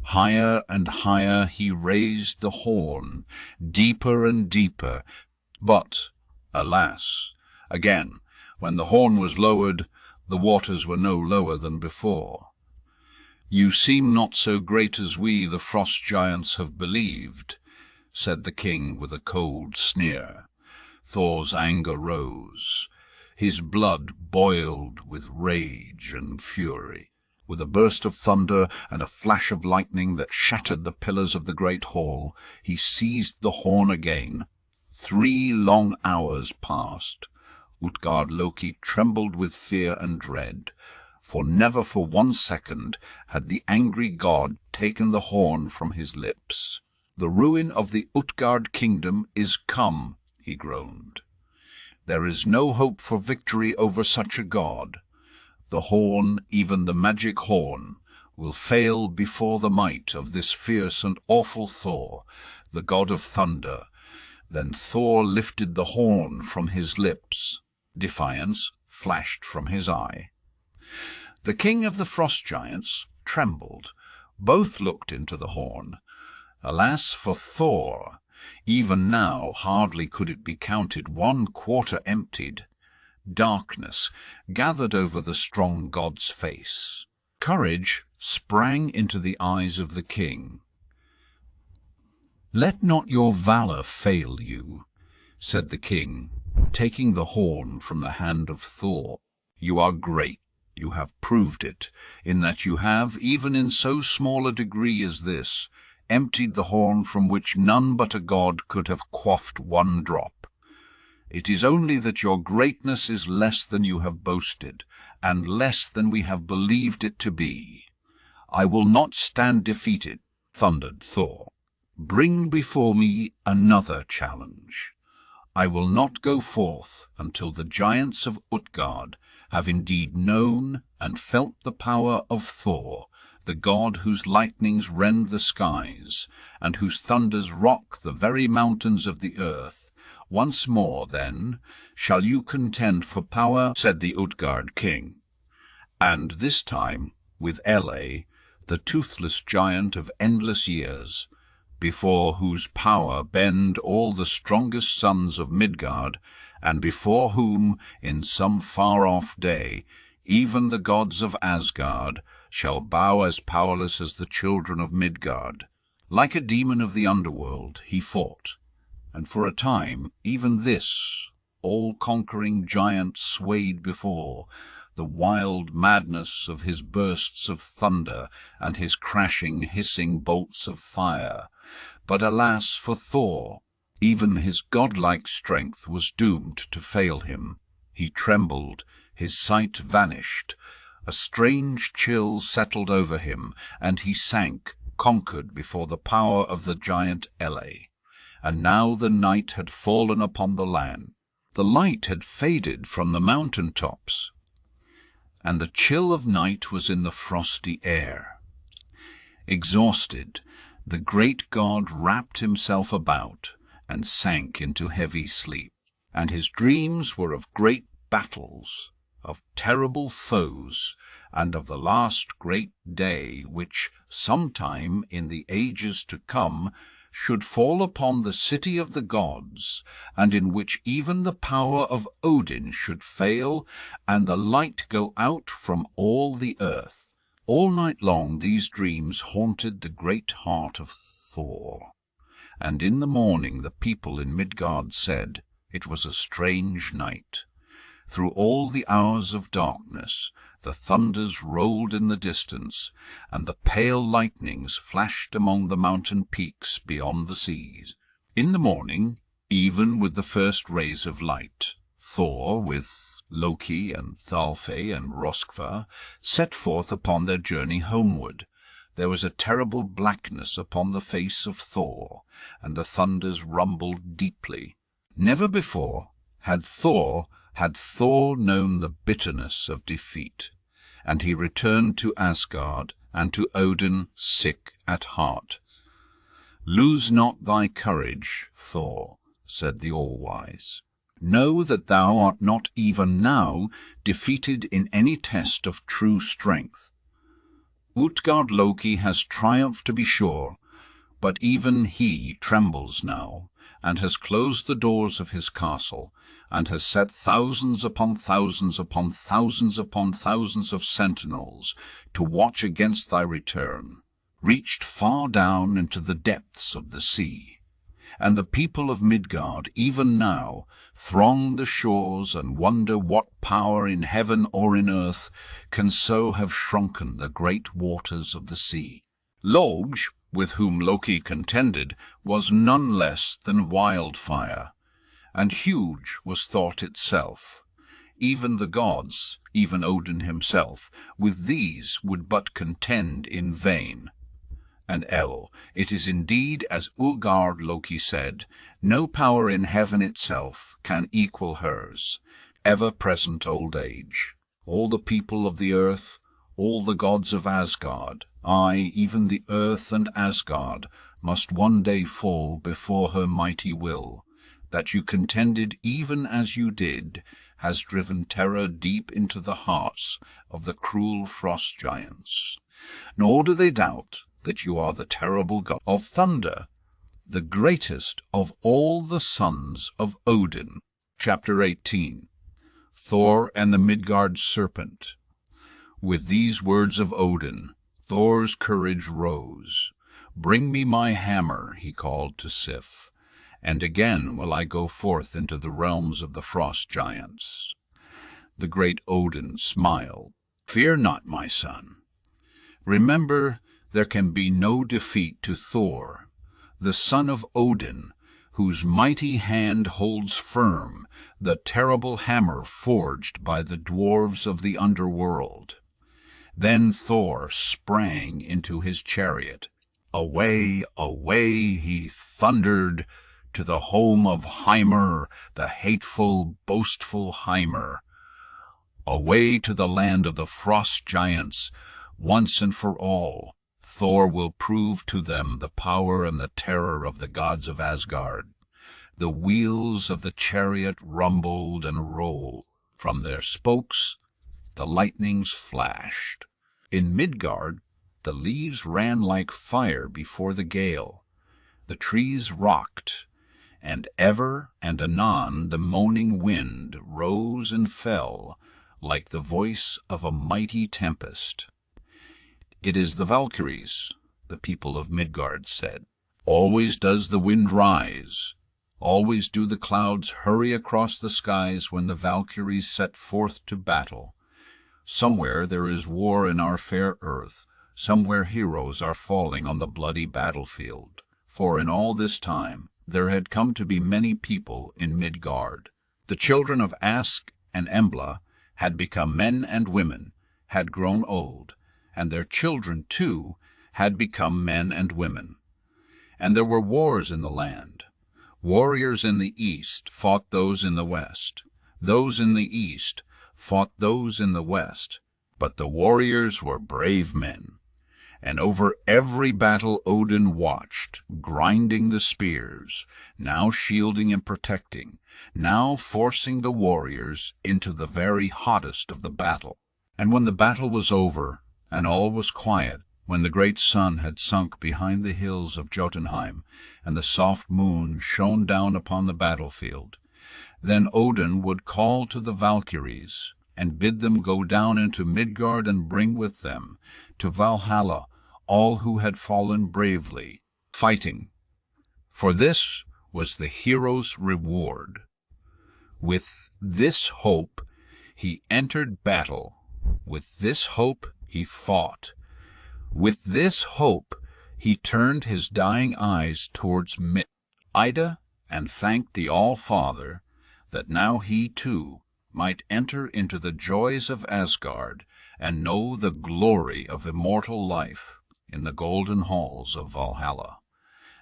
Higher and higher he raised the horn, deeper and deeper. But, alas, again, when the horn was lowered, the waters were no lower than before. "You seem not so great as we, the frost giants, have believed," said the king with a cold sneer. Thor's anger rose. His blood boiled with rage and fury. With a burst of thunder and a flash of lightning that shattered the pillars of the great hall, he seized the horn again. 3 long hours passed. UTGARD Loki trembled with fear and dread, for never for 1 second had the angry god taken the horn from his lips. "The ruin of the UTGARD kingdom is come," he groaned. "There is no hope for victory over such a god. The horn, even the magic horn, will fail before the might of this fierce and awful Thor, the god of thunder, Then Thor lifted the horn from his lips. Defiance flashed from his eye. The king of the frost giants trembled. Both looked into the horn. Alas for Thor! Even now hardly could it be counted 1/4 emptied. Darkness gathered over the strong god's face. Courage sprang into the eyes of the king. "Let not your valor fail you," said the king, taking the horn from the hand of Thor. "You are great. You have proved it, in that you have, even in so small a degree as this, emptied the horn from which none but a god could have quaffed 1 drop. It is only that your greatness is less than you have boasted, and less than we have believed it to be. I will not stand defeated," thundered Thor. "Bring before me another challenge. I will not go forth until the giants of UTGARD have indeed known and felt the power of Thor, the god whose lightnings rend the skies, and whose thunders rock the very mountains of the earth. Once more, then, shall you contend for power," said the UTGARD king. And this time with LA, the toothless giant of endless years, before whose power bend all the strongest sons of Midgard, and before whom, in some far-off day, even the gods of Asgard shall bow as powerless as the children of Midgard. Like a demon of the underworld, he fought, and for a time even this all-conquering giant swayed before the wild madness of his bursts of thunder and his crashing, hissing bolts of fire. But alas for Thor! Even his godlike strength was doomed to fail him. He trembled, his sight vanished, a strange chill settled over him, and he sank, conquered before the power of the giant LA. And now the night had fallen upon the land. The light had faded from the mountain tops, and the chill of night was in the frosty air. Exhausted, the great god wrapped himself about and sank into heavy sleep, and his dreams were of great battles, of terrible foes, and of the last great day which, sometime in the ages to come, should fall upon the city of the gods, and in which even the power of Odin should fail, and the light go out from all the earth. All night long these dreams haunted the great heart of Thor, and in the morning the people in Midgard said it was a strange night. Through all the hours of darkness the thunders rolled in the distance, and the pale lightnings flashed among the mountain peaks beyond the seas. In the morning, even with the first rays of light, Thor, with Loki and Thalfey and Roskva, set forth upon their journey homeward. There was a terrible blackness upon the face of Thor, and the thunders rumbled deeply. Never before had Thor known the bitterness of defeat, and he returned to Asgard and to Odin sick at heart. "Lose not thy courage, Thor," said the All-Wise. "Know that thou art not even now defeated in any test of true strength. Utgard Loki has triumphed, to be sure, but even he trembles now, and has closed the doors of his castle, and has set thousands upon thousands upon thousands upon thousands of sentinels to watch against thy return, reached far down into the depths of the sea. And the people of Midgard, even now, throng the shores and wonder what power in heaven or in earth can so have shrunken the great waters of the sea. Logi, with whom Loki contended, was none less than wildfire, and huge was thought itself. Even the gods, even Odin himself, with these would but contend in vain. And it is indeed as UTGARD Loki said, no power in heaven itself can equal hers, ever-present old age. All the people of the earth, all the gods of Asgard, aye, even the earth and Asgard, must one day fall before her mighty will, that you contended even as you did, has driven terror deep into the hearts of the cruel frost giants. Nor do they doubt that you are the terrible god of thunder, the greatest of all the sons of Odin. Chapter 18. Thor and the Midgard Serpent. With these words of Odin, Thor's courage rose. "Bring me my hammer," he called to Sif, "and again will I go forth into the realms of the frost giants." The great Odin smiled. "Fear not, my son. Remember, there can be no defeat to Thor, the son of Odin, whose mighty hand holds firm the terrible hammer forged by the dwarves of the underworld." Then Thor sprang into his chariot. Away, away he thundered to the home of Hymir, the hateful, boastful Hymir. Away to the land of the frost giants. Once and for all, Thor will prove to them the power and the terror of the gods of Asgard. The wheels of the chariot rumbled and rolled. From their spokes the lightnings flashed. In Midgard the leaves ran like fire before the gale. The trees rocked, and ever and anon the moaning wind rose and fell like the voice of a mighty tempest. "It is the Valkyries," the people of Midgard said. "Always does the wind rise. Always do the clouds hurry across the skies when the Valkyries set forth to battle. Somewhere there is war in our fair earth. Somewhere heroes are falling on the bloody battlefield." For in all this time there had come to be many people in Midgard. The children of Ask and Embla had become men and women, had grown old, and their children, too, had become men and women. And there were wars in the land. Warriors in the east fought those in the west. Those in the east fought those in the west. But the warriors were brave men. And over every battle Odin watched, grinding the spears, now shielding and protecting, now forcing the warriors into the very hottest of the battle. And when the battle was over, and all was quiet, when the great sun had sunk behind the hills of Jotunheim, and the soft moon shone down upon the battlefield, then Odin would call to the Valkyries, and bid them go down into Midgard and bring with them to Valhalla all who had fallen bravely, fighting. For this was the hero's reward. With this hope he entered battle. With this hope he fought. With this hope he turned his dying eyes towards Ida and thanked the All-Father that now he too might enter into the joys of Asgard and know the glory of immortal life in the golden halls of Valhalla.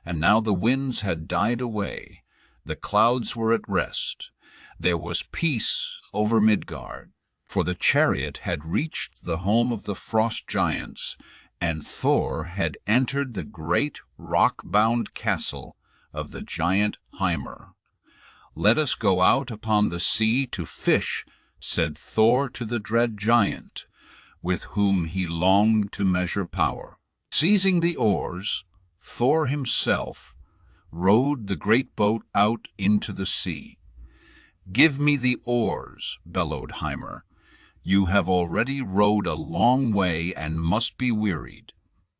And now the winds had died away, the clouds were at rest, there was peace over Midgard, for the chariot had reached the home of the frost giants, and Thor had entered the great rock-bound castle of the giant Hymir. "Let us go out upon the sea to fish," said Thor to the dread giant, with whom he longed to measure power. Seizing the oars, Thor himself rowed the great boat out into the sea. "Give me the oars," bellowed Hymir. "You have already rowed a long way and must be wearied."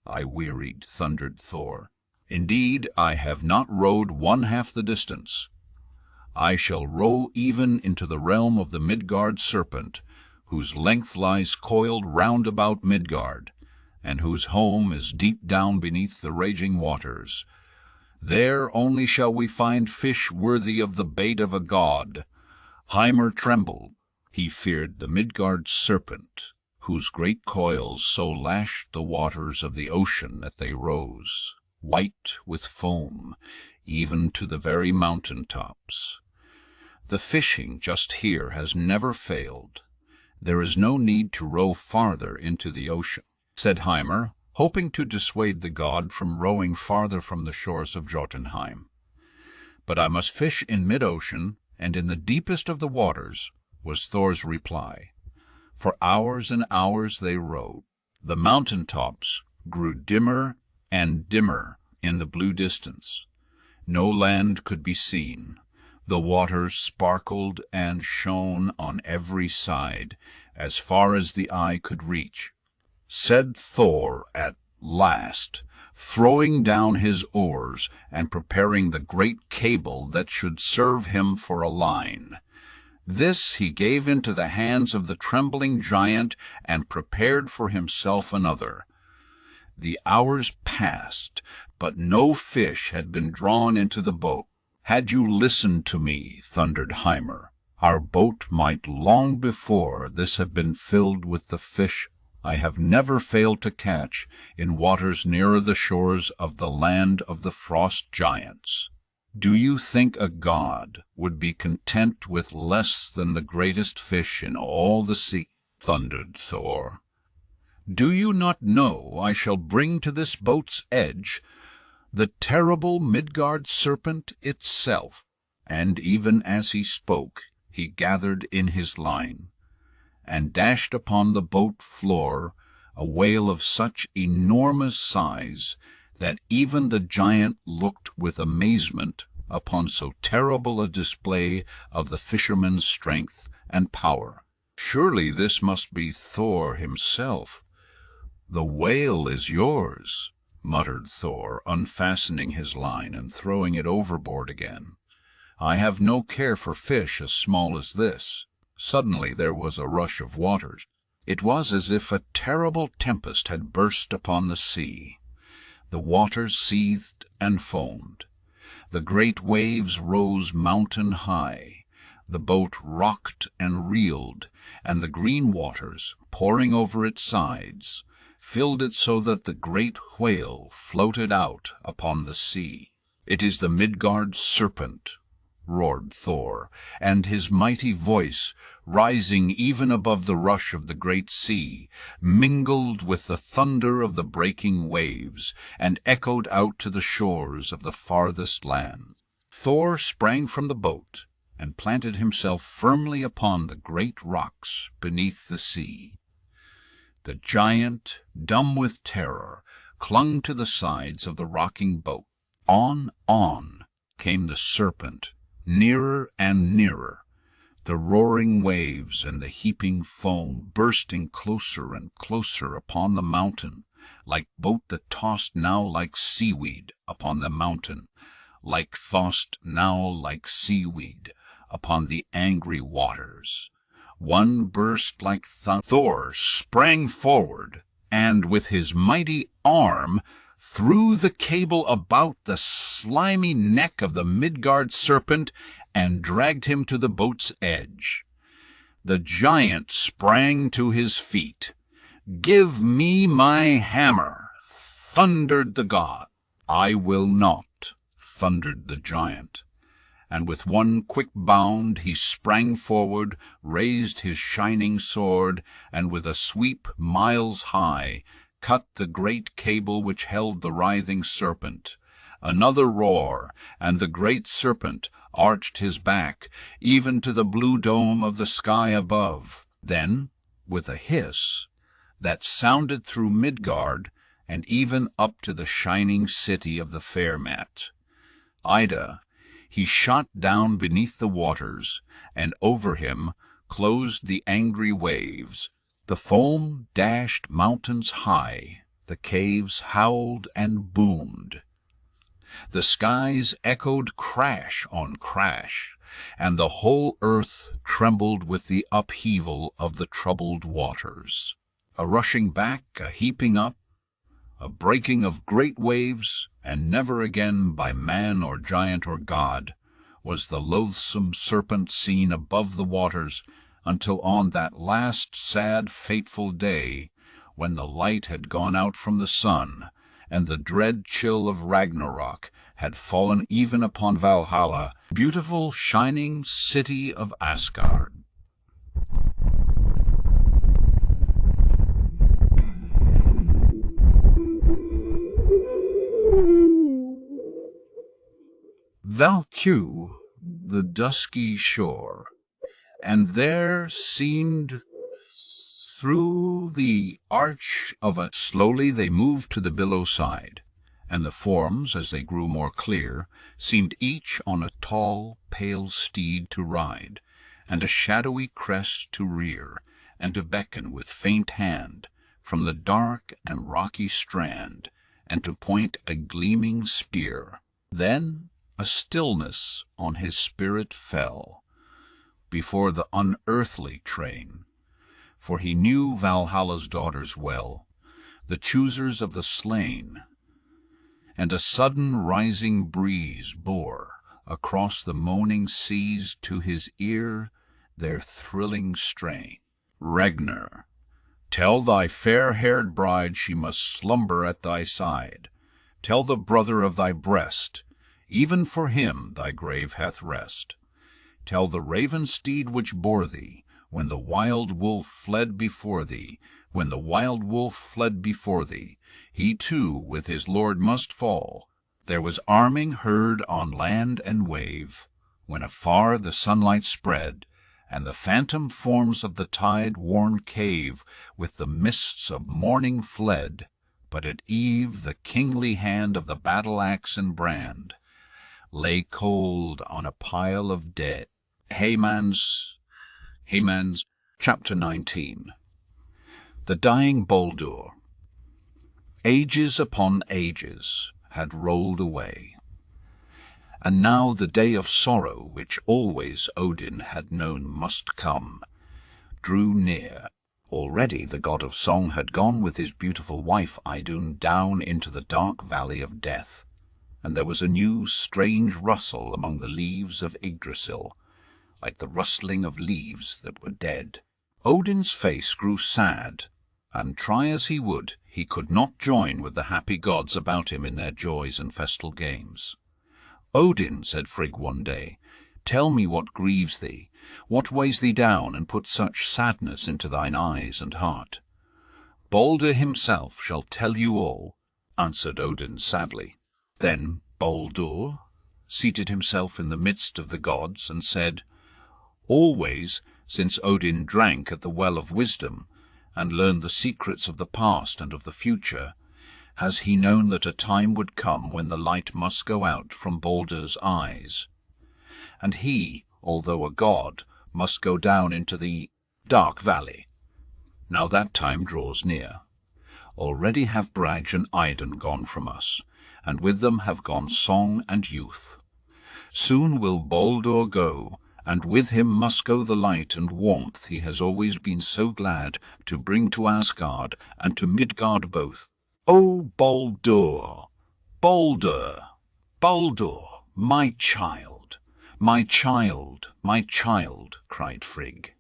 "I wearied," thundered Thor. "Indeed, I have not rowed one half the distance. I shall row even into the realm of the Midgard Serpent, whose length lies coiled round about Midgard, and whose home is deep down beneath the raging waters. There only shall we find fish worthy of the bait of a god." Hymir trembled. He feared the Midgard Serpent, whose great coils so lashed the waters of the ocean that they rose, white with foam, even to the very mountain tops. "The fishing just here has never failed. There is no need to row farther into the ocean," said Hymir, hoping to dissuade the god from rowing farther from the shores of Jotunheim. But I must fish in mid-ocean, and in the deepest of the waters, was Thor's reply. For hours and hours they rowed. The mountain-tops grew dimmer and dimmer in the blue distance. No land could be seen. The waters sparkled and shone on every side, as far as the eye could reach. Said Thor at last, throwing down his oars and preparing the great cable that should serve him for a line. This he gave into the hands of the trembling giant and prepared for himself another. The hours passed, but no fish had been drawn into the boat. Had you listened to me, thundered Hymer, our boat might long before this have been filled with the fish I have never failed to catch in waters nearer the shores of the land of the frost giants. Do you think a god would be content with less than the greatest fish in all the sea? Thundered Thor. Do you not know I shall bring to this boat's edge the terrible Midgard serpent itself? And even as he spoke, he gathered in his line, and dashed upon the boat floor a whale of such enormous size that even the giant looked with amazement upon so terrible a display of the fisherman's strength and power. Surely this must be Thor himself. The whale is yours, muttered Thor, unfastening his line and throwing it overboard again. I have no care for fish as small as this. Suddenly there was a rush of waters. It was as if a terrible tempest had burst upon the sea. The waters seethed and foamed. The great waves rose mountain high. The boat rocked and reeled, and the green waters, pouring over its sides, filled it so that the great whale floated out upon the sea. It is the Midgard serpent, roared Thor, and his mighty voice, rising even above the rush of the great sea, mingled with the thunder of the breaking waves, and echoed out to the shores of the farthest land. Thor sprang from the boat, and planted himself firmly upon the great rocks beneath the sea. The giant, dumb with terror, clung to the sides of the rocking boat. On came the serpent, nearer and nearer, the roaring waves and the heaping foam bursting closer and closer upon the mountain, like boat that tossed now like seaweed upon the mountain, like tossed now like seaweed upon the angry waters. One burst like thunder. Thor sprang forward, and with his mighty arm threw the cable about the slimy neck of the Midgard serpent and dragged him to the boat's edge. The giant sprang to his feet. "Give me my hammer," thundered the god. "I will not," thundered the giant. And with one quick bound he sprang forward, raised his shining sword, and with a sweep miles high cut the great cable which held the writhing serpent. Another roar, and the great serpent arched his back, even to the blue dome of the sky above. Then, with a hiss that sounded through Midgard, and even up to the shining city of the Fairmat, Ida, he shot down beneath the waters, and over him closed the angry waves. The foam dashed mountains high, the caves howled and boomed. The skies echoed crash on crash, and the whole earth trembled with the upheaval of the troubled waters. A rushing back, a heaping up, a breaking of great waves, and never again by man or giant or god was the loathsome serpent seen above the waters, until on that last sad fateful day, when the light had gone out from the sun, and the dread chill of Ragnarok had fallen even upon Valhalla, beautiful shining city of Asgard. Valku, the dusky shore, and there seemed through the arch of a... Slowly they moved to the billow side, and the forms, as they grew more clear, seemed each on a tall, pale steed to ride, and a shadowy crest to rear, and to beckon with faint hand from the dark and rocky strand, and to point a gleaming spear. Then a stillness on his spirit fell before the unearthly train, for he knew Valhalla's daughters well, the choosers of the slain, and a sudden rising breeze bore across the moaning seas to his ear their thrilling strain. HRUNGNER, tell thy fair-haired bride she must slumber at thy side. Tell the brother of thy breast, even for him thy grave hath rest. Tell the raven steed which bore thee, when the wild wolf fled before thee, when the wild wolf fled before thee, he too with his lord must fall. There was arming heard on land and wave, when afar the sunlight spread, and the phantom forms of the tide-worn cave with the mists of morning fled. But at eve the kingly hand of the battle-axe and brand lay cold on a pile of dead. Heyman's Chapter 19. The dying Baldur. Ages upon ages had rolled away, and now the day of sorrow, which always Odin had known must come, drew near. Already the god of song had gone with his beautiful wife Idun down into the dark valley of death, and there was a new strange rustle among the leaves of Yggdrasil, like the rustling of leaves that were dead. Odin's face grew sad, and try as he would, he could not join with the happy gods about him in their joys and festal games. Odin, said Frigg one day, tell me what grieves thee, what weighs thee down and puts such sadness into thine eyes and heart. Baldur himself shall tell you all, answered Odin sadly. Then Baldur seated himself in the midst of the gods and said, always, since Odin drank at the well of wisdom, and learned the secrets of the past and of the future, has he known that a time would come when the light must go out from Baldur's eyes, and he, although a god, must go down into the dark valley. Now that time draws near. Already have Brage and Idun gone from us, and with them have gone song and youth. Soon will Baldur go, and with him must go the light and warmth he has always been so glad to bring to Asgard and to Midgard both. O Baldur, Baldur, Baldur, my child, my child, my child, cried Frigg.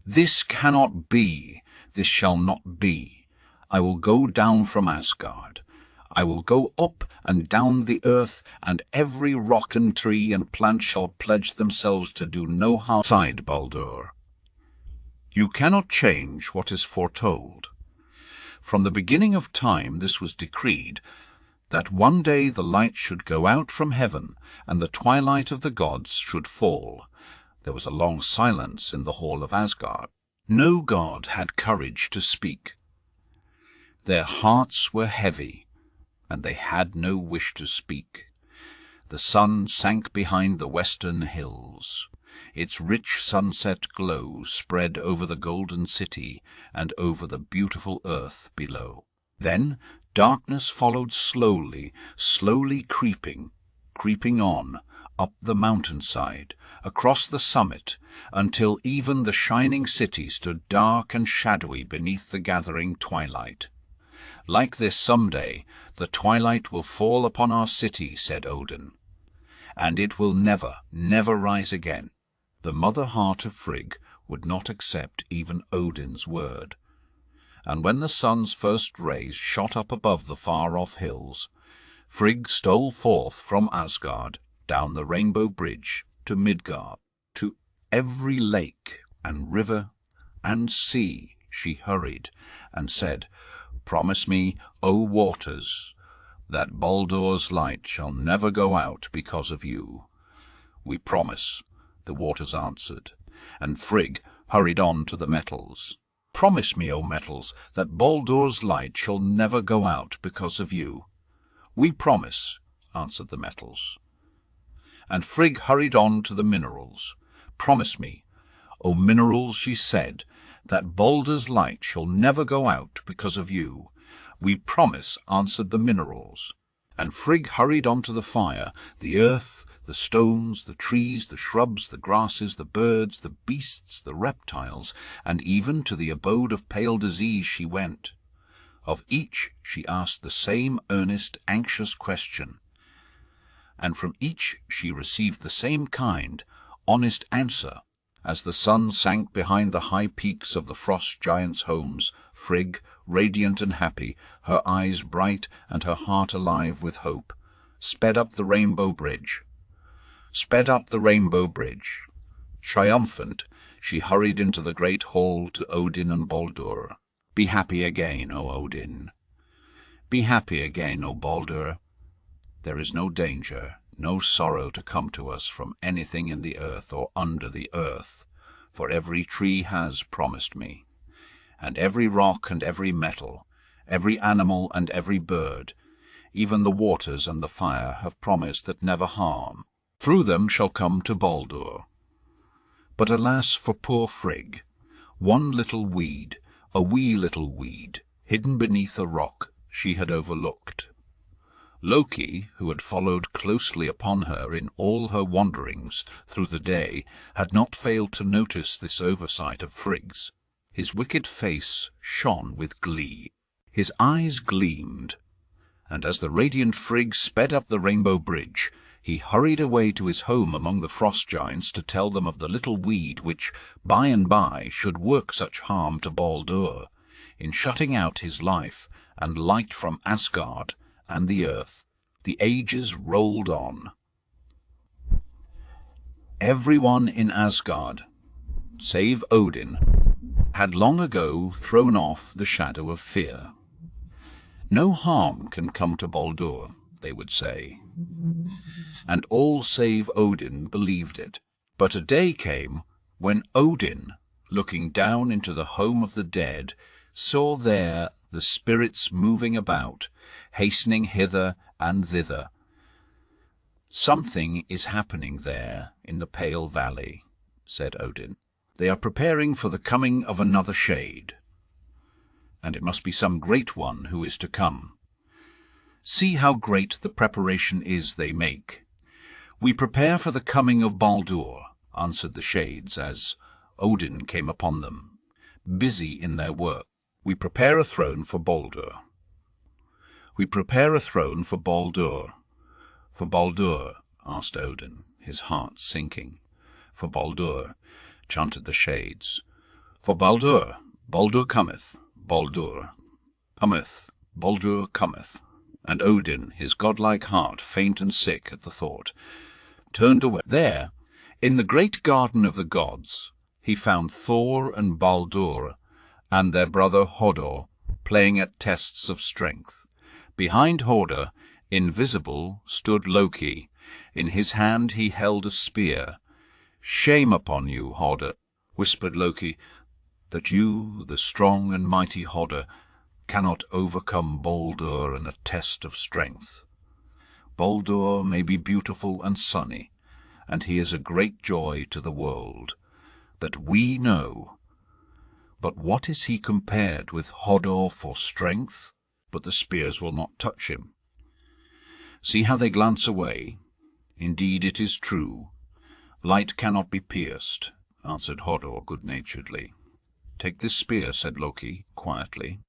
This cannot be, this shall not be. I will go down from Asgard. I will go up and down the earth, and every rock and tree and plant shall pledge themselves to do no harm. Sighed Baldur. You cannot change what is foretold. From the beginning of time this was decreed, that one day the light should go out from heaven, and the twilight of the gods should fall. There was a long silence in the hall of Asgard. No god had courage to speak. Their hearts were heavy, and they had no wish to speak. The sun sank behind the western hills. Its rich sunset glow spread over the golden city and over the beautiful earth below. Then darkness followed slowly, slowly creeping on, up the mountainside, across the summit, until even the shining city stood dark and shadowy beneath the gathering twilight. Like this someday, the twilight will fall upon our city, said Odin, and it will never, never rise again. The mother heart of Frigg would not accept even Odin's word. And when the sun's first rays shot up above the far-off hills, Frigg stole forth from Asgard down the rainbow bridge to Midgard. To every lake and river and sea she hurried and said, Promise me, O waters, that Baldur's light shall never go out because of you. We promise, the waters answered, and Frigg hurried on to the metals. Promise me, O metals, that Baldur's light shall never go out because of you. We promise, answered the metals. And Frigg hurried on to the minerals. Promise me, O minerals, she said, that Baldur's light shall never go out because of you. We promise, answered the minerals. And Frigg hurried on to the fire, the earth, the stones, the trees, the shrubs, the grasses, the birds, the beasts, the reptiles, and even to the abode of pale disease she went. Of each she asked the same earnest, anxious question, and from each she received the same kind, honest answer. As the sun sank behind the high peaks of the frost giants' homes, Frigg, radiant and happy, her eyes bright and her heart alive with hope, sped up the rainbow bridge. Triumphant, she hurried into the great hall to Odin and Baldur. Be happy again, O Odin. Be happy again, O Baldur. There is no danger, no sorrow to come to us from anything in the earth or under the earth, for every tree has promised me, and every rock and every metal, every animal and every bird, even the waters and the fire have promised that never harm through them shall come to Baldur. But alas for poor Frigg, one little weed, a wee little weed, hidden beneath a rock she had overlooked. Loki, who had followed closely upon her in all her wanderings through the day, had not failed to notice this oversight of Frigg's. His wicked face shone with glee, his eyes gleamed, and as the radiant Frigg sped up the rainbow bridge, he hurried away to his home among the frost giants to tell them of the little weed which, by and by, should work such harm to Baldur, in shutting out his life and light from Asgard and the earth. The ages rolled on. Everyone in Asgard, save Odin, had long ago thrown off the shadow of fear. No harm can come to Baldur, they would say, and all save Odin believed it. But a day came when Odin, looking down into the home of the dead, saw there the spirits moving about, hastening hither and thither. Something is happening there in the Pale Valley, said Odin. They are preparing for the coming of another shade, and it must be some great one who is to come. See how great the preparation is they make. We prepare for the coming of Baldur, answered the shades as Odin came upon them, busy in their work. We prepare a throne for Baldur. We prepare a throne for Baldur. For Baldur, asked Odin, his heart sinking. For Baldur, chanted the shades. For Baldur, Baldur cometh, Baldur cometh, Baldur cometh. And Odin, his godlike heart faint and sick at the thought, turned away. There, in the great garden of the gods, he found Thor and Baldur and their brother Hodor playing at tests of strength. Behind Hodor, invisible, stood Loki. In his hand he held a spear. Shame upon you, Hodor, whispered Loki, that you, the strong and mighty Hodor, cannot overcome Baldur in a test of strength. Baldur may be beautiful and sunny, and he is a great joy to the world, that we know. But what is he compared with Hodor for strength? But the spears will not touch him. See how they glance away. Indeed, it is true. Light cannot be pierced, answered Hodor good-naturedly. Take this spear, said Loki, quietly.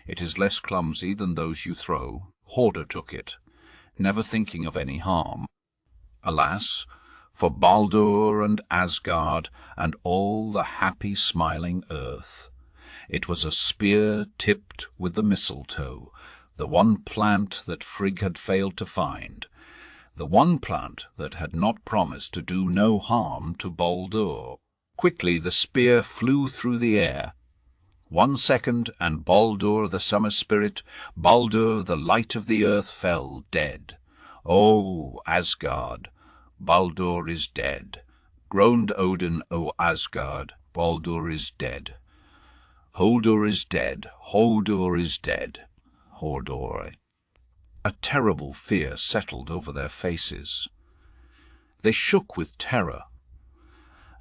It is less clumsy than those you throw. Hodor took it, never thinking of any harm. Alas, for Baldur and Asgard and all the happy smiling earth. It was a spear tipped with the mistletoe, the one plant that Frigg had failed to find, the one plant that had not promised to do no harm to Baldur. Quickly the spear flew through the air. 1 second, and Baldur, the summer spirit, Baldur, the light of the earth, fell dead. O Asgard, Baldur is dead. Groaned Odin, O Asgard, Baldur is dead. Hodur is dead, Hodur is dead, Hodur. A terrible fear settled over their faces. They shook with terror,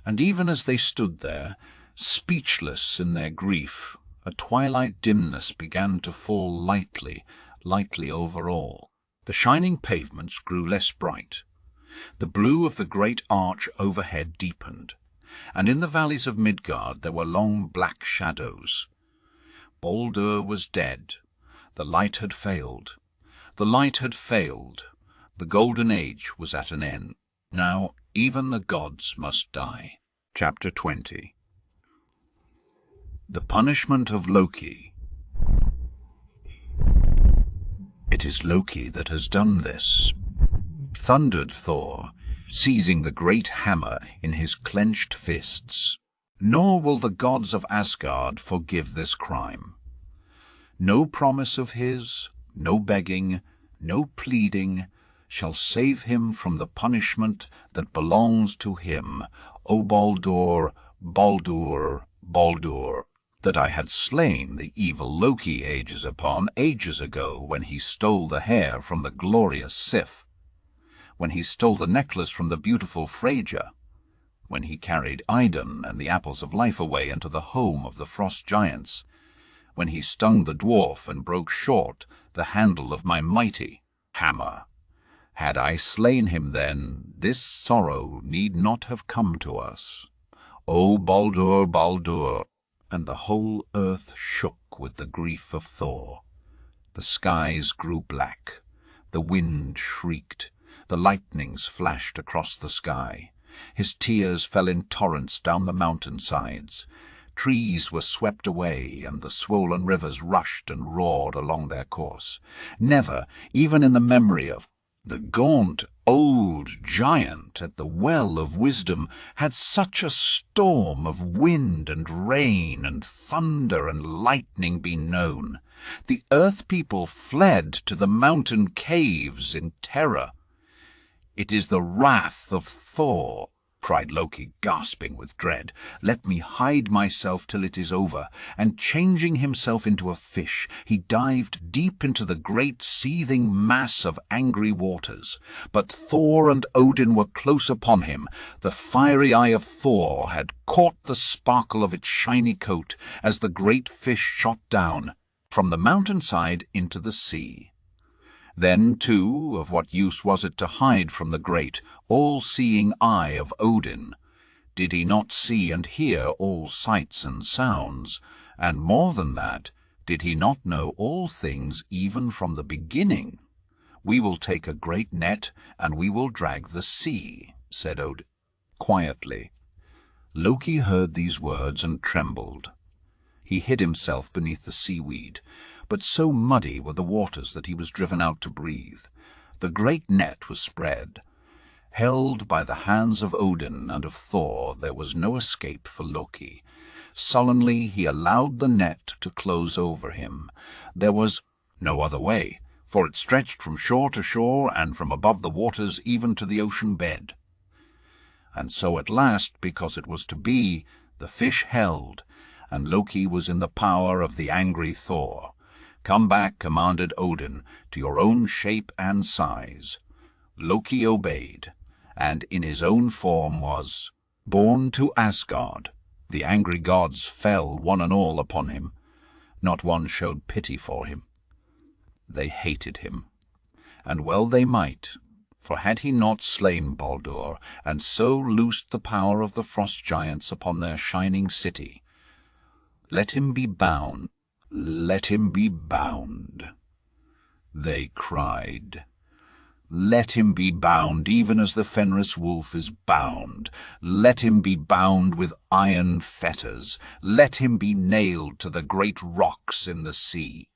and even as they stood there, speechless in their grief, a twilight dimness began to fall lightly over all. The shining pavements grew less bright. The blue of the great arch overhead deepened, and in the valleys of Midgard there were long black shadows. Baldur was dead. The light had failed. The light had failed. The golden age was at an end. Now even the gods must die. Chapter 20. The punishment of Loki. It is Loki that has done this, thundered Thor, seizing the great hammer in his clenched fists. Nor will the gods of Asgard forgive this crime. No promise of his, no begging, no pleading, shall save him from the punishment that belongs to him. O Baldur, Baldur, Baldur, that I had slain the evil Loki ages ago, when he stole the hair from the glorious Sif, when he stole the necklace from the beautiful Freyja, when he carried Idun and the apples of life away into the home of the frost giants, when he stung the dwarf and broke short the handle of my mighty hammer. Had I slain him then, this sorrow need not have come to us. O Baldur, Baldur! And the whole earth shook with the grief of Thor. The skies grew black, the wind shrieked, the lightnings flashed across the sky. His tears fell in torrents down the mountain-sides. Trees were swept away, and the swollen rivers rushed and roared along their course. Never, even in the memory of the gaunt old giant at the well of wisdom, had such a storm of wind and rain and thunder and lightning been known. The earth people fled to the mountain caves in terror. "It is the wrath of Thor," cried Loki, gasping with dread. "Let me hide myself till it is over." And changing himself into a fish, he dived deep into the great seething mass of angry waters. But Thor and Odin were close upon him. The fiery eye of Thor had caught the sparkle of its shiny coat as the great fish shot down from the mountainside into the sea. Then, too, of what use was it to hide from the great, all-seeing eye of Odin? Did he not see and hear all sights and sounds? And more than that, did he not know all things even from the beginning? "We will take a great net, and we will drag the sea," said Odin, quietly. Loki heard these words and trembled. He hid himself beneath the seaweed, but so muddy were the waters that he was driven out to breathe. The great net was spread. Held by the hands of Odin and of Thor, there was no escape for Loki. Sullenly he allowed the net to close over him. There was no other way, for it stretched from shore to shore and from above the waters even to the ocean bed. And so at last, because it was to be, the fish held, and Loki was in the power of the angry Thor. "Come back," commanded Odin, "to your own shape and size." Loki obeyed, and in his own form was borne to Asgard. The angry gods fell one and all upon him. Not one showed pity for him. They hated him, and well they might, for had he not slain Baldur, and so loosed the power of the frost giants upon their shining city? "Let him be bound, let him be bound," they cried. "Let him be bound, even as the Fenris wolf is bound. Let him be bound with iron fetters. Let him be nailed to the great rocks in the sea.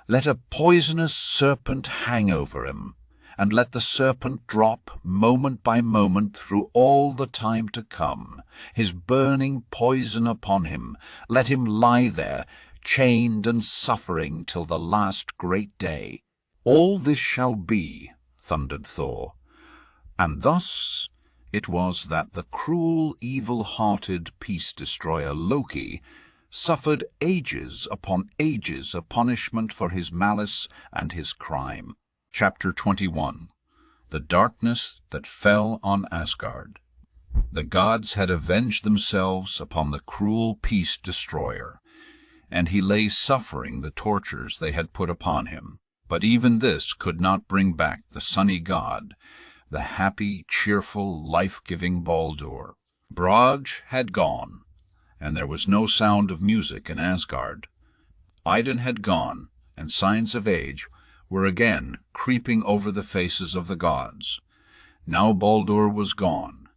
Let a poisonous serpent hang over him, and let the serpent drop moment by moment through all the time to come, his burning poison upon him. Let him lie there, chained and suffering till the last great day. All this shall be, thundered Thor. And thus it was that the cruel, evil-hearted peace-destroyer Loki suffered ages upon ages of punishment for his malice and his crime. Chapter 21. The darkness that fell on Asgard. The gods had avenged themselves upon the cruel peace-destroyer, and he lay suffering the tortures they had put upon him. But even this could not bring back the sunny god, the happy, cheerful, life-giving Baldur. Brage had gone, and there was no sound of music in Asgard. Odin had gone, and signs of age were again creeping over the faces of the gods. Now Baldur was gone,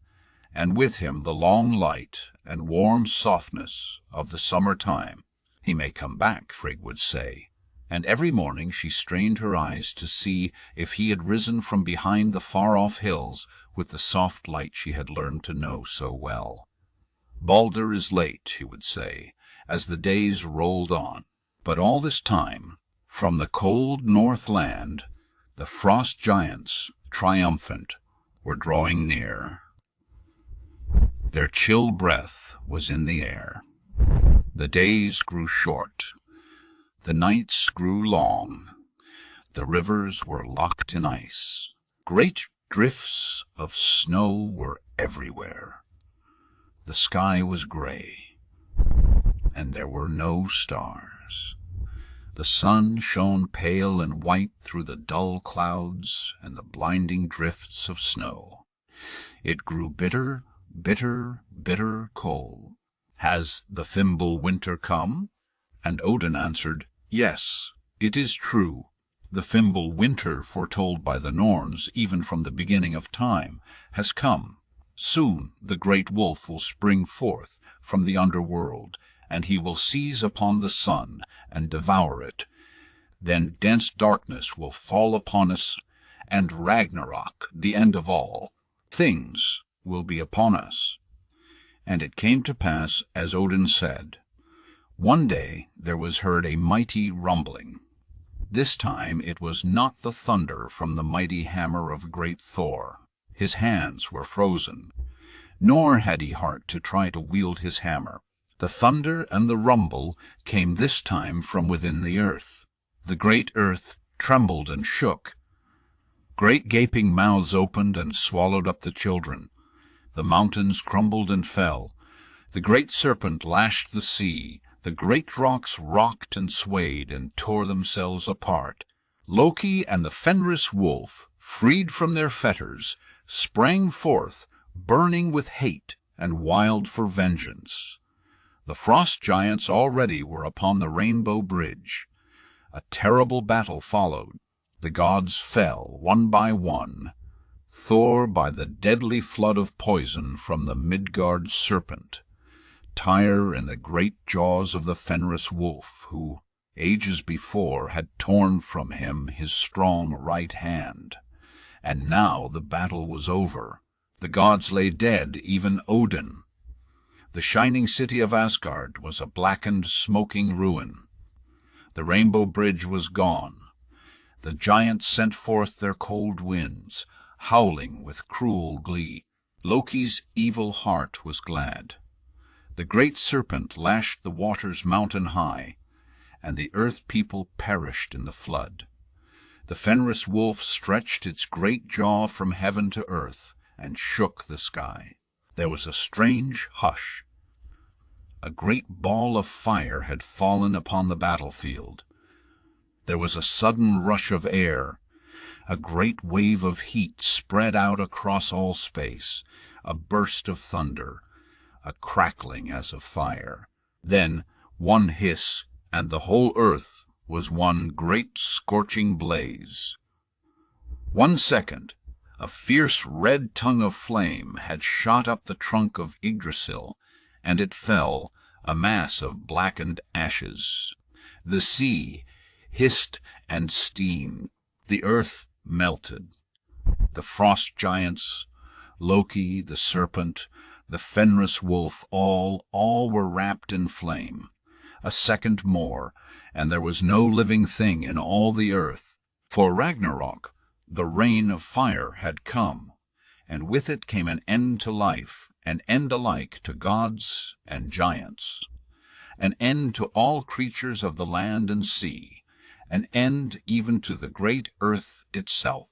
and with him the long light and warm softness of the summer time. He may come back, Frigg would say, and every morning she strained her eyes to see if he had risen from behind the far-off hills with the soft light she had learned to know so well. Baldur is late, she would say, as the days rolled on. But all this time, from the cold Northland, the frost giants, triumphant, were drawing near. Their chill breath was in the air. The days grew short. The nights grew long. The rivers were locked in ice. Great drifts of snow were everywhere. The sky was gray, and there were no stars. The sun shone pale and white through the dull clouds and the blinding drifts of snow. It grew bitter, bitter, bitter cold. Has the Fimbul winter come? And Odin answered, yes, it is true. The Fimbul winter, foretold by the Norns even from the beginning of time, has come. Soon the great wolf will spring forth from the underworld, and he will seize upon the sun and devour it. Then dense darkness will fall upon us, and Ragnarok, the end of all things, will be upon us. And it came to pass as Odin said. One day there was heard a mighty rumbling. This time it was not the thunder from the mighty hammer of great Thor. His hands were frozen, nor had he heart to try to wield his hammer. The thunder and the rumble came this time from within the earth. The great earth trembled and shook. Great gaping mouths opened and swallowed up the children. The mountains crumbled and fell. The great serpent lashed the sea. The great rocks rocked and swayed and tore themselves apart. Loki and the Fenris wolf, freed from their fetters, sprang forth, burning with hate and wild for vengeance. The frost giants already were upon the rainbow bridge. A terrible battle followed. The gods fell one by one. Thor by the deadly flood of poison from the MIDGARD serpent. Tyr in the great jaws of the Fenris wolf, who, ages before, had torn from him his strong right hand. And now the battle was over. The gods lay dead, even Odin. The shining city of Asgard was a blackened, smoking ruin. The rainbow bridge was gone. The giants sent forth their cold winds, howling with cruel glee. Loki's evil heart was glad. The great serpent lashed the waters mountain high, and the earth people perished in the flood. The Fenris wolf stretched its great jaw from heaven to earth and shook the sky. There was a strange hush. A great ball of fire had fallen upon the battlefield. There was a sudden rush of air. A great wave of heat spread out across all space, a burst of thunder, a crackling as of fire. Then one hiss, and the whole earth was one great scorching blaze. 1 second, a fierce red tongue of flame had shot up the trunk of Yggdrasil, and it fell, a mass of blackened ashes. The sea hissed and steamed. The earth melted. the frost giants, Loki, the serpent, the Fenris wolf, all were wrapped in flame. A second more, and there was no living thing in all the earth. For Ragnarok, the reign of fire, had come, and with it came an end to life, an end alike to gods and giants, an end to all creatures of the land and sea, an end even to the great earth itself.